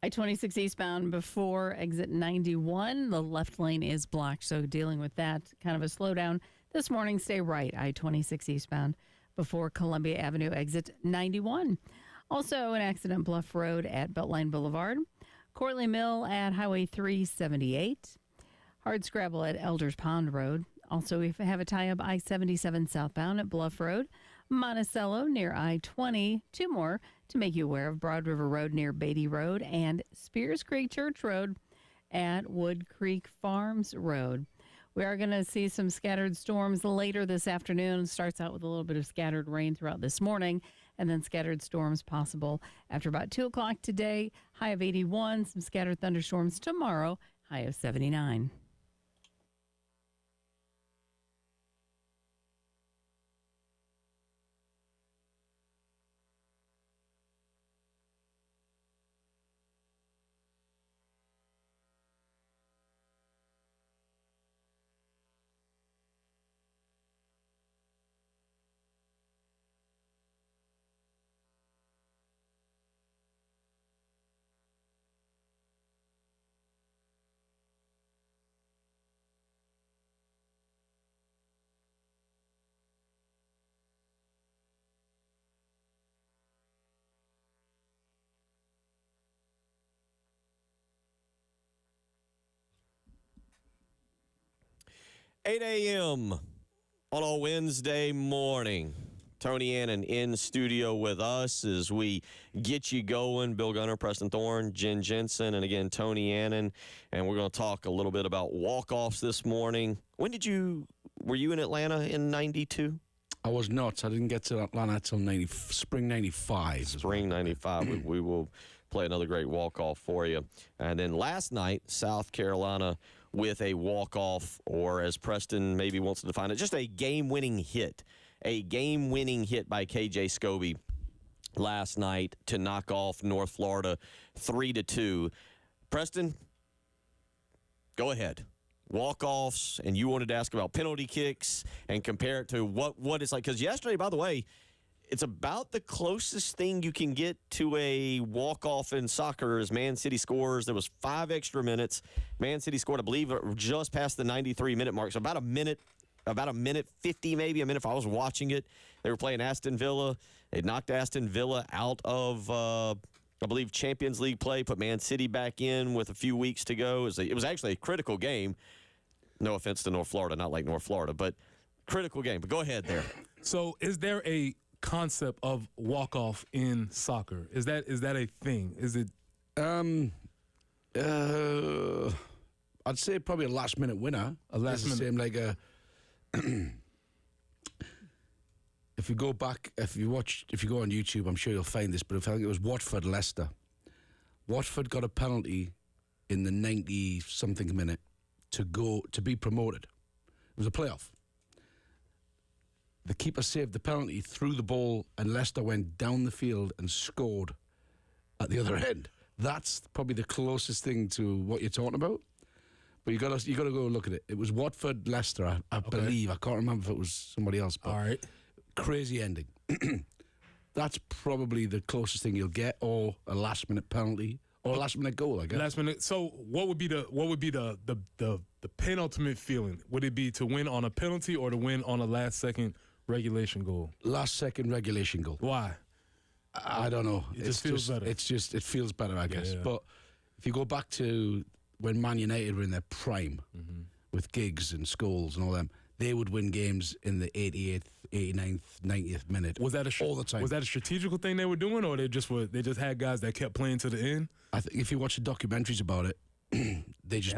I-26 eastbound before exit 91. The left lane is blocked, so dealing with that kind of a slowdown this morning. Stay right, I-26 eastbound before Columbia Avenue, exit 91. Also, an accident, Bluff Road at Beltline Boulevard. Courtly Mill at Highway 378. Hard scrabble at Elders Pond Road. Also, we have a tie-up I-77 southbound at Bluff Road. Monticello near I-20. 2 more to make you aware of: Broad River Road near Beatty Road and Spears Creek Church Road at Wood Creek Farms Road. We are going to see some scattered storms later this afternoon. Starts out with a little bit of scattered rain throughout this morning, and then scattered storms possible after about 2 o'clock today. High of 81. Some scattered thunderstorms tomorrow. High of 79. $8 a.m. on a Wednesday morning. Tony Annan in studio with us as we get you going. Bill Gunner, Preston Thorne, Jen Jensen, and again, Tony Annan. And we're going to talk a little bit about walk-offs this morning. Were you in Atlanta in 92? I was not. I didn't get to Atlanta till spring 95. Spring 95. we will play another great walk-off for you. And then last night, South Carolina with a walk-off, or as Preston maybe wants to define it, just a game-winning hit. A game-winning hit by K.J. Scobie last night to knock off North Florida 3-2. Preston, go ahead. Walk-offs, and you wanted to ask about penalty kicks and compare it to what it's like. Because yesterday, by the way, it's about the closest thing you can get to a walk-off in soccer as Man City scores. There was 5 extra minutes. Man City scored, I believe, just past the 93-minute mark. So about a minute 50, maybe a minute if I was watching it. They were playing Aston Villa. They knocked Aston Villa out of, I believe, Champions League play, put Man City back in with a few weeks to go. It was actually a critical game. No offense to North Florida, not like North Florida, but critical game. But go ahead there. So is there a concept of walk-off in soccer? Is that a thing? Is it? I'd say probably a last-minute winner. A last-minute. Same like a. If you go back, if you go on YouTube, I'm sure you'll find this. But I think it was Watford-Leicester. Watford got a penalty in the 90-something minute to be promoted. It was a playoff. The keeper saved the penalty, threw the ball, and Leicester went down the field and scored at the other end. That's probably the closest thing to what you're talking about. But you got to go look at it. It was Watford, Leicester, I believe. I can't remember if it was somebody else. But all right. Crazy ending. That's probably the closest thing you'll get, or a last-minute penalty, or a last-minute goal, I guess. Last minute. So what would be the penultimate feeling? Would it be to win on a penalty or to win on a last-second regulation goal? Last-second regulation goal. Why? I don't know. It just feels better. It feels better, I guess. Yeah. But if you go back to when Man United were in their prime, with Giggs and Scholes and all them, they would win games in the 88th, 89th, 90th minute. Was that all the time? Was that a strategical thing they were doing, or they just had guys that kept playing to the end? I think if you watch the documentaries about it, they just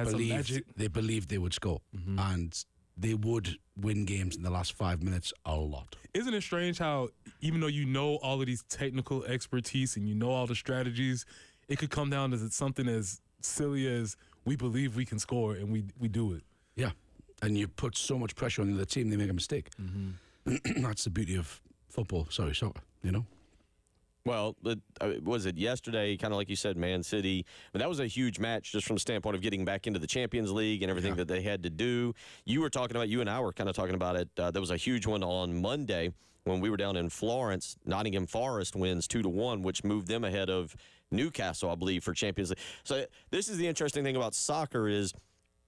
believed they would score, and they would win games in the last 5 minutes a lot. Isn't it strange how, even though you know all of these technical expertise and you know all the strategies, it could come down to something as silly as we believe we can score and we do it. Yeah, and you put so much pressure on the other team, they make a mistake. That's the beauty of soccer, you know? Well, was it yesterday, kind of like you said, Man City? But that was a huge match just from the standpoint of getting back into the Champions League and everything that they had to do. You and I were kind of talking about it. There was a huge one on Monday when we were down in Florence. Nottingham Forest wins 2-1, which moved them ahead of Newcastle, I believe, for Champions League. So this is the interesting thing about soccer is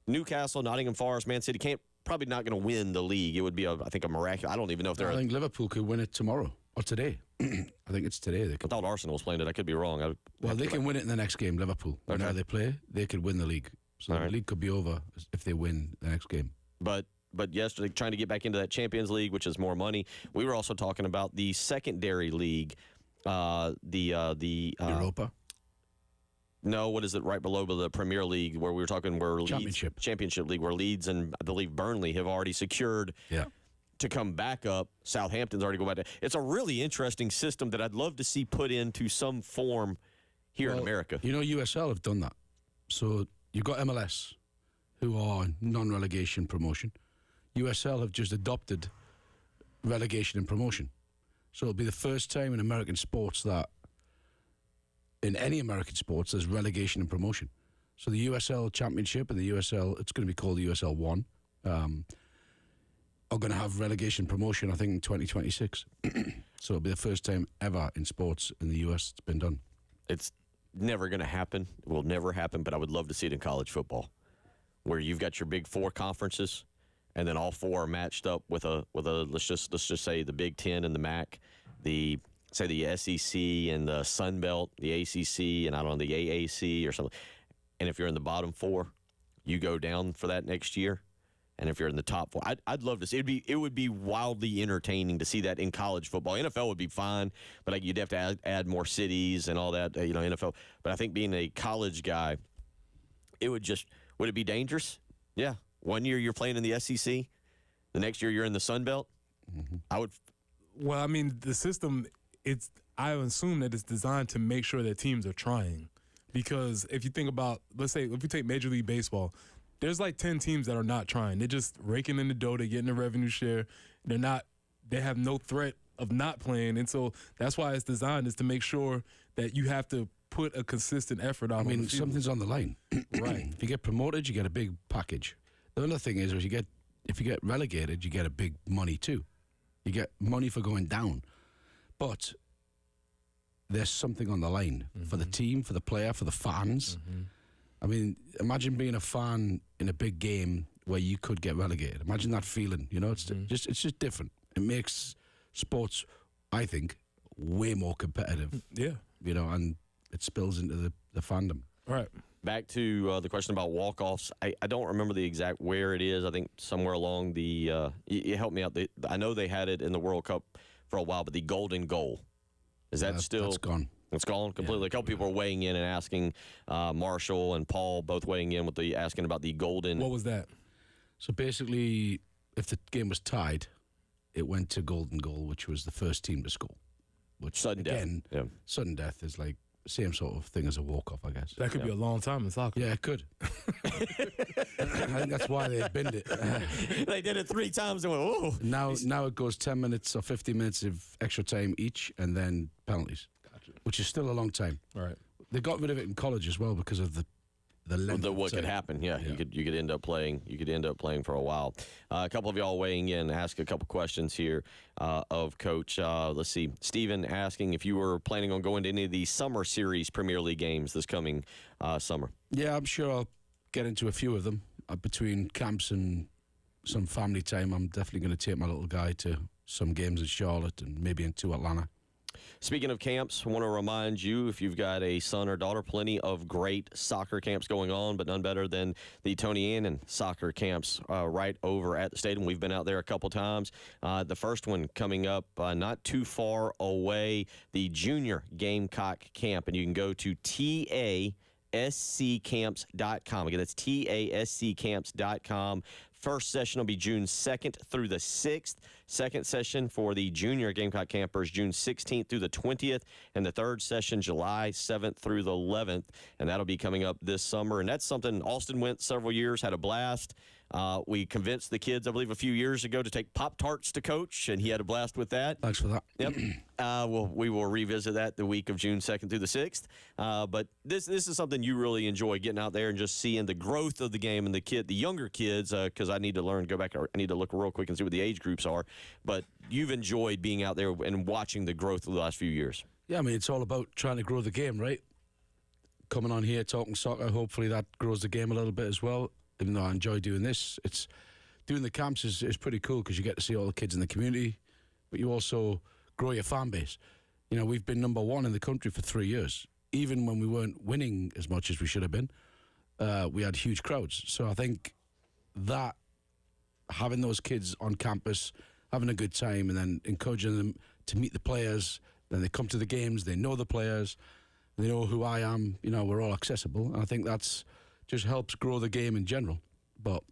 Newcastle, Nottingham Forest, Man City probably not going to win the league. It would be, I think, a miraculous. I don't even know if they're. I think Liverpool could win it tomorrow or today. I think it's today. I thought Arsenal was playing it. I could be wrong. They can win it in the next game, Liverpool. Whenever they play, they could win the league. So the league could be over if they win the next game. But but yesterday trying to get back into that Champions League, which is more money. We were also talking about the secondary league, Europa. No, what is it right below the Premier League where we were talking where Championship League where Leeds and I believe Burnley have already secured to come back up. Southampton's already go back. It's a really interesting system that I'd love to see put into some form here in America. You know, USL have done that. So you've got MLS, who are non-relegation promotion. USL have just adopted relegation and promotion. So it'll be the first time in American sports that in any American sports, there's relegation and promotion. So the USL Championship and the USL, it's going to be called the USL 1, are going to have relegation promotion, I think, in 2026. So it'll be the first time ever in sports in the US it's been done. It's never going to happen. It will never happen, but I would love to see it in college football, where you've got your big 4 conferences, and then all 4 are matched up with a let's just say the Big Ten and the MAC, the SEC and the Sun Belt, the ACC, and I don't know, the AAC or something. And if you're in the bottom 4, you go down for that next year. And if you're in the top 4, I'd love to see it. Would be wildly entertaining to see that in college football. NFL would be fine, but you'd have to add more cities and all that. NFL. But I think being a college guy, would it be dangerous? Yeah. One year you're playing in the SEC, the next year you're in the Sun Belt. Mm-hmm. I would. Well, I mean, the system. I assume that it's designed to make sure that teams are trying. Because if you think about, let's say, if you take Major League Baseball, there's like 10 teams that are not trying. They're just raking in the dough. They're getting a revenue share. They have no threat of not playing. And so that's why it's designed, is to make sure that you have to put a consistent effort out. I mean, something's on the line. Right. If you get promoted, you get a big package. The other thing is if you get relegated, you get a big money too. You get money for going down. But there's something on the line for the team, for the player, for the fans. Mm-hmm. I mean, imagine being a fan in a big game where you could get relegated. Imagine that feeling. It's just different. It makes sports, I think, way more competitive. Yeah. And it spills into the fandom. All right. Back to the question about walk-offs. I don't remember the exact where it is. I think somewhere along the you help me out. I know they had it in the World Cup for a while, but the golden goal, is that still? That's gone. It's gone completely. A couple people are weighing in and asking. Marshall and Paul both weighing in with asking about the golden. What was that? So basically, if the game was tied, it went to golden goal, which was the first team to score. Which sudden death. Yeah. Sudden death is like same sort of thing as a walk-off, I guess. That could be a long time in soccer. Yeah, it could. I think that's why they binned it. They did it 3 times and went, oh. Now it goes 10 minutes or 15 minutes of extra time each, and then penalties, which is still a long time. All right. They got rid of it in college as well because of the length. What could happen? Yeah, you could end up playing. You could end up playing for a while. A couple of y'all weighing in, ask a couple questions here of Coach. Let's see, Steven asking if you were planning on going to any of the Summer Series Premier League games this coming summer. Yeah, I'm sure I'll get into a few of them between camps and some family time. I'm definitely going to take my little guy to some games in Charlotte and maybe into Atlanta. Speaking of camps, I want to remind you, if you've got a son or daughter, plenty of great soccer camps going on, but none better than the Tony Annan soccer camps right over at the stadium. We've been out there a couple times. The first one coming up not too far away, the Junior Gamecock Camp, and you can go to TASCcamps.com. Again, that's TASCcamps.com. First session will be June 2nd through the 6th. Second session for the junior Gamecock campers, June 16th through the 20th. And the third session, July 7th through the 11th. And that'll be coming up this summer. And that's something Austin went several years, had a blast. We convinced the kids, I believe, a few years ago to take Pop-Tarts to Coach, and he had a blast with that. Thanks for that. Yep. We will revisit that the week of June 2nd through the 6th. But this is something you really enjoy, getting out there and just seeing the growth of the game and the younger kids, because I need to I need to look real quick and see what the age groups are. But you've enjoyed being out there and watching the growth of the last few years. Yeah, I mean, it's all about trying to grow the game, right? Coming on here, talking soccer, hopefully that grows the game a little bit as well. Even though I enjoy doing this, doing the camps is pretty cool because you get to see all the kids in the community, but you also grow your fan base. We've been number 1 in the country for 3 years. Even when we weren't winning as much as we should have been, we had huge crowds. So I think that having those kids on campus, having a good time, and then encouraging them to meet the players. Then they come to the games, they know the players, they know who I am. You know, we're all accessible. And I think that's just helps grow the game in general, but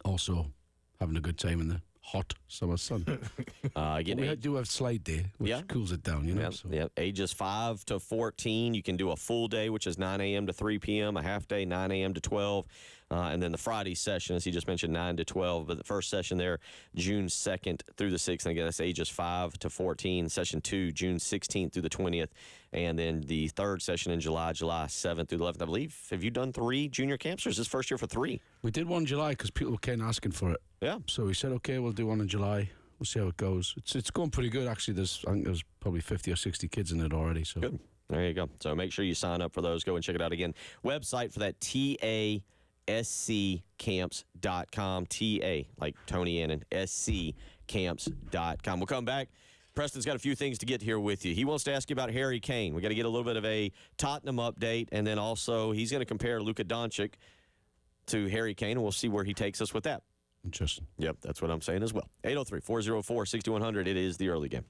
also having a good time in the hot summer sun. Again, we do have slide day, which cools it down, you know. Ages 5 to 14. You can do a full day, which is 9 a.m. to 3 p.m., a half day, 9 a.m. to 12. And then the Friday session, as he just mentioned, 9 to 12. But the first session there, June 2nd through the 6th. And again, that's ages 5 to 14. Session 2, June 16th through the 20th. And then the third session in July 7th through the 11th. I believe, have you done 3 junior camps, or is this first year for 3? We did one in July because people came asking for it. Yeah. So we said, okay, we'll do one in July. We'll see how it goes. It's going pretty good, actually. I think there's probably 50 or 60 kids in it already. So good. There you go. So make sure you sign up for those. Go and check it out again. Website for that, TASCcamps.com. TA, like Tony Annan, SCcamps.com. We'll come back. Preston's got a few things to get here with you. He wants to ask you about Harry Kane. We got to get a little bit of a Tottenham update, and then also he's going to compare Luka Doncic to Harry Kane, and we'll see where he takes us with that. Interesting. Yep, that's what I'm saying as well. 803-404-6100. It is the early game.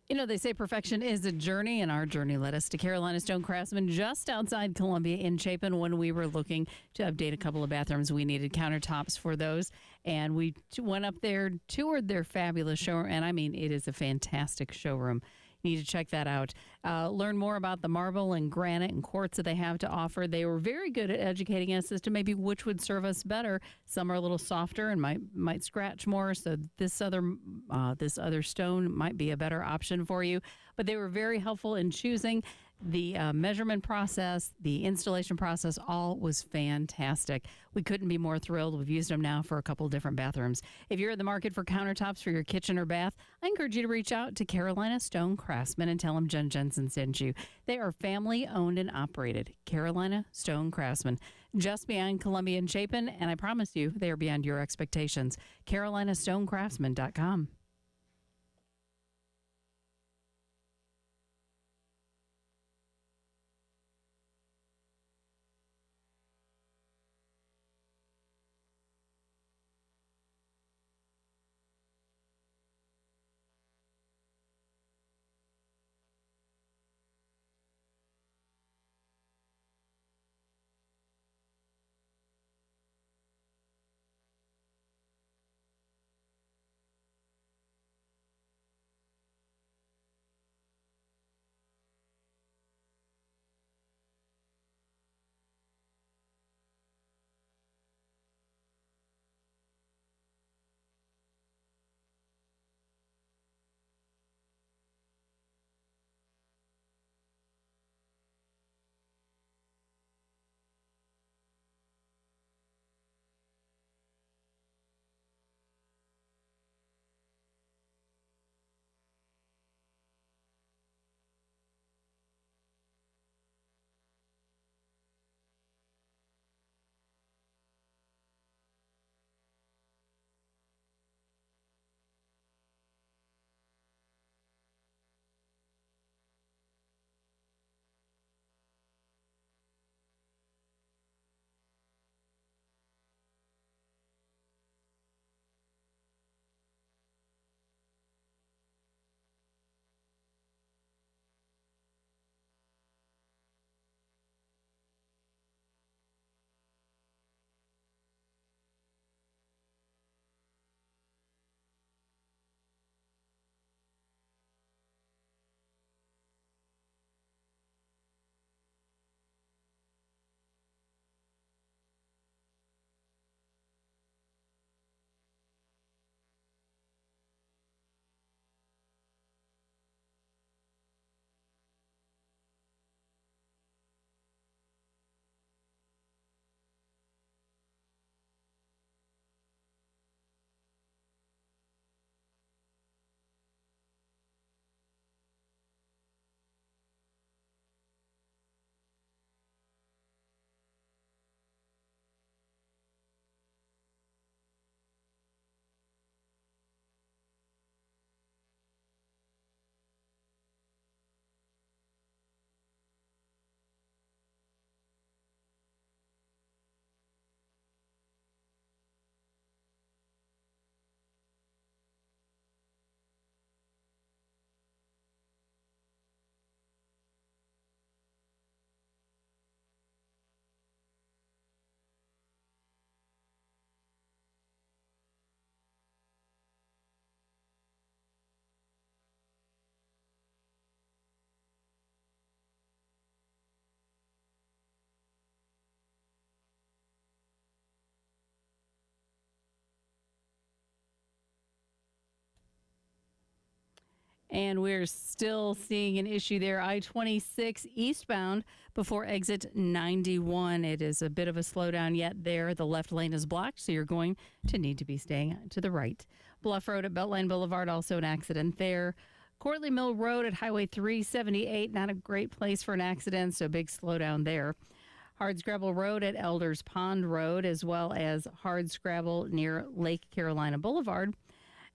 You know, they say perfection is a journey, and our journey led us to Carolina Stone Craftsman just outside Columbia in Chapin when we were looking to update a couple of bathrooms. We needed countertops for those, and we went up there, toured their fabulous showroom, and I mean, it is a fantastic showroom. You need to check that out. Learn more about the marble and granite and quartz that they have to offer. They were very good at educating us as to maybe which would serve us better. Some are a little softer and might scratch more, so this other stone might be a better option for you. But they were very helpful in choosing. The measurement process, the installation process, all was fantastic. We couldn't be more thrilled. We've used them now for a couple of different bathrooms. If you're in the market for countertops for your kitchen or bath, I encourage you to reach out to Carolina Stone Craftsman and tell them Jen Jensen sent you. They are family owned and operated. Carolina Stone Craftsman, just beyond Columbia and Chapin, and I promise you, they are beyond your expectations. CarolinaStoneCraftsman.com. And we're still seeing an issue there. I-26 eastbound before exit 91. It is a bit of a slowdown yet there. The left lane is blocked, so you're going to need to be staying to the right. Bluff Road at Beltline Boulevard, also an accident there. Courtly Mill Road at Highway 378, not a great place for an accident, so big slowdown there. Hardscrabble Road at Elders Pond Road, as well as Hardscrabble near Lake Carolina Boulevard.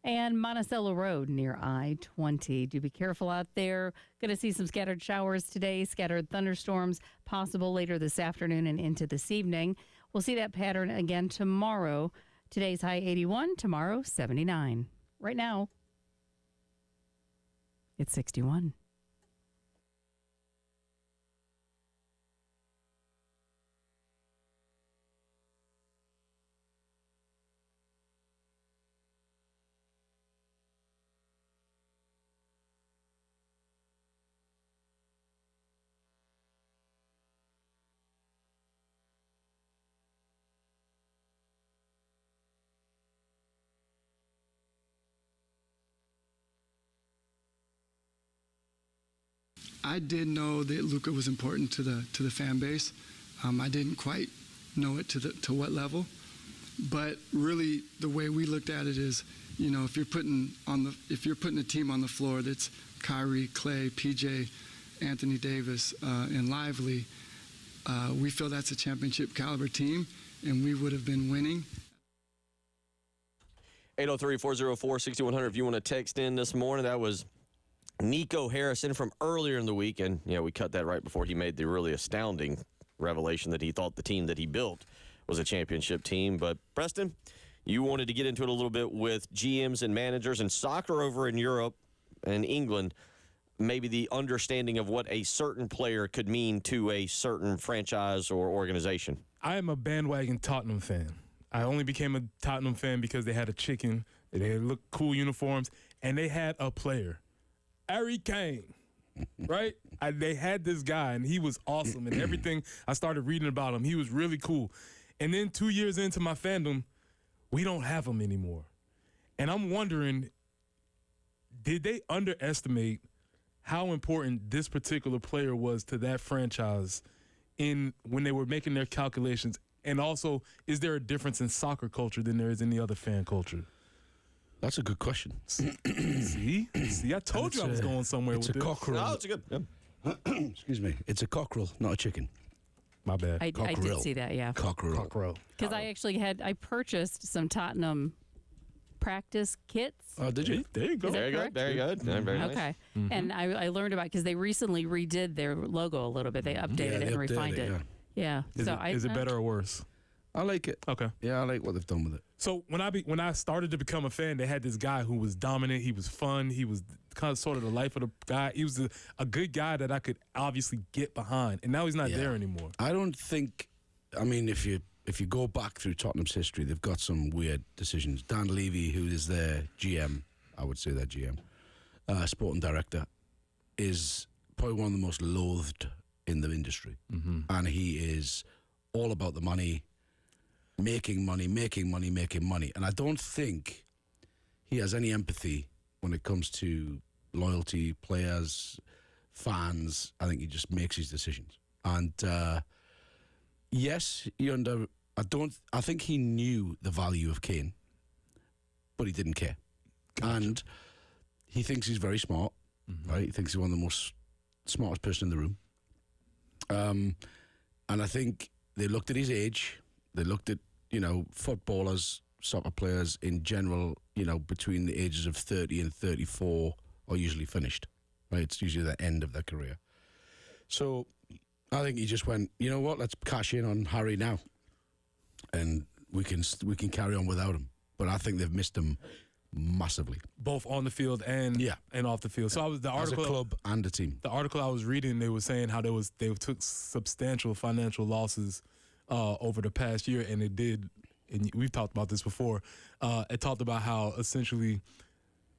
And Monticello Road near I-20. Do be careful out there. Going to see some scattered showers today, scattered thunderstorms possible later this afternoon and into this evening. We'll see that pattern again tomorrow. Today's high 81, tomorrow 79. Right now, it's 61. I did know that Luka was important to the fan base. I didn't quite know it to what level, but really the way we looked at it is, you know, if you're putting a team on the floor that's Kyrie, Clay, PJ, Anthony Davis, and Lively, we feel that's a championship caliber team, and we would have been winning. 803-404-6100 if you want to text in this morning. That was Nico Harrison from earlier in the week, and we cut that right before he made the really astounding revelation that he thought the team that he built was a championship team. But Preston, you wanted to get into it a little bit with GMs and managers and soccer over in Europe and England, maybe the understanding of what a certain player could mean to a certain franchise or organization. I am a bandwagon Tottenham fan. I only became a Tottenham fan because they had a chicken, they had look cool uniforms, and they had a player. Harry Kane, right? They had this guy, and he was awesome. And everything I started reading about him, he was really cool. And then 2 years into my fandom, we don't have him anymore. And I'm wondering, did they underestimate how important this particular player was to that franchise when they were making their calculations? And also, is there a difference in soccer culture than there is in the other fan culture? That's a good question. See, I told you I was going somewhere with this. It's a cockerel. No, it's a good. Yeah. Excuse me. It's a cockerel, not a chicken. My bad. I did see that, yeah. Cockerel. Because I purchased some Tottenham practice kits. Oh, did you? There you go. Very good. Very good. Very nice. Okay. Mm-hmm. And I learned about because they recently redid their logo a little bit. They updated it and refined it. Yeah. Is it better or worse? I like it. Okay. Yeah, I like what they've done with it. So when I started to become a fan, they had this guy who was dominant. He was fun. He was kind of sort of the life of the guy. He was a good guy that I could obviously get behind. And now he's not there anymore. I don't think. I mean, if you go back through Tottenham's history, they've got some weird decisions. Dan Levy, who is their GM, I would say their GM, sporting director, is probably one of the most loathed in the industry, and he is all about the money. Making money. And I don't think he has any empathy when it comes to loyalty, players, fans. I think he just makes his decisions. And yes, I think he knew the value of Kane, but he didn't care. Gotcha. And he thinks he's very smart, right? He thinks he's one of the most smartest person in the room. And I think they looked at his age. They looked at, footballers, soccer players in general, between the ages of 30 and 34 are usually finished, right? It's usually the end of their career. So I think he just went, you know what, let's cash in on Harry now. And we can carry on without him. But I think they've missed him massively. Both on the field and off the field. So I was the article as a club and a team. The article I was reading, they were saying how they took substantial financial losses over the past year, and it did. And we've talked about this before. It talked about how essentially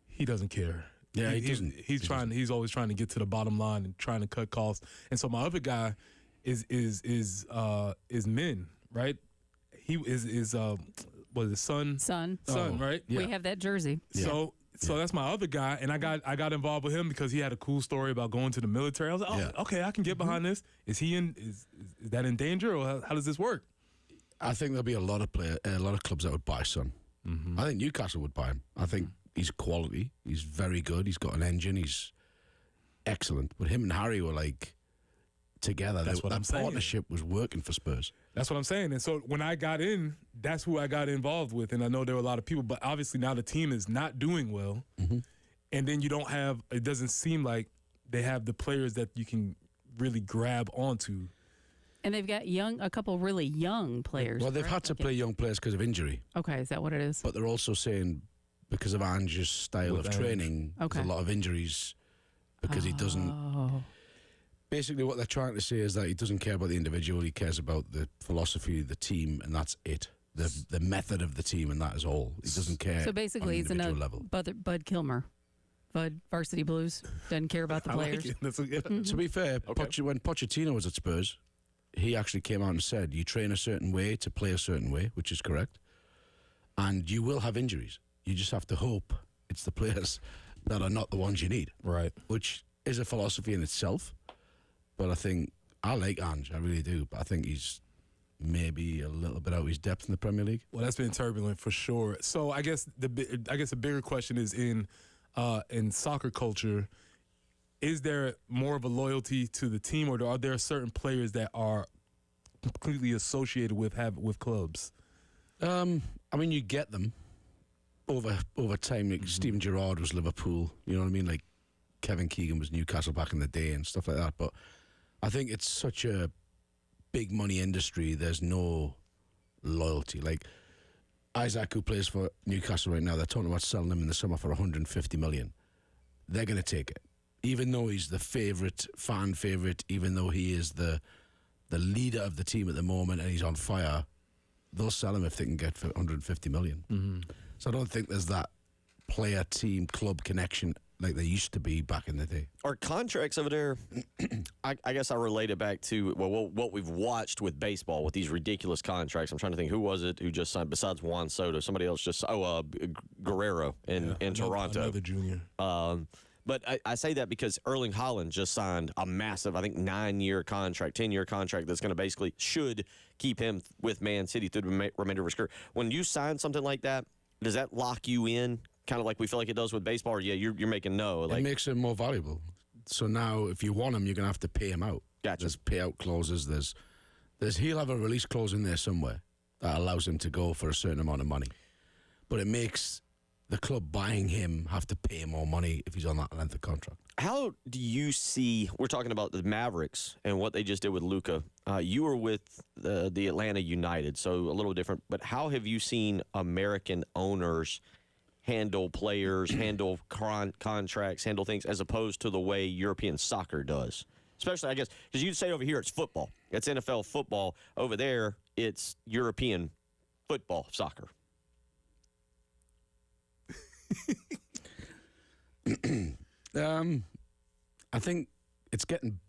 he doesn't care. Yeah, he doesn't. He's always trying to get to the bottom line and trying to cut costs. And so my other guy is Min, right? He is was it Son, Son, right? Yeah. We have that jersey. So So that's my other guy, and I got involved with him because he had a cool story about going to the military. I was like, okay, I can get behind this. Is he is that in danger, or how does this work? I think there'll be a lot of clubs that would buy Son. I think Newcastle would buy him. I think he's quality. He's very good. He's got an engine. He's excellent. But him and Harry were like together. That's what I'm saying. Partnership was working for Spurs. That's what I'm saying. And so when I got in, that's who I got involved with. And I know there were a lot of people, but obviously now the team is not doing well. And then you don't have, it doesn't seem like they have the players that you can really grab onto. And they've got a couple really young players. Well, they've had to play young players because of injury. Okay, is that what it is? But they're also saying because of Ange's style of training, there's a lot of injuries because he doesn't. Basically, what they're trying to say is that he doesn't care about the individual. He cares about the philosophy of the team, and that's it. The method of the team, and that is all. He doesn't care. So basically, he's another level. Bud Kilmer. Bud Varsity Blues doesn't care about the players. To be fair, when Pochettino was at Spurs, he actually came out and said, you train a certain way to play a certain way, which is correct, and you will have injuries. You just have to hope it's the players that are not the ones you need. Right. Which is a philosophy in itself. But I think, I like Ange, I really do, but I think he's maybe a little bit out of his depth in the Premier League. Well, that's been turbulent for sure. So I guess the bigger question is in soccer culture, is there more of a loyalty to the team, or are there certain players that are completely associated with clubs? I mean, you get them over time. Like Steven Gerrard was Liverpool, you know what I mean? Like Kevin Keegan was Newcastle back in the day and stuff like that. But I think it's such a big money industry, there's no loyalty. Like Isaac, who plays for Newcastle right now, they're talking about selling him in the summer for 150 million. They're going to take it. Even though he's the fan favourite, even though he is the leader of the team at the moment and he's on fire, they'll sell him if they can get for 150 million. So I don't think there's that player, team, club connection like there used to be back in the day. Are contracts over there, I guess I relate it back to what we've watched with baseball with these ridiculous contracts. I'm trying to think, who was it who just signed, besides Juan Soto, somebody else just, Guerrero in Toronto. Another junior. But I say that because Erling Haaland just signed a massive, I think, 9-year contract, 10-year contract that's going to basically should keep him with Man City through the remainder of his career. When you sign something like that, does that lock you in, kind of like we feel like it does with baseball? Or you're making no? Like, it makes him more valuable. So now, if you want him, you're going to have to pay him out. Gotcha. There's payout clauses. He'll have a release clause in there somewhere that allows him to go for a certain amount of money. But it makes the club buying him have to pay more money if he's on that length of contract. How do you see, we're talking about the Mavericks and what they just did with Luka. You were with the Atlanta United, so a little different. But how have you seen American owners handle players, handle contracts, handle things as opposed to the way European soccer does? Especially, I guess, because you'd say over here it's football. It's NFL football. Over there, it's European football, soccer. I think it's getting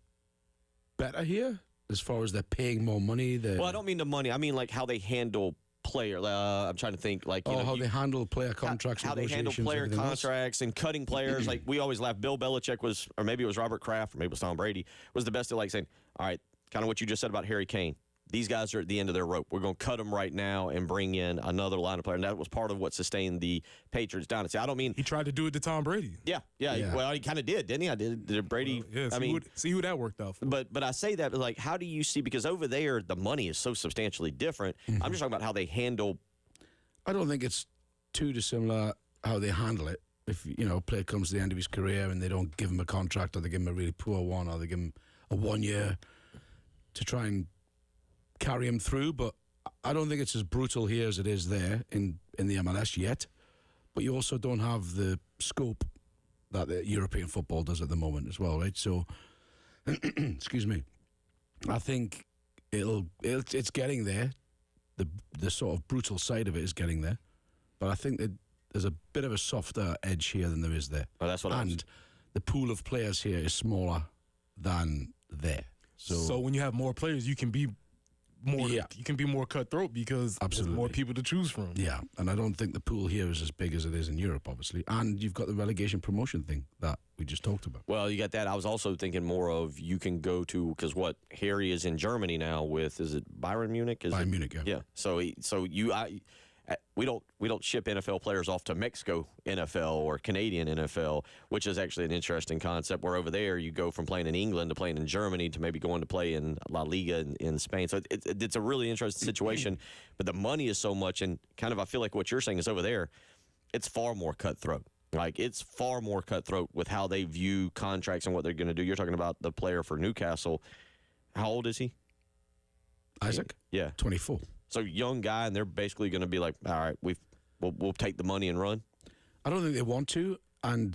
better here as far as they're paying more money. Well, I don't mean the money. I mean like how they handle player. I'm trying to think like how they handle player contracts, how they handle player contracts and cutting players. Like we always laugh. Bill Belichick was, or maybe it was Robert Kraft, or maybe it was Tom Brady, was the best at like saying, all right, kind of what you just said about Harry Kane. These guys are at the end of their rope. We're going to cut them right now and bring in another line of players. And that was part of what sustained the Patriots dynasty. I don't mean... He tried to do it to Tom Brady. Yeah. Well, he kind of did, didn't he? Did Brady... See who that worked out for. But I say that, like, how do you see... Because over there, the money is so substantially different. I'm just talking about how they handle... I don't think it's too dissimilar how they handle it. If, a player comes to the end of his career and they don't give him a contract, or they give him a really poor one, or they give him a 1 year to try and carry him through. But I don't think it's as brutal here as it is there in the MLS yet. But you also don't have the scope that the European football does at the moment as well, right? So, excuse me, I think it's getting there. The sort of brutal side of it is getting there. But I think that there's a bit of a softer edge here than there is there. Oh, that's what and the pool of players here is smaller than there. So when you have more players, you can be You can be more cutthroat because there's more people to choose from. Yeah, and I don't think the pool here is as big as it is in Europe, obviously. And you've got the relegation promotion thing that we just talked about. Well, you got that. I was also thinking more of you can go to, because what Harry is in Germany now with, is it Bayern Munich? Bayern Munich, yeah. Yeah. So we don't ship NFL players off to Mexico NFL or Canadian NFL, which is actually an interesting concept. Where over there you go from playing in England to playing in Germany to maybe going to play in La Liga in Spain. So it's a really interesting situation. But the money is so much, and kind of I feel like what you're saying is over there, it's far more cutthroat. Like, it's far more cutthroat with how they view contracts and what they're going to do. You're talking about the player for Newcastle. How old is he? Isaac? Yeah. 24. So young guy, and they're basically going to be like, all right, we'll take the money and run. I don't think they want to. And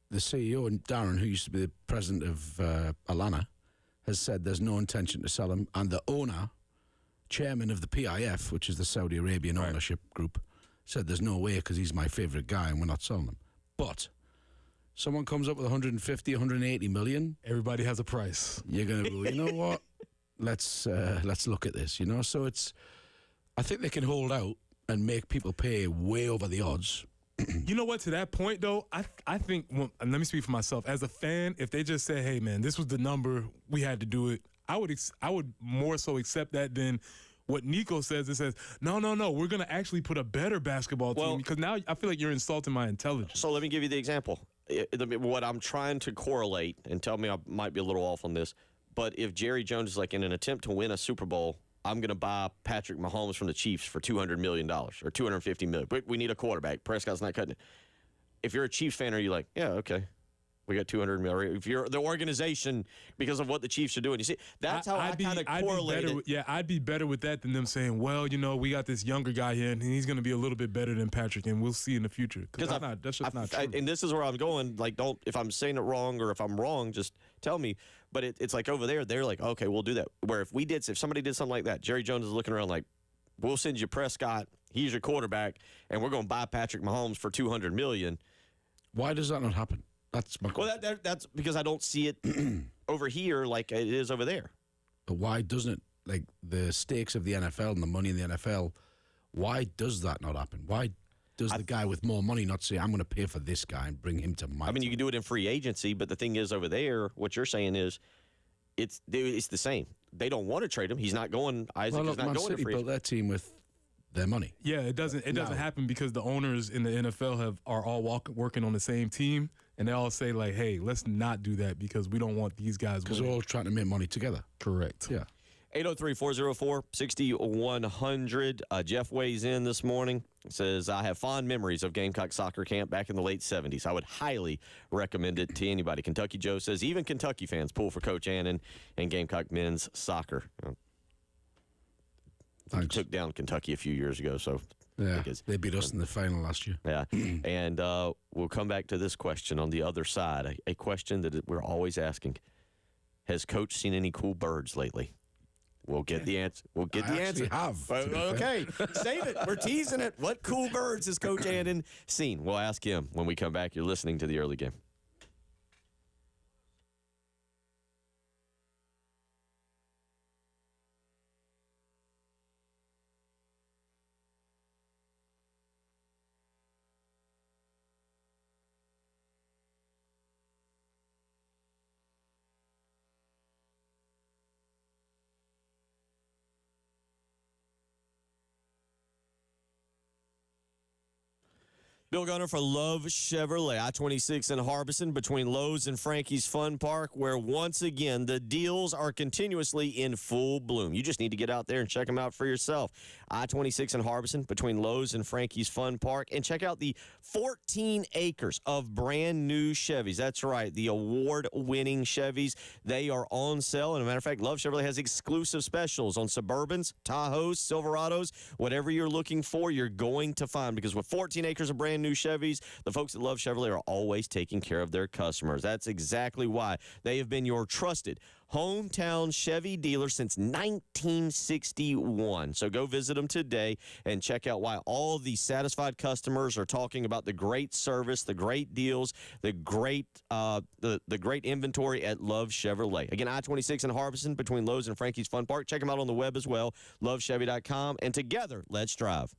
the CEO, and Darren, who used to be the president of Alana, has said there's no intention to sell him. And the owner, chairman of the PIF, which is the Saudi Arabian ownership group, said there's no way because he's my favourite guy and we're not selling him. But someone comes up with 150, 180 million. Everybody has a price. You're going to go, you know what? Let's look at this, you know? So I think they can hold out and make people pay way over the odds. You know what? To that point, though, I think, well, let me speak for myself. As a fan, if they just say, hey, man, this was the number, we had to do it, I would more so accept that than what Nico says. It says, no, we're going to actually put a better basketball team, because now I feel like you're insulting my intelligence. So let me give you the example. What I'm trying to correlate, and tell me I might be a little off on this, but if Jerry Jones is like, in an attempt to win a Super Bowl, I'm going to buy Patrick Mahomes from the Chiefs for $200 million or $250 million. But we need a quarterback. Prescott's not cutting it. If you're a Chiefs fan, are you like, yeah, okay, we got $200 million? If you're the organization, because of what the Chiefs are doing, you see, that's how I kind of correlate it. I'd be better with that than them saying, well, you know, we got this younger guy here, and he's going to be a little bit better than Patrick, and we'll see in the future. Because that's just not true. And this is where I'm going. Like, if I'm saying it wrong or if I'm wrong, just tell me. But it's like over there, they're like, okay, we'll do that. Where if somebody did something like that, Jerry Jones is looking around like, we'll send you Prescott, he's your quarterback, and we're going to buy Patrick Mahomes for $200 million. Why does that not happen? That's my question. Well, that's because I don't see it over here like it is over there. But why doesn't it, like the stakes of the NFL and the money in the NFL, why does that not happen? Why does the guy with more money not say, I'm going to pay for this guy and bring him to my team? You can do it in free agency, but the thing is over there, what you're saying is it's the same. They don't want to trade him. He's not going. Isaac is not Man going City to free built their team with their money. Yeah, it doesn't happen because the owners in the NFL are all working on the same team, and they all say like, hey, let's not do that because we don't want these guys. Because we're all trying to make money together. Correct. Yeah. 803-404-6100. Jeff weighs in this morning. Says, I have fond memories of Gamecock soccer camp back in the late 70s. I would highly recommend it to anybody. Kentucky Joe says, even Kentucky fans pull for Coach Annan and Gamecock men's soccer. Thanks. Took down Kentucky a few years ago, so yeah, they beat us in the final last year. Yeah, and we'll come back to this question on the other side, a question that we're always asking. Has Coach seen any cool birds lately? We'll get the answer. We'll get the answer. Okay, save it. We're teasing it. What cool birds has Coach Annan seen? We'll ask him when we come back. You're listening to the early game. Bill Gunner for Love Chevrolet, I-26 in Harbison between Lowe's and Frankie's Fun Park, where once again the deals are continuously in full bloom. You just need to get out there and check them out for yourself. I-26 in Harbison between Lowe's and Frankie's Fun Park, and check out the 14 acres of brand new Chevys. That's right, the award-winning Chevys. They are on sale, and as a matter of fact, Love Chevrolet has exclusive specials on Suburbans, Tahoes, Silverados, whatever you're looking for, you're going to find, because with 14 acres of brand brand new Chevys, the folks at Love Chevrolet are always taking care of their customers. That's exactly why they have been your trusted hometown Chevy dealer since 1961. So go visit them today and check out why all these satisfied customers are talking about the great service, the great deals, the great inventory at Love Chevrolet. Again, I-26 in Harbison between Lowe's and Frankie's Fun Park. Check them out on the web as well, lovechevy.com. And together, let's drive.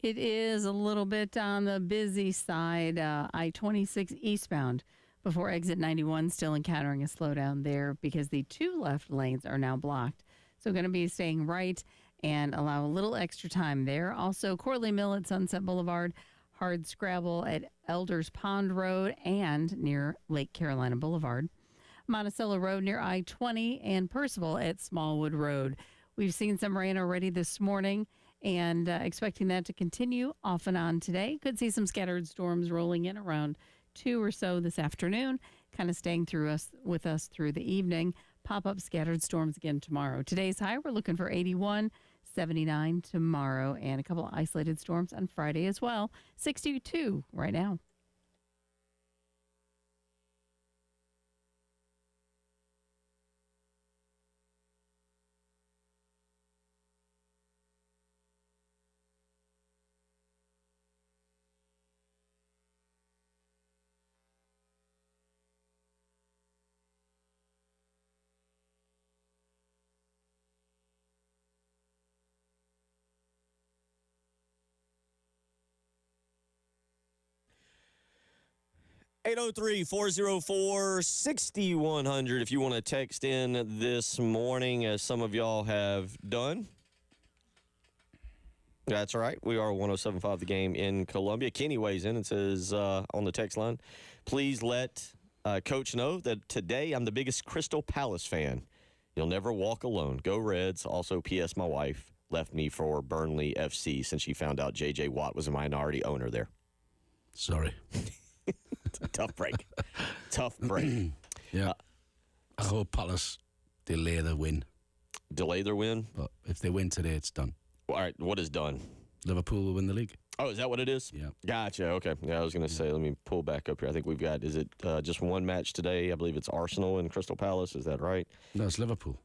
It is a little bit on the busy side, I-26 eastbound before exit 91, still encountering a slowdown there because the two left lanes are now blocked. So going to be staying right and allow a little extra time there. Also, Corley Mill at Sunset Boulevard, hard scrabble at Elders Pond Road and near Lake Carolina Boulevard. Monticello Road near I-20 and Percival at Smallwood Road. We've seen some rain already this morning and expecting that to continue off and on today. Could see some scattered storms rolling in around 2 or so this afternoon, kind of staying with us through the evening. Pop-up scattered storms again tomorrow. Today's high, we're looking for 81, 79 tomorrow, and a couple of isolated storms on Friday as well. 62 right now. 803-404-6100 if you want to text in this morning, as some of y'all have done. That's right. We are 107.5 The Game in Columbia. Kenny weighs in and says on the text line, please let Coach know that today I'm the biggest Crystal Palace fan. You'll never walk alone. Go Reds. Also, P.S. My wife left me for Burnley FC since she found out J.J. Watt was a minority owner there. Sorry. Tough break. Tough break. Yeah. I hope Palace delay the win. Delay their win? But if they win today, it's done. All right, what is done? Liverpool will win the league. Oh, is that what it is? Yeah. Gotcha. Okay. Yeah, I was going to say, let me pull back up here. I think we've got, is it just one match today? I believe it's Arsenal and Crystal Palace. Is that right? No, it's Liverpool.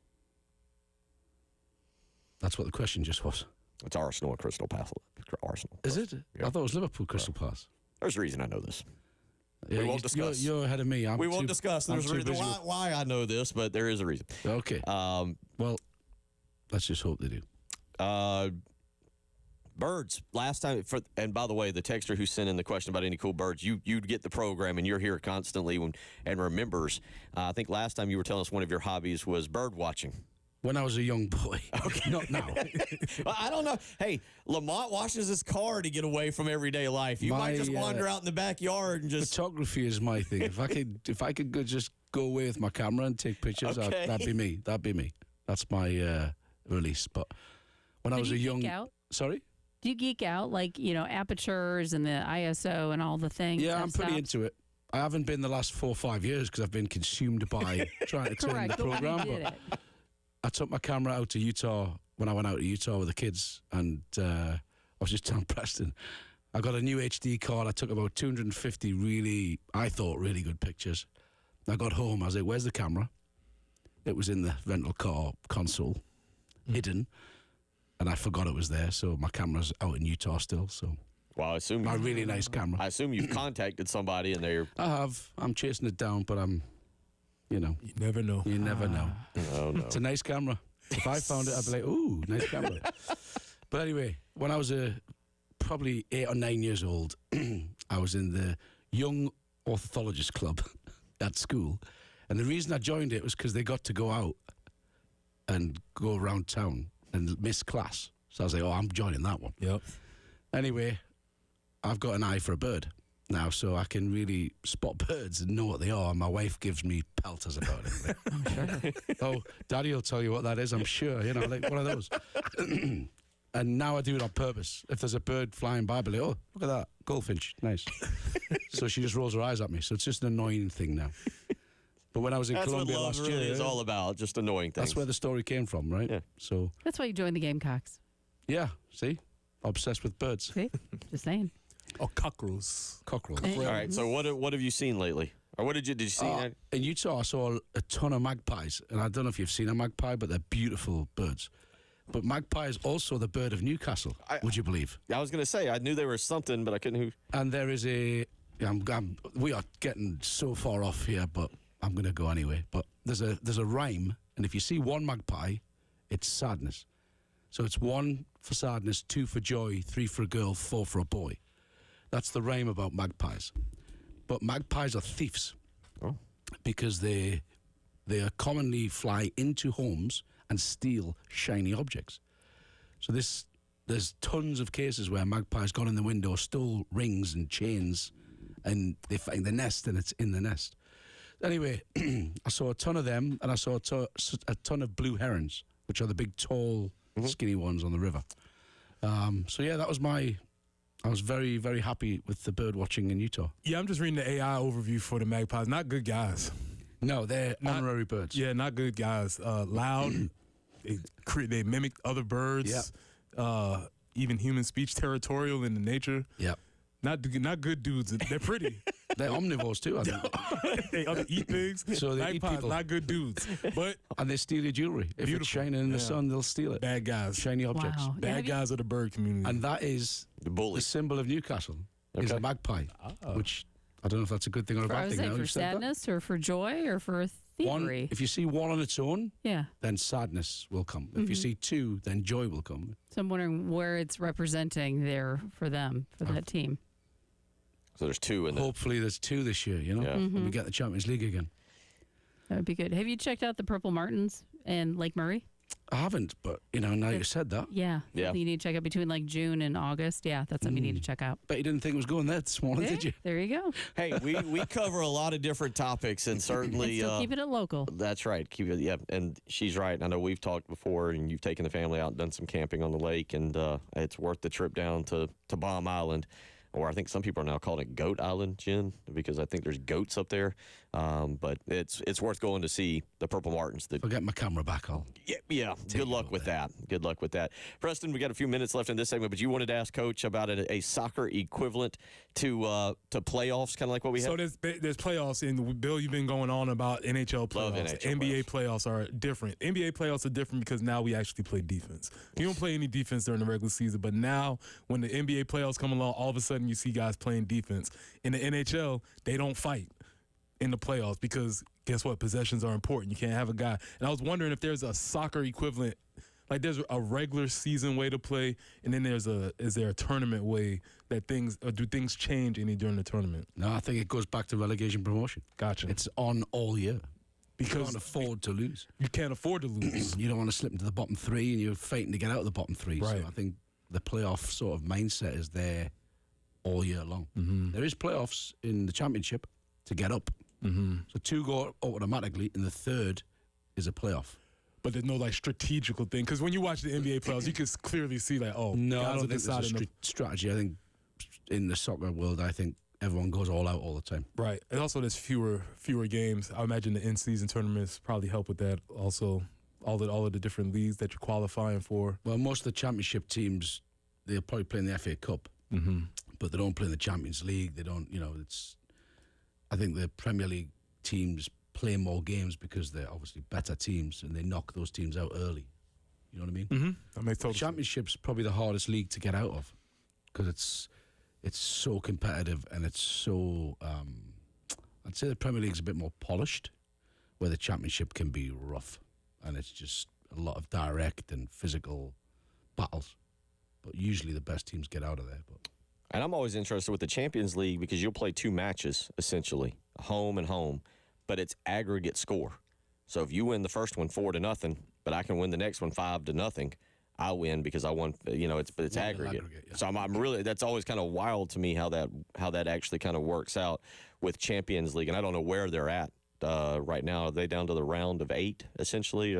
That's what the question just was. It's Arsenal and Crystal Palace. Arsenal. Is it? Yeah. I thought it was Liverpool, Crystal Palace. There's a reason I know this. Yeah, we won't discuss. You're ahead of me. We won't discuss. There's a reason why I know this, but there is a reason. Okay. Well, let's just hope they do. Birds. Last time, and by the way, the texter who sent in the question about any cool birds, you get the program and you're here constantly and remembers. I think last time you were telling us one of your hobbies was bird watching. When I was a young boy. Okay. Not now. Well, I don't know. Hey, Lamont washes his car to get away from everyday life. You might just wander out in the backyard and just... Photography is my thing. If I could just go away with my camera and take pictures, okay. that'd be me. That'd be me. That's my release. But when I was a young... Geek out? Sorry? Do you geek out, like, apertures and the ISO and all the things? Yeah, I'm pretty into it. I haven't been the last 4 or 5 years because I've been consumed by trying to turn the program. But I took my camera out to Utah when I went out to Utah with the kids, and I was just telling Preston, I got a new HD card. I took about 250 I thought, really good pictures. I got home. I was like, where's the camera? It was in the rental car console, hidden. And I forgot it was there, so my camera's out in Utah still. So, well, I assume my really nice camera. I assume you've contacted somebody, and they're. I have. I'm chasing it down, but I'm, You never know. You never know. Oh, no. It's a nice camera. If I found it, I'd be like, ooh, nice camera. But anyway, when I was probably 8 or 9 years old, I was in the Young Ornithologist Club at school, and the reason I joined it was because they got to go out and go around town and miss class. So I was like, I'm joining that one. Yep. Anyway, I've got an eye for a bird now, so I can really spot birds and know what they are. And my wife gives me pelters about it. Oh, Daddy will tell you what that is, I'm sure. Like one of those. And now I do it on purpose. If there's a bird flying by, I'll be like, oh, look at that, goldfinch, nice. So she just rolls her eyes at me. So it's just an annoying thing now. But when I was in Colombia last year, that's what love really is all about, just annoying things. That's where the story came from, right? Yeah. So that's why you joined the Gamecocks. Yeah, see? Obsessed with birds. See? Just saying. Oh, cockerels. Cockerels. All right, so what have you seen lately? Or what did you see? In Utah, I saw a ton of magpies. And I don't know if you've seen a magpie, but they're beautiful birds. But magpie is also the bird of Newcastle, would you believe? I was going to say, I knew there was something, but I couldn't who. And there is we are getting so far off here, but I'm going to go anyway. But there's a rhyme, and if you see one magpie, it's sadness. So it's 1 for sadness, 2 for joy, 3 for a girl, 4 for a boy. That's the rhyme about magpies. But magpies are thieves. Oh. Because they commonly fly into homes and steal shiny objects. So there's tons of cases where magpies got in the window, stole rings and chains, and they find the nest, and it's in the nest. Anyway, I saw a ton of them, and I saw a ton of blue herons, which are the big, tall, skinny ones on the river. So yeah, I was very, very happy with the bird watching in Utah. Yeah, I'm just reading the AI overview for the magpies. Not good guys. No, they're honorary birds. Yeah, not good guys. Loud. They mimic other birds. Yeah. Even human speech, territorial in the nature. Yeah. Not good dudes. They're pretty. They're omnivores too, I think. They eat things. So they eat magpies, people. not good dudes. But and they steal your jewelry. If it's shining in the sun, they'll steal it. Bad guys. Shiny objects. Wow. Bad guys of the bird community. And that is the symbol of Newcastle. Is a magpie, which I don't know if that's a good thing or a bad thing. For sadness or for joy or for thievery? If you see 1 on its own, yeah, then sadness will come. If you see 2, then joy will come. So I'm wondering where it's representing there for them, for that team. So there's 2 in there. Hopefully there's 2 this year, you know? Yeah. And we get the Champions League again. That would be good. Have you checked out the Purple Martins and Lake Murray? I haven't, but, now you said that. Yeah. Yeah. You need to check out between like June and August. Yeah, that's something you need to check out. Bet you didn't think it was going there this morning, did you? There you go. Hey, we cover a lot of different topics, and certainly Still keeping it local. That's right. Keep it. Yeah, and she's right. I know we've talked before, and you've taken the family out and done some camping on the lake, and it's worth the trip down to Bomb Island. Or I think some people are now calling it Goat Island, Jen, because I think there's goats up there. But it's worth going to see the Purple Martins. I'll get my camera back. Yeah. Good luck with that. Good luck with that. Preston, we got a few minutes left in this segment, but you wanted to ask Coach about a soccer equivalent to playoffs, kind of like what we have. So there's playoffs, and Bill, you've been going on about NHL playoffs. Love NHL NBA playoffs are different. NBA playoffs are different because now we actually play defense. You don't play any defense during the regular season, but now when the NBA playoffs come along, all of a sudden you see guys playing defense. In the NHL, they don't fight in the playoffs because guess what? Possessions are important. You can't have a guy. And I was wondering if there's a soccer equivalent, like there's a regular season way to play, and then is there a tournament way that do things change any during the tournament? No, I think it goes back to relegation promotion. Gotcha. It's on all year. Because you can't afford to lose. You can't afford to lose. You don't want to slip into the bottom 3, and you're fighting to get out of the bottom 3. Right. So I think the playoff sort of mindset is there all year long. Mm-hmm. There is playoffs in the championship to get up. Mm-hmm. So 2 go up automatically, and the 3rd is a playoff. But there's no like strategical thing because when you watch the NBA playoffs, you can clearly see like, oh, No, I guys don't are think there's a deciding strategy. I think in the soccer world, I think everyone goes all out all the time. right. And also, there's fewer games. I imagine the in-season tournaments probably help with that. Also, all of the different leagues that you're qualifying for. Well, most of the championship teams, they'll probably play in the FA Cup, but they don't play in the Champions League. They don't, it's. I think the Premier League teams play more games because they're obviously better teams and they knock those teams out early. You know what I mean? Mm-hmm. That makes total sense. Championship's probably the hardest league to get out of because it's so competitive and it's so. I'd say the Premier League's a bit more polished, where the Championship can be rough and it's just a lot of direct and physical battles. But usually the best teams get out of there. And I'm always interested with the Champions League because you'll play 2 matches, essentially, home and home, but it's aggregate score. So if you win the first one 4-0, but I can win the next one 5-0, I win because I won. It's aggregate. Yeah. So I'm really, that's always kind of wild to me how that actually kind of works out with Champions League, and I don't know where they're at right now. Are they down to the round of 8 essentially?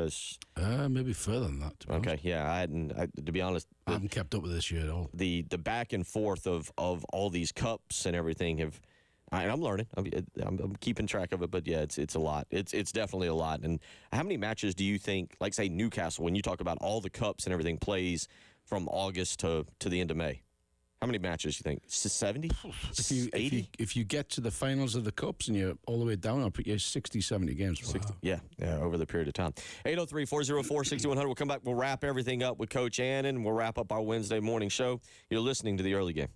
Maybe further than that. Okay, yeah, to be honest, I haven't kept up with this year at all. The back and forth of all these cups and everything I'm learning. I'm keeping track of it, but yeah, it's a lot. It's definitely a lot. And how many matches do you think, like say Newcastle, when you talk about all the cups and everything, plays from August to the end of May? How many matches do you think? 70? 80? If you get to the finals of the Cups and you're all the way down, I'll put you 60, 70 games. Wow. 60, yeah, over the period of time. 803-404-6100. We'll come back. We'll wrap everything up with Coach Annan. We'll wrap up our Wednesday morning show. You're listening to The Early Game.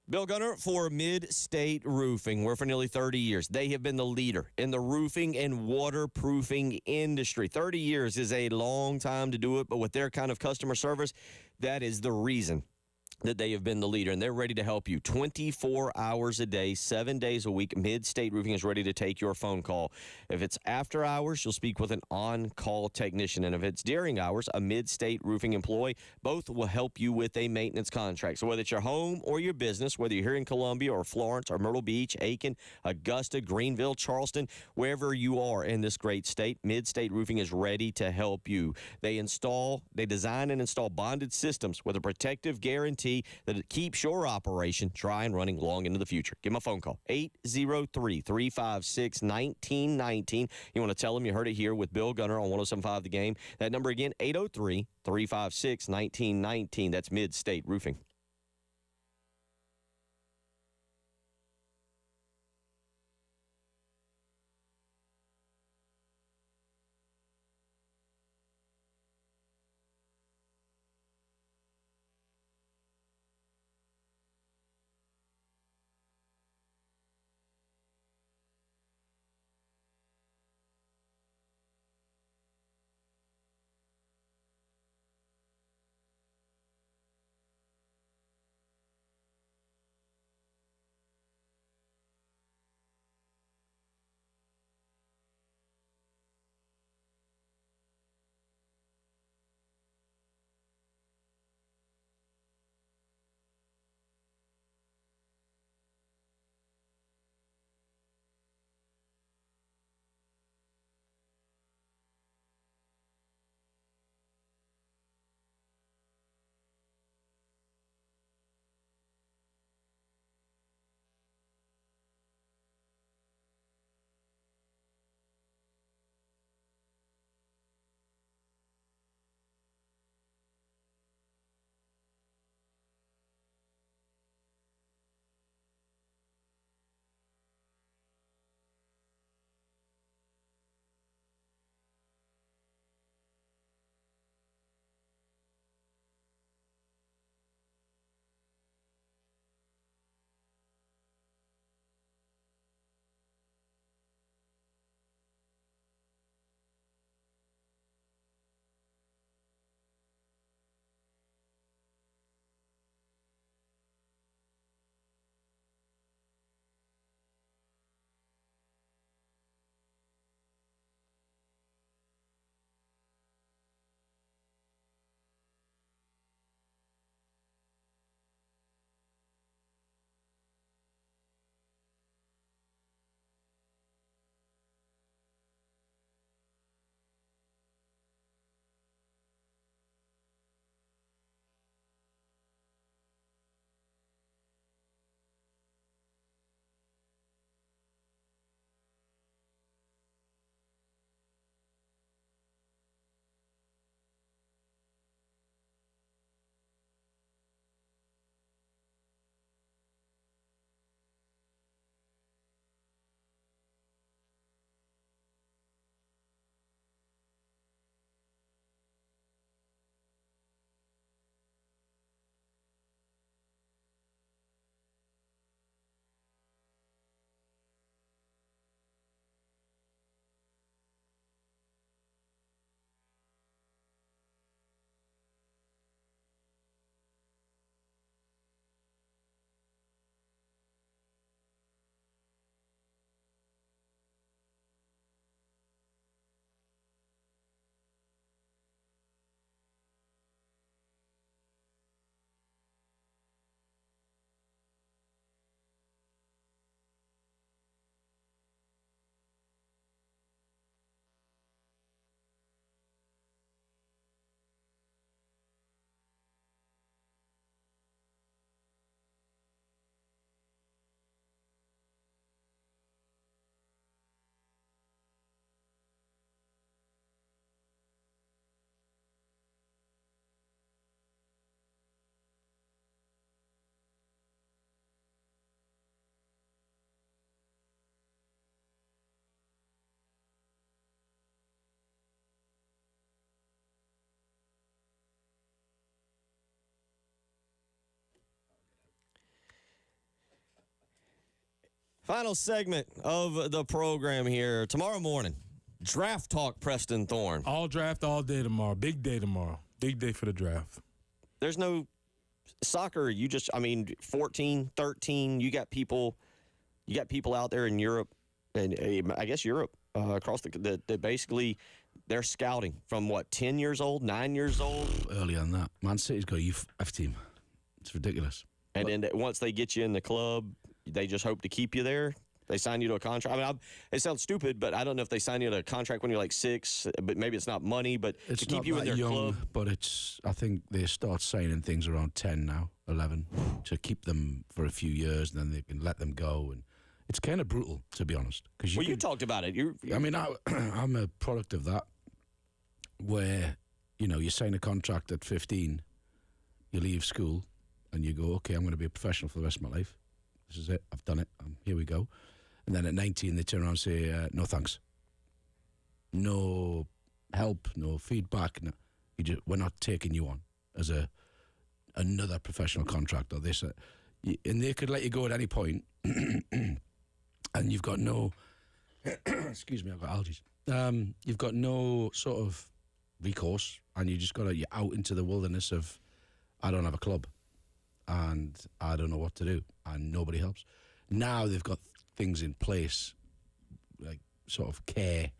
Bill Gunner for Mid-State Roofing. We're for nearly 30 years. They have been the leader in the roofing and waterproofing industry. 30 years is a long time to do it, but with their kind of customer service, that is the reason that they have been the leader, and they're ready to help you 24 hours a day, 7 days a week. Mid-State Roofing is ready to take your phone call. If it's after hours, you'll speak with an on-call technician, and if it's during hours, a Mid-State Roofing employee. Both will help you with a maintenance contract. So whether it's your home or your business, whether you're here in Columbia or Florence or Myrtle Beach, Aiken, Augusta, Greenville, Charleston, wherever you are in this great state, Mid-State Roofing is ready to help you. They design and install bonded systems with a protective guarantee that it keeps your operation dry and running long into the future. Give them a phone call, 803-356-1919. You want to tell them you heard it here with Bill Gunner on 107.5 The Game. That number again, 803-356-1919. That's Mid-State Roofing. Final segment of the program here. Tomorrow morning, Draft Talk, Preston Thorne. All draft all day tomorrow. Big day tomorrow. Big day for the draft. There's no soccer. 14, 13, you got people out there in Europe, and I guess Europe, across that basically they're scouting from 10 years old, 9 years old? Early on that. Man City's got a youth F team. It's ridiculous. And then once they get you in the club, they just hope to keep you there. They sign you to a contract. I mean, it sounds stupid, but I don't know if they sign you to a contract when you're like 6, but maybe it's not money, but it's to keep not you in that their young, club. But I think they start signing things around 10 now, 11, to keep them for a few years, and then they can let them go. And it's kind of brutal, to be honest. You talked about it. I'm a product of that, where, you sign a contract at 15, you leave school, and you go, okay, I'm going to be a professional for the rest of my life. This is it. I've done it. Here we go. And then at 19, they turn around and say, no thanks. No help, no feedback. No, we're not taking you on as another professional contract or this. And they could let you go at any point, and you've got no... excuse me, I've got allergies. You've got no sort of recourse, and you just you're out into the wilderness of, I don't have a club, and I don't know what to do, and nobody helps. Now they've got things in place, like sort of player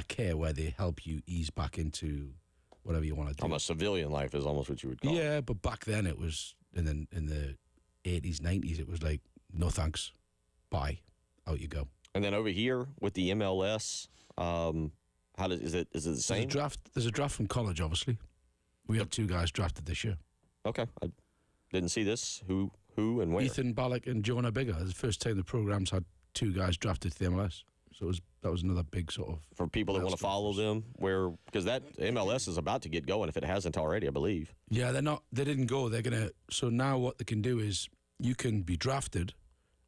care, where they help you ease back into whatever you want to do. Almost civilian life is almost what you would call it. Yeah, but back then it was, in the 80s, 90s, it was like, no thanks, bye, out you go. And then over here with the MLS, is it the same? There's a draft from college, obviously. We had 2 guys drafted this year. Okay, I didn't see this. Who and where? Ethan Ballack and Jonah Bigger. It's the first time the program's had 2 guys drafted to the MLS. So that was another big sort of... For people that want to follow them, because that MLS is about to get going if it hasn't already, I believe. Yeah, they didn't go. They're going to... So now what they can do is you can be drafted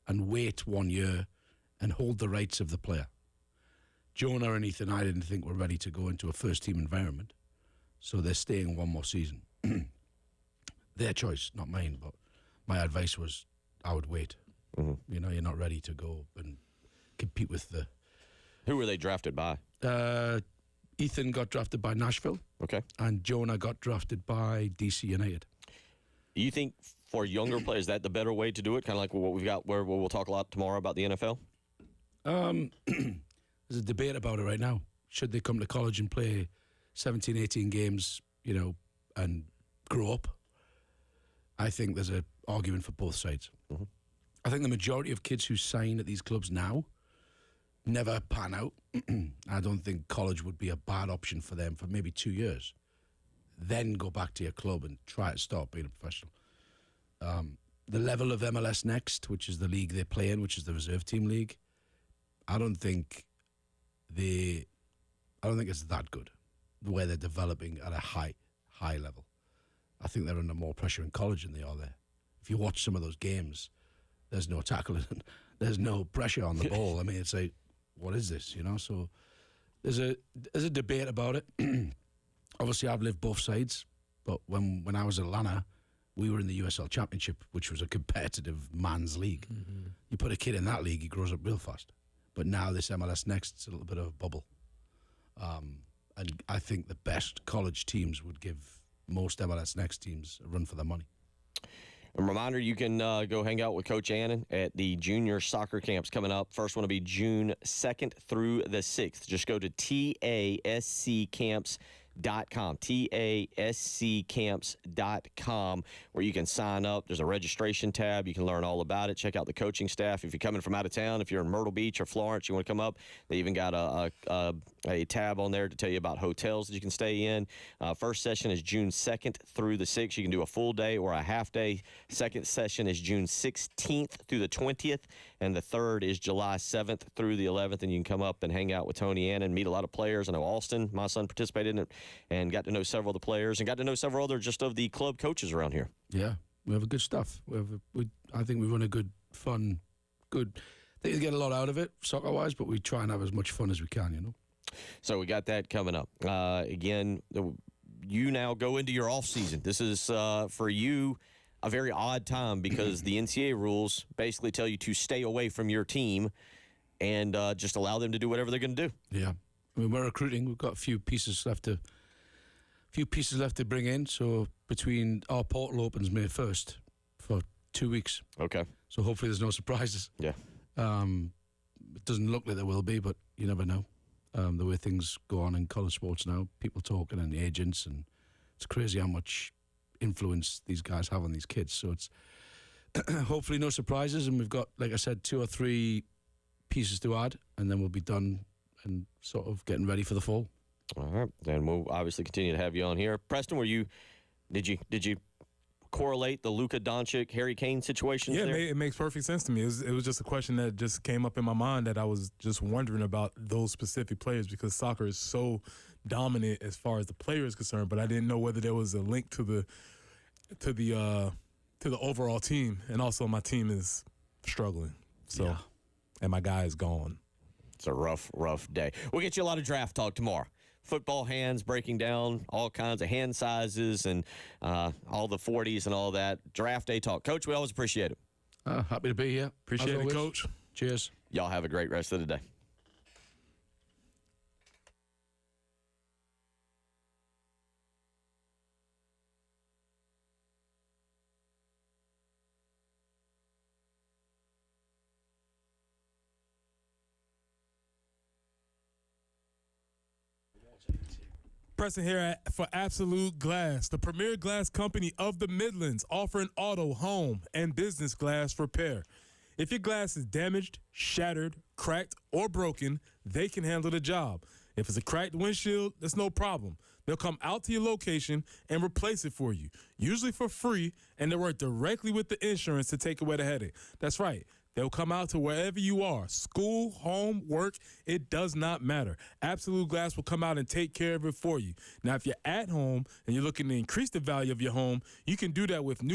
and wait 1 year and hold the rights of the player. Jonah and Ethan, I didn't think were ready to go into a first-team environment. So they're staying 1 more season. Their choice, not mine, but my advice was I would wait. Mm-hmm. You're not ready to go and compete with the... Who were they drafted by? Ethan got drafted by Nashville. Okay. And Jonah got drafted by DC United. Do you think for younger players, is that the better way to do it? Kind of like what we've got, where we'll talk a lot tomorrow about the NFL? There's a debate about it right now. Should they come to college and play 17, 18 games, and grow up? I think there's an argument for both sides. Mm-hmm. I think the majority of kids who sign at these clubs now never pan out. I don't think college would be a bad option for them for maybe 2 years. Then go back to your club and try to start being a professional. The level of MLS Next, which is the league they play in, which is the reserve team league, I don't think it's that good, the way they're developing at a high level. I think they're under more pressure in college than they are there. If you watch some of those games, there's no tackling, there's no pressure on the ball. I mean, it's like, what is this, So there's a debate about it. Obviously, I've lived both sides, but when I was at Atlanta, we were in the USL Championship, which was a competitive man's league. Mm-hmm. You put a kid in that league, he grows up real fast. But now this MLS Next, it's a little bit of a bubble. And I think the best college teams would give most MLS Next teams a run for their money. A reminder, you can go hang out with Coach Annan at the junior soccer camps coming up. First one will be June 2nd through the 6th. Just go to TASCcamps.com, TASCcamps.com, where you can sign up. There's a registration tab. You can learn all about it. Check out the coaching staff. If you're coming from out of town, if you're in Myrtle Beach or Florence, you want to come up, they even got a tab on there to tell you about hotels that you can stay in. First session is June 2nd through the 6th. You can do a full day or a half day. Second session is June 16th through the 20th, and the third is July 7th through the 11th, and you can come up and hang out with Tony Annan, meet a lot of players. I know Austin, my son, participated in it and got to know several of the players and got to know several other just of the club coaches around here. Yeah, we have a good stuff. I think we run a good, fun, good. I think you get a lot out of it, soccer-wise, but we try and have as much fun as we can, So we got that coming up. Again, you now go into your off season. This is for you. a very odd time because the NCAA rules basically tell you to stay away from your team and just allow them to do whatever they're going to do. Yeah. I mean, we're recruiting. We've got a few pieces left to bring in. So between our portal opens May 1st for 2 weeks. Okay. So hopefully there's no surprises. Yeah. It doesn't look like there will be, but you never know. The way things go on in college sports now, people talking and the agents, and it's crazy how much influence these guys have on these kids. So it's hopefully no surprises, and we've got, like I said, 2 or 3 pieces to add, and then we'll be done and sort of getting ready for the fall. All right, and we'll obviously continue to have you on here. Preston, did you correlate the Luka Doncic, Harry Kane situations there? Yeah, it makes perfect sense to me. It was just a question that just came up in my mind that I was just wondering about those specific players because soccer is so dominant as far as the player is concerned, but I didn't know whether there was a link to the overall team, and also my team is struggling. So, yeah. And my guy is gone. It's a rough day. We'll get you a lot of draft talk tomorrow. Football hands, breaking down all kinds of hand sizes and all the 40s and all that. Draft day talk. Coach, we always appreciate it. Happy to be here. Appreciate it, Coach. Cheers. Y'all have a great rest of the day. Preston here for Absolute Glass, the premier glass company of the Midlands, offering auto, home, and business glass repair. If your glass is damaged, shattered, cracked, or broken, they can handle the job. If it's a cracked windshield, that's no problem. They'll come out to your location and replace it for you, usually for free, and they work directly with the insurance to take away the headache. That's right. They'll come out to wherever you are, school, home, work, it does not matter. Absolute Glass will come out and take care of it for you. Now, if you're at home and you're looking to increase the value of your home, you can do that with new